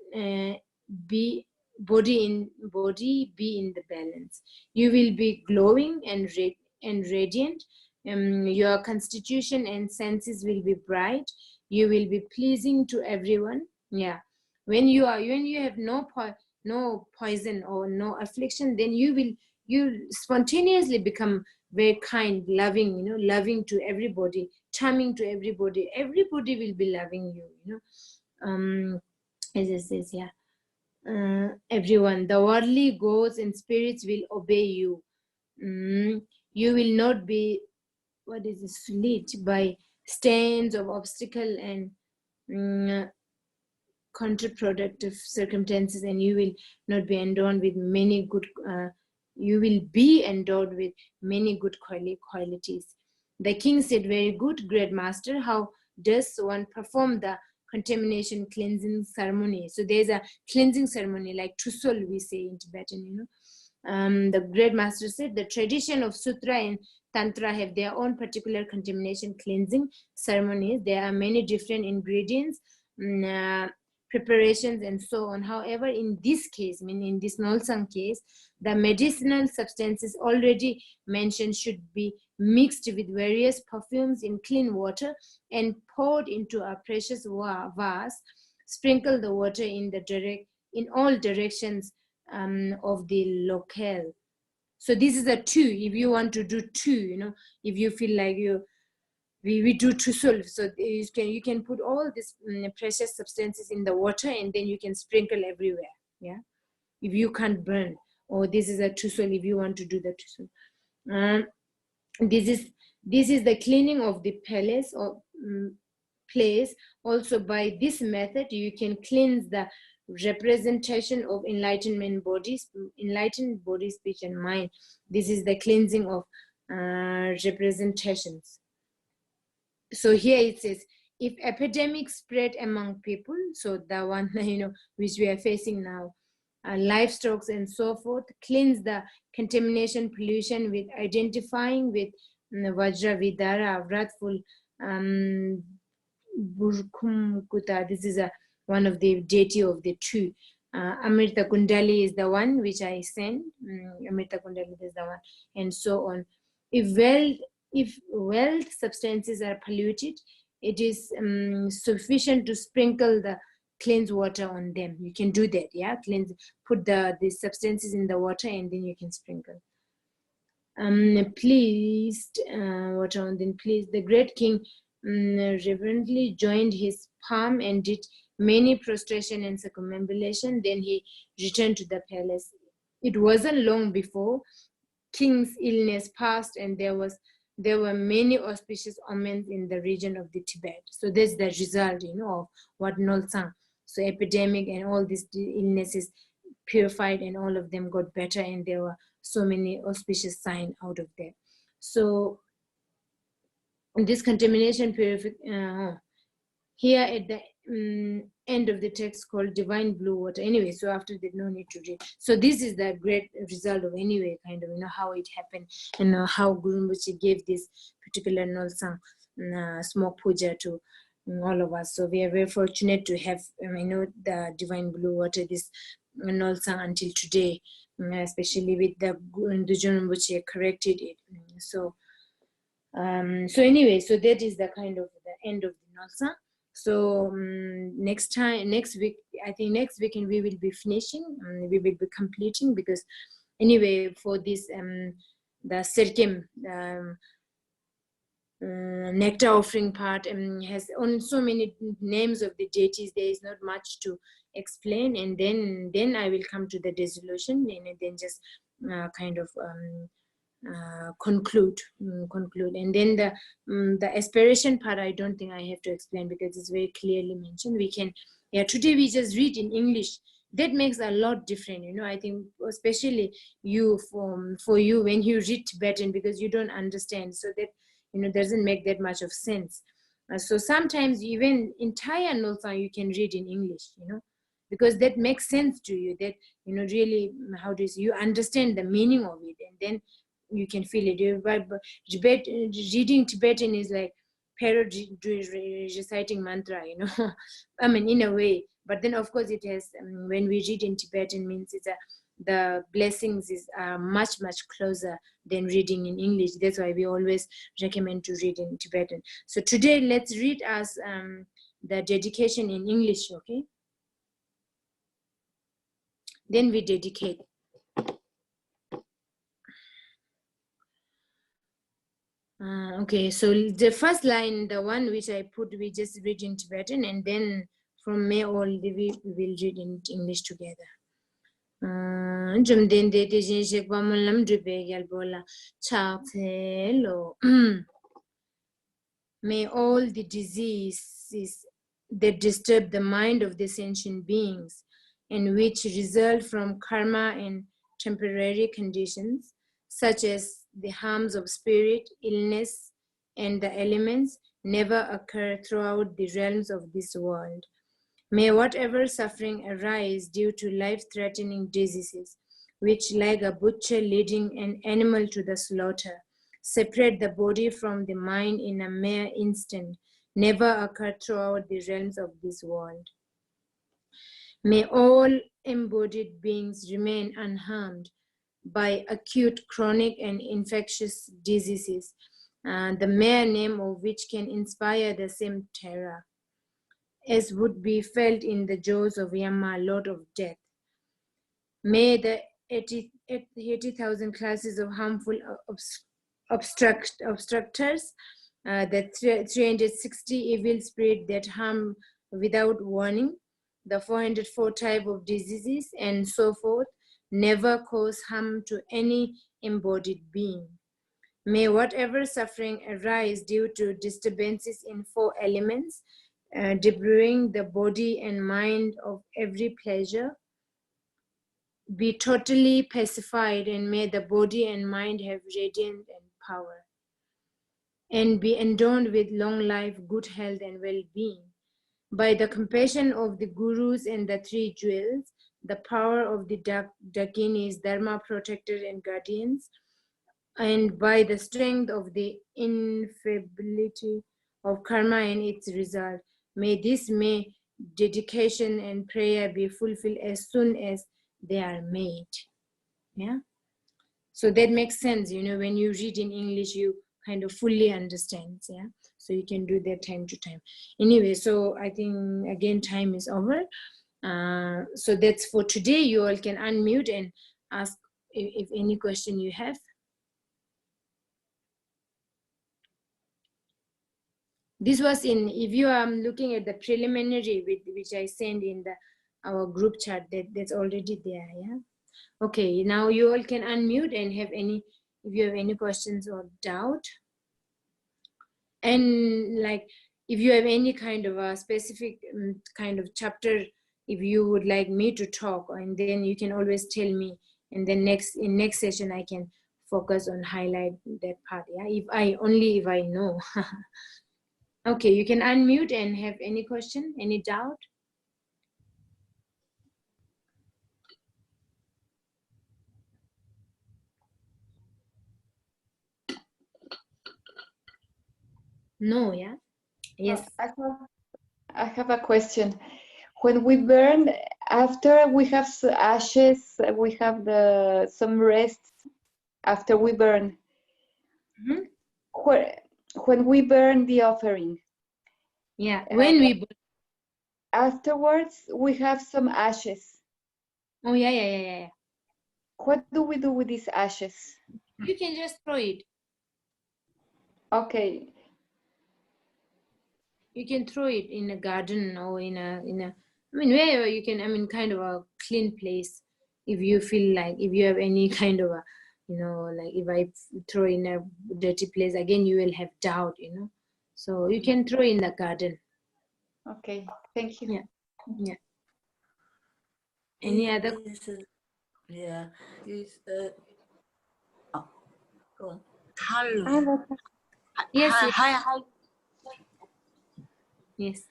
be in the balance. You will be glowing and radiant. Your constitution and senses will be bright. You will be pleasing to everyone. Yeah. When you have no poison or no affliction, then you spontaneously become very kind, loving, loving to everybody, charming to everybody. Everybody will be loving you, as it says, yeah. Everyone, the worldly ghosts and spirits will obey you. You will not be, lit by stains of obstacle and counterproductive circumstances, and you will not be endowed with many good you will be endowed with many good qualities. The king said, very good, great master, how does one perform the contamination cleansing ceremony? So there's a cleansing ceremony like Tusol, we say in Tibetan. The great master said, the tradition of Sutra and Tantra have their own particular contamination cleansing ceremonies. There are many different ingredients preparations and so on. However, in this case, in this Nolsang case, the medicinal substances already mentioned should be mixed with various perfumes in clean water and poured into a precious vase. Sprinkle the water in all directions of the locale. So this is a two. If you want to do two, if you feel like we do trusul. So you can put all these precious substances in the water, and then you can sprinkle everywhere. Yeah, if you can't burn, or this is a trusul. If you want to do the trusul, this is the cleaning of the palace or place. Also, by this method, you can cleanse the representation of enlightened body, speech, and mind. This is the cleansing of representations. So here it says, if epidemics spread among people, so the one which we are facing now, livestock and so forth, cleanse the contamination pollution with identifying with Vajra Vidara, wrathful Burkum Kuta. This is one of the deity of the two. Amrita Kundali is the one which I sent. Amrita Kundali is the one, and so on. If wealth substances are polluted, it is sufficient to sprinkle the cleanse water on them. You can do that, yeah. Put the substances in the water, and then you can sprinkle. Pleased water on them. Please, the great king reverently joined his palm and did many prostration and circumambulation. Then he returned to the palace. It wasn't long before king's illness passed, and there were many auspicious omens in the region of the Tibet. So that's the result, of what Nolsang. So epidemic and all these illnesses purified, and all of them got better, and there were so many auspicious signs out of there. So this contamination here at the end of the text called divine blue water. Anyway, so after that, no need to read. So this is the great result of anyway, kind of, how it happened, and how Guru Rinpoche gave this particular Nolsang smoke puja to all of us. So we are very fortunate to have, the divine blue water, this Nolsang until today, especially with the Guru Rinpoche corrected it. So anyway, so that is the kind of the end of the Nolsang. So next week, I think next weekend we will be finishing, we will be completing, because anyway, for this the Serkim nectar offering part has on so many names of the deities, there is not much to explain, and then I will come to the dissolution, and then just kind of conclude, and then the aspiration part, I don't think I have to explain, because it's very clearly mentioned. We can, today we just read in English. That makes a lot different, I think, especially you, for you, when you read Tibetan, because you don't understand, so that doesn't make that much of sense. So sometimes even entire Nolsang you can read in English, because that makes sense to you, that really, how does you understand the meaning of it, and then you can feel it. But reading Tibetan is like parrot reciting mantra, I mean, in a way. But then, of course, it has, when we read in Tibetan, means the blessings are much, much closer than reading in English. That's why we always recommend to read in Tibetan. So today, let's read as the dedication in English, okay? Then we dedicate. Okay, so the first line, the one which I put, we just read in Tibetan, and then from May on we will read in English together. May all the diseases that disturb the mind of the sentient beings, and which result from karma and temporary conditions, such as the harms of spirit, illness, and the elements, never occur throughout the realms of this world. May whatever suffering arise due to life-threatening diseases, which, like a butcher leading an animal to the slaughter, separate the body from the mind in a mere instant, never occur throughout the realms of this world. May all embodied beings remain unharmed by acute, chronic, and infectious diseases, the mere name of which can inspire the same terror as would be felt in the jaws of Yama, Lord of Death. May the 80,000 classes of harmful obstructors, the 360 evil spirits that harm without warning, the 404 type of diseases, and so forth, never cause harm to any embodied being. May whatever suffering arise due to disturbances in 4 elements, depriving the body and mind of every pleasure, be totally pacified, and may the body and mind have radiance and power, and be endowed with long life, good health, and well-being. By the compassion of the gurus and the 3 jewels, the power of the Dakinis, Dharma protectors and guardians, and by the strength of the infallibility of karma and its result, may dedication and prayer be fulfilled as soon as they are made. Yeah, so that makes sense. You know, when you read in English, you kind of fully understand. Yeah, so you can do that time to time. Anyway, so I think again time is over. So that's for today. You all can unmute and ask if any question you have. This was in, if you are looking at the preliminary which I sent in our group chat, that's already there. Yeah. Okay, now you all can unmute and have if you have any questions or doubt. And like, if you have any kind of a specific kind of chapter, if you would like me to talk, and then you can always tell me, and then in next session I can focus on highlight that part. Yeah, if I know. Okay, you can unmute and have any question, any doubt. No, yeah? Yes. I have a question. When we burn, after we have ashes, we have some rest after we burn. Mm-hmm. When we burn the offering. Yeah, when we burn. Afterwards, we have some ashes. Oh, yeah. What do we do with these ashes? You can just throw it. Okay. You can throw it in a garden or in a I mean, wherever you can, I mean, kind of a clean place. If you feel like, if you have any kind of a, you know, like if I throw in a dirty place, again, you will have doubt, you know. So you can throw in the garden. Okay, thank you. Yeah. Any other? Yeah. Oh, go on. Hello. Yes. Hi. Yes.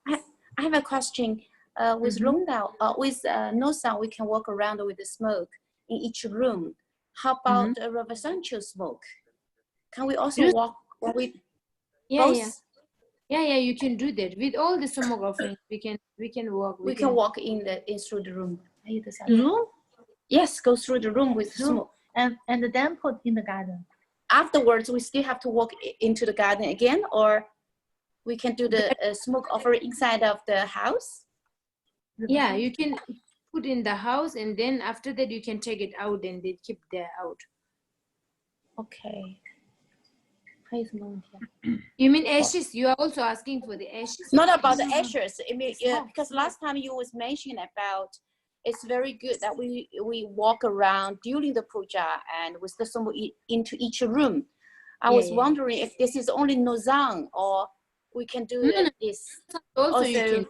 I have a question. With Nolsang, we can walk around with the smoke in each room. How about reverential smoke? Can we also walk with both? Yeah, you can do that. With all the smoke offerings, we can walk. We can walk through the room. Room? Yes, go through the room with smoke. And then put in the garden. Afterwards, we still have to walk into the garden again, or we can do the smoke offering inside of the house? Yeah, you can put in the house, and then after that you can take it out and they keep there out. Okay. You mean ashes? You are also asking for the ashes? Not about the ashes. I mean, because last time you was mentioning about it's very good that we walk around during the puja and with the smoke into each room. I was wondering if this is only Nolsang or we can do this also you can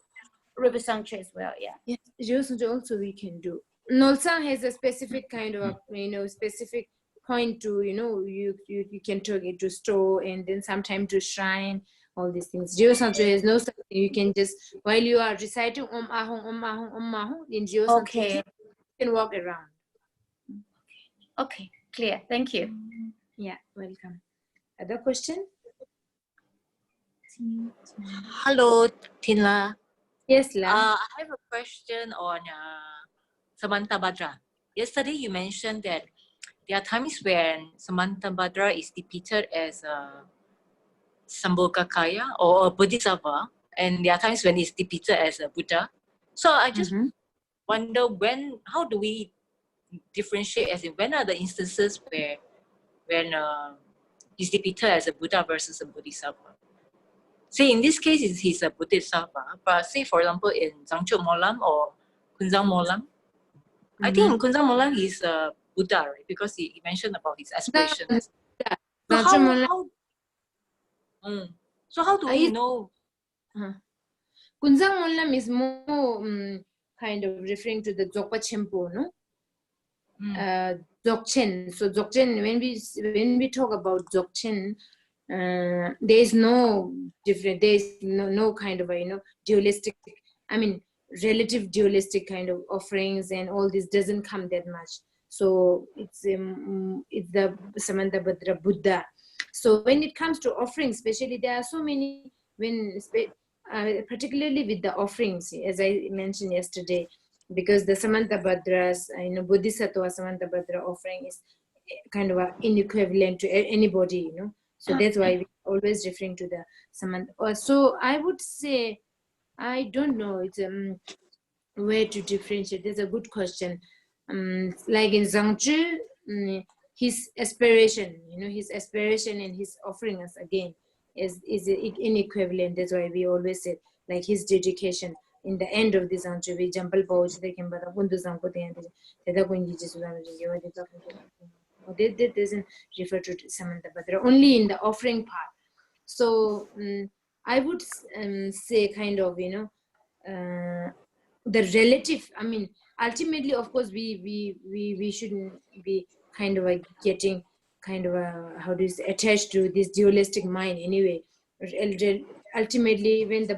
River Sanctuary as well. Yeah. Yes, also we can do. Nolsang has a specific kind of specific point to you can take it to store and then sometime to shrine, all these things. Geo Sanctuary has no such thing. You can just while you are reciting Om Ahong in Geo Sanctuary, you can walk around. Okay, clear. Thank you. Yeah, welcome. Other question? Hello, Tina. Yes, La. I have a question on Samantabhadra. Yesterday you mentioned that there are times when Samantabhadra is depicted as a Sambhogakaya or a Bodhisattva, and there are times when it's depicted as a Buddha. So I just wonder how do we differentiate, as in when are the instances when he's depicted as a Buddha versus a Bodhisattva? Say in this case, he's a Bodhisattva, but say for example in Zangchuk Molam or Kunzang Molam, I think in Kunzang Molam he's a Buddha, right? Because he mentioned about his aspirations. So how do we know? Kunzang Molam is more kind of referring to the Dzogpa Chenpo, no? Dzogchen. So Dzogchen, when we talk about Dzogchen, there is no different. There is no kind of a dualistic. I mean, relative dualistic kind of offerings and all this doesn't come that much. So it's the Samantabhadra Buddha. So when it comes to offerings, especially there are so many particularly with the offerings, as I mentioned yesterday, because the Samantabhadras, Bodhisattva Samantabhadra offering is kind of inequivalent to anybody, So that's why we're always referring to the Samant. So I would say, I don't know, it's where to differentiate. That's a good question. Like in Zangzhu, his aspiration, his aspiration and his offering us again is inequivalent. That's why we always say, like his dedication. In the end of this Zangzhu, we jumble pouch, they can but that doesn't refer to Samantabhadra, only in the offering part. So I would say kind of, the relative, I mean, ultimately, of course, we shouldn't be kind of like getting kind of how do you say, attached to this dualistic mind anyway. Ultimately, when the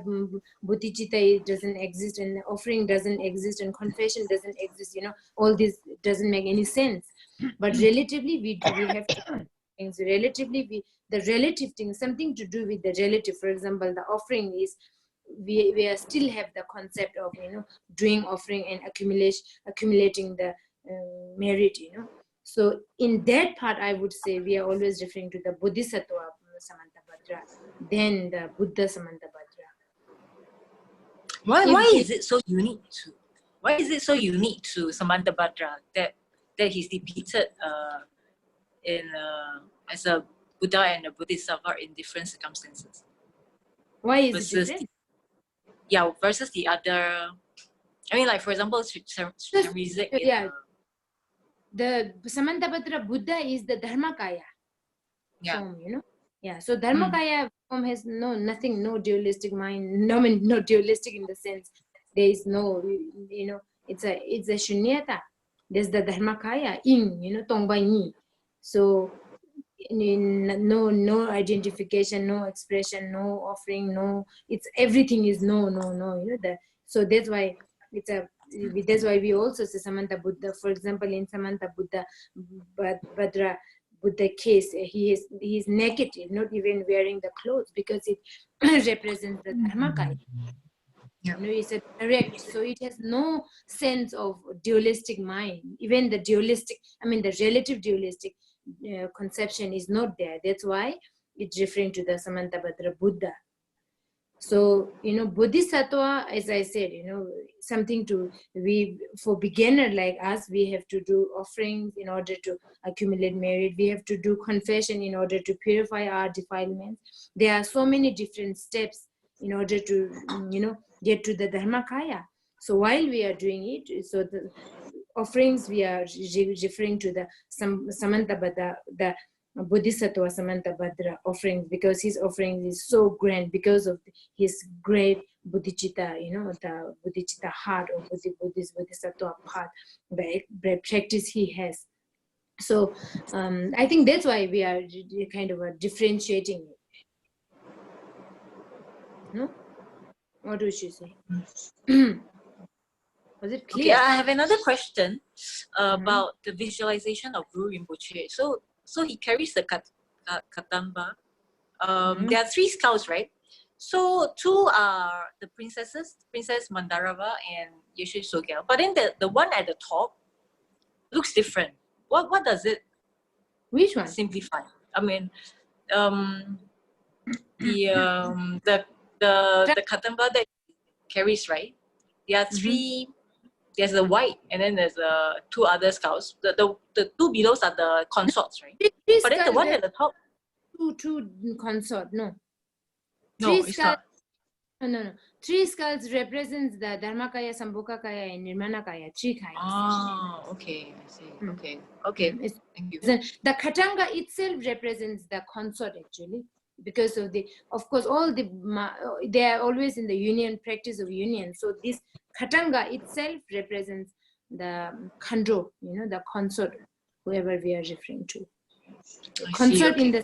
bodhicitta doesn't exist and the offering doesn't exist and confession doesn't exist, all this doesn't make any sense. But relatively, we have to things. Relatively, the relative thing, something to do with the relative. For example, the offering is we still have the concept of doing offering and accumulating the merit. So in that part, I would say we are always referring to the Bodhisattva Samantabhadra, then the Buddha Samantabhadra. Why is it so unique to? Why is it so unique to Samantabhadra that he's depicted as a Buddha and a Bodhisattva in different circumstances? Why is it different? Versus the other. I mean, like for example, the Samantabhadra Buddha is the Dharmakaya form, So Dharmakaya form has no dualistic mind, no dualistic in the sense there is no, it's a shunyata. There's the Dharmakaya in, Tongba Yi. So no identification, no expression, no offering, it's everything is no, so that's why that's why we also say Samanta Buddha. For example, in Samanta Buddha Bhadra Buddha case, he is naked, not even wearing the clothes, because it represents the Dharmakaya. It's a direct, so it has no sense of dualistic mind. Even the dualistic, the relative dualistic conception is not there. That's why it's referring to the Samantabhadra Buddha. So, Bodhisattva, as I said, something for beginner like us, we have to do offerings in order to accumulate merit. We have to do confession in order to purify our defilements. There are so many different steps in order to, get to the Dharmakaya. So while we are doing it, so the offerings, we are referring to the Samantabhadra, the Bodhisattva Samantabhadra offerings, because his offering is so grand because of his great bodhicitta, the bodhicitta heart or Bodhisattva path, the practice he has. So I think that's why we are kind of differentiating it. No? What do you say? Was it clear? Okay, I have another question about the visualization of Guru Rinpoche. So he carries the katamba. There are 3 skulls, right? So two are the princesses, Princess Mandarava and Yeshu Sogel. But then the one at the top looks different. What does it Which one? simplify? I mean, the katanga that carries, right? There are three. There's the white, and then there's two other scouts. The two below are the consorts, right? Three But then the one at the top. two consort, no. No, Three it's skulls. not. No. Three skulls represents the Dharmakaya, Sambhogakaya, and Nirmanakaya. Three kinds. Ah, okay, I see. Okay. Thank you. The Khatanga itself represents the consort actually, because of of course, all they are always in the union, practice of union. So this Khatanga itself represents the Khandro, the consort, whoever we are referring to. Consort in the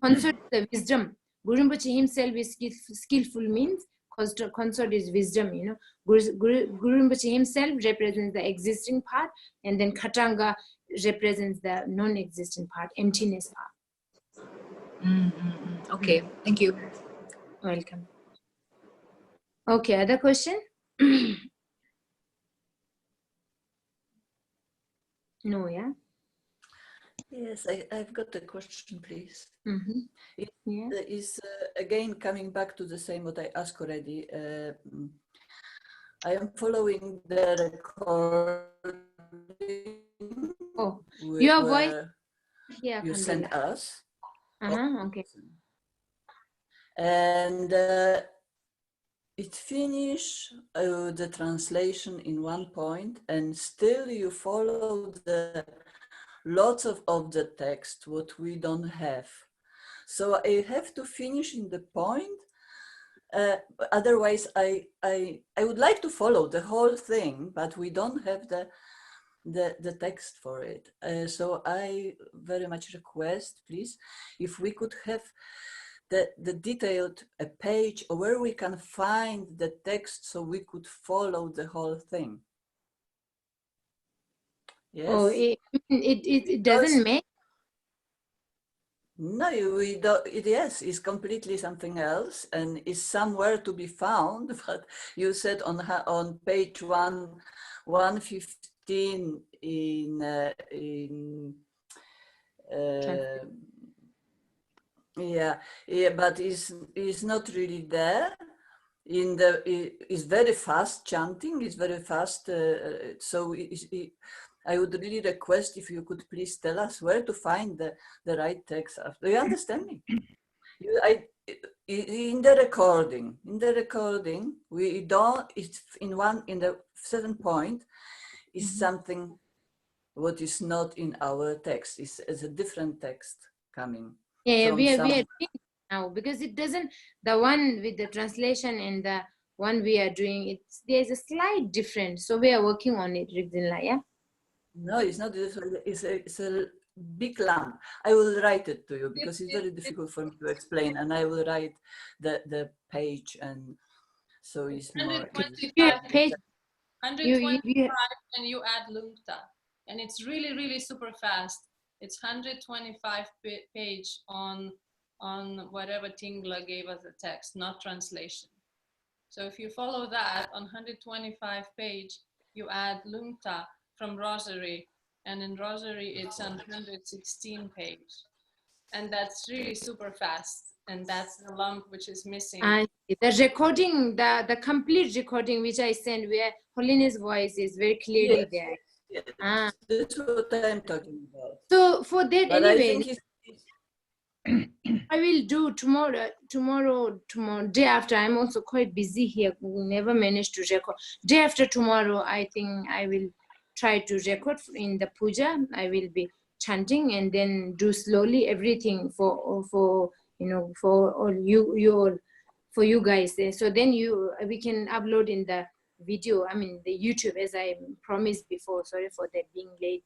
consort, the wisdom. Guru Rinpoche himself is skillful means consort is wisdom, Guru Rinpoche himself represents the existing part, and then Khatanga represents the non-existent part, emptiness part. Okay, thank you. Welcome. Okay, other question? No, yeah? Yes, I've got a question, please. Yeah. Is again coming back to the same what I asked already. I am following the recording. Oh, your voice. Yeah, you sent us. Okay. And it finished the translation in one point, and still you follow the lots of the text what we don't have. So I have to finish in the point. Otherwise, I would like to follow the whole thing, but we don't have the text for it. So I very much request, please, if we could have the detailed page where we can find the text so we could follow the whole thing. Yes. Oh, it doesn't make. No, we don't. Yes, it's completely something else, and is somewhere to be found. But you said on page 115 yeah, but is not really there. Is very fast chanting. Is very fast. So I would really request if you could please tell us where to find the right text. Do you understand me? In the recording, we don't. It's in the 7 point is something what is not in our text. It's a different text coming. Yeah, we are doing now, because it doesn't. The one with the translation and the one we are doing, there's a slight difference. So we are working on it, Rigzinla, yeah. No, it's not. It's a big lump. I will write it to you because it's very difficult for me to explain, and I will write the page, and so it's more. 125 and you add Lungta, and it's really super fast. It's 125 page on whatever Tingla gave us the text, not translation. So if you follow that on 125 page, you add Lungta from Rosary, and in Rosary it's on 116 page, and that's really super fast, and that's the lump which is missing. The recording, the complete recording which I sent, where Holiness voice is very clearly there. Yes. That's what I'm talking about. So for that, but anyway, I will do tomorrow, day after. I'm also quite busy here. Never managed to record. Day after tomorrow, I think I will try to record in the puja. I will be chanting and then do slowly everything for all you for you guys. So then we can upload in the video. I mean the YouTube, as I promised before. Sorry for that being late.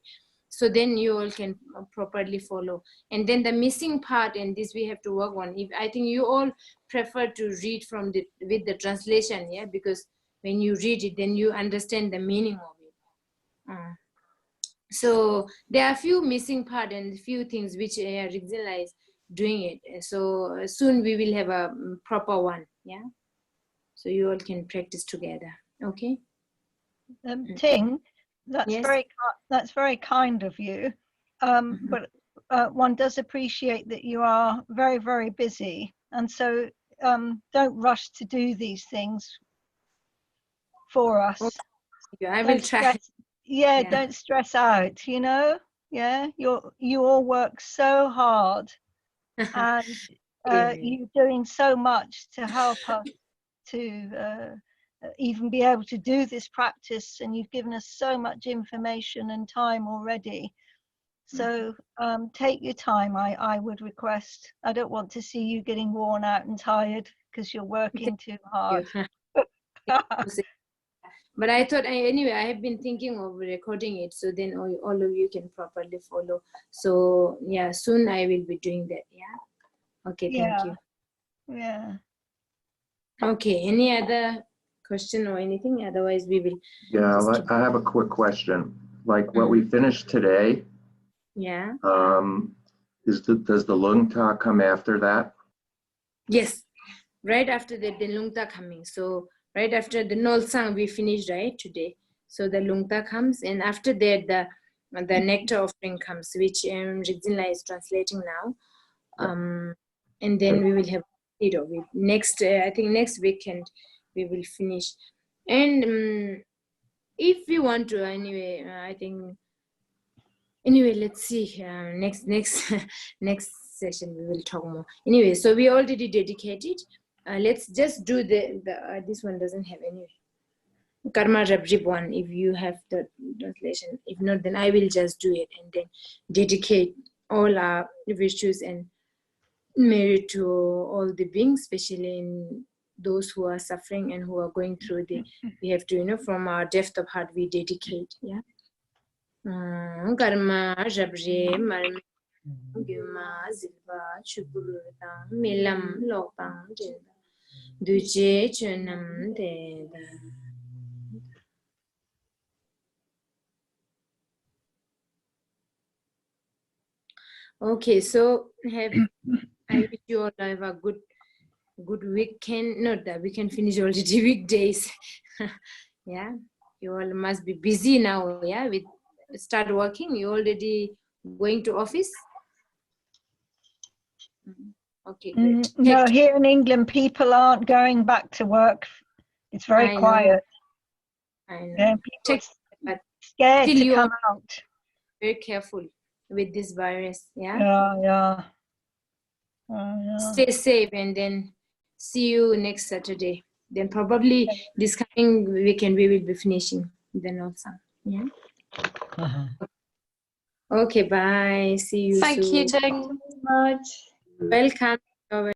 So then you all can properly follow. And then the missing part, and this we have to work on. I think you all prefer to read with the translation, yeah, because when you read it, then you understand the meaning of it. So there are a few missing parts and a few things which Rigzilla is doing it. So soon we will have a proper one. Yeah. So you all can practice together. Okay. Ting, that's Yes. that's very kind of you. But one does appreciate that you are very, very busy, and so don't rush to do these things for us. Okay. I will try. Yeah, don't stress out. You know, yeah, you all work so hard, and you're doing so much to help us to even be able to do this practice, and you've given us so much information and time already. So take your time, I would request. I don't want to see you getting worn out and tired because you're working too hard. But I thought, anyway, I have been thinking of recording it, so then all of you can properly follow. So yeah, soon I will be doing that. Yeah. Okay, thank you. Yeah. Okay, any other question or anything? Otherwise we will. Yeah, I have a quick question. Like what we finished today, yeah. Does the Lungta come after that? Yes, right after that, the Lungta coming. So right after the Nolsang we finished right today. So the Lungta comes, and after that the nectar offering comes, which Ridzinla is translating now. And then we will have next. I think next weekend we will finish. And if we want to, anyway, I think. Anyway, let's see. Next next session we will talk more. Anyway, so we already dedicated. Let's just do the this one doesn't have any karma rabrib one. If you have the translation, if not, then I will just do it and then dedicate all our virtues and merit to all the beings, especially in those who are suffering and who are going through the. We have to, from our depth of heart, we dedicate. Yeah. Karma Jabri Marma Guma Zilva Chubulutang Milam Lopang Duje Chunam de. Okay, so I wish you all have a good weekend. Not that we can finish already weekdays. Yeah, you all must be busy now. Yeah, with start working. You already going to office? Okay, great. No, here in England, people aren't going back to work. It's very quiet. I know. Yeah, people are scared to come out. Very careful with this virus. Yeah. Yeah. Stay safe, and then see you next Saturday. Then probably this coming weekend we will be finishing the Nolsang. Yeah. Okay, bye. See you soon. Thank you, Ting. Much. Welcome.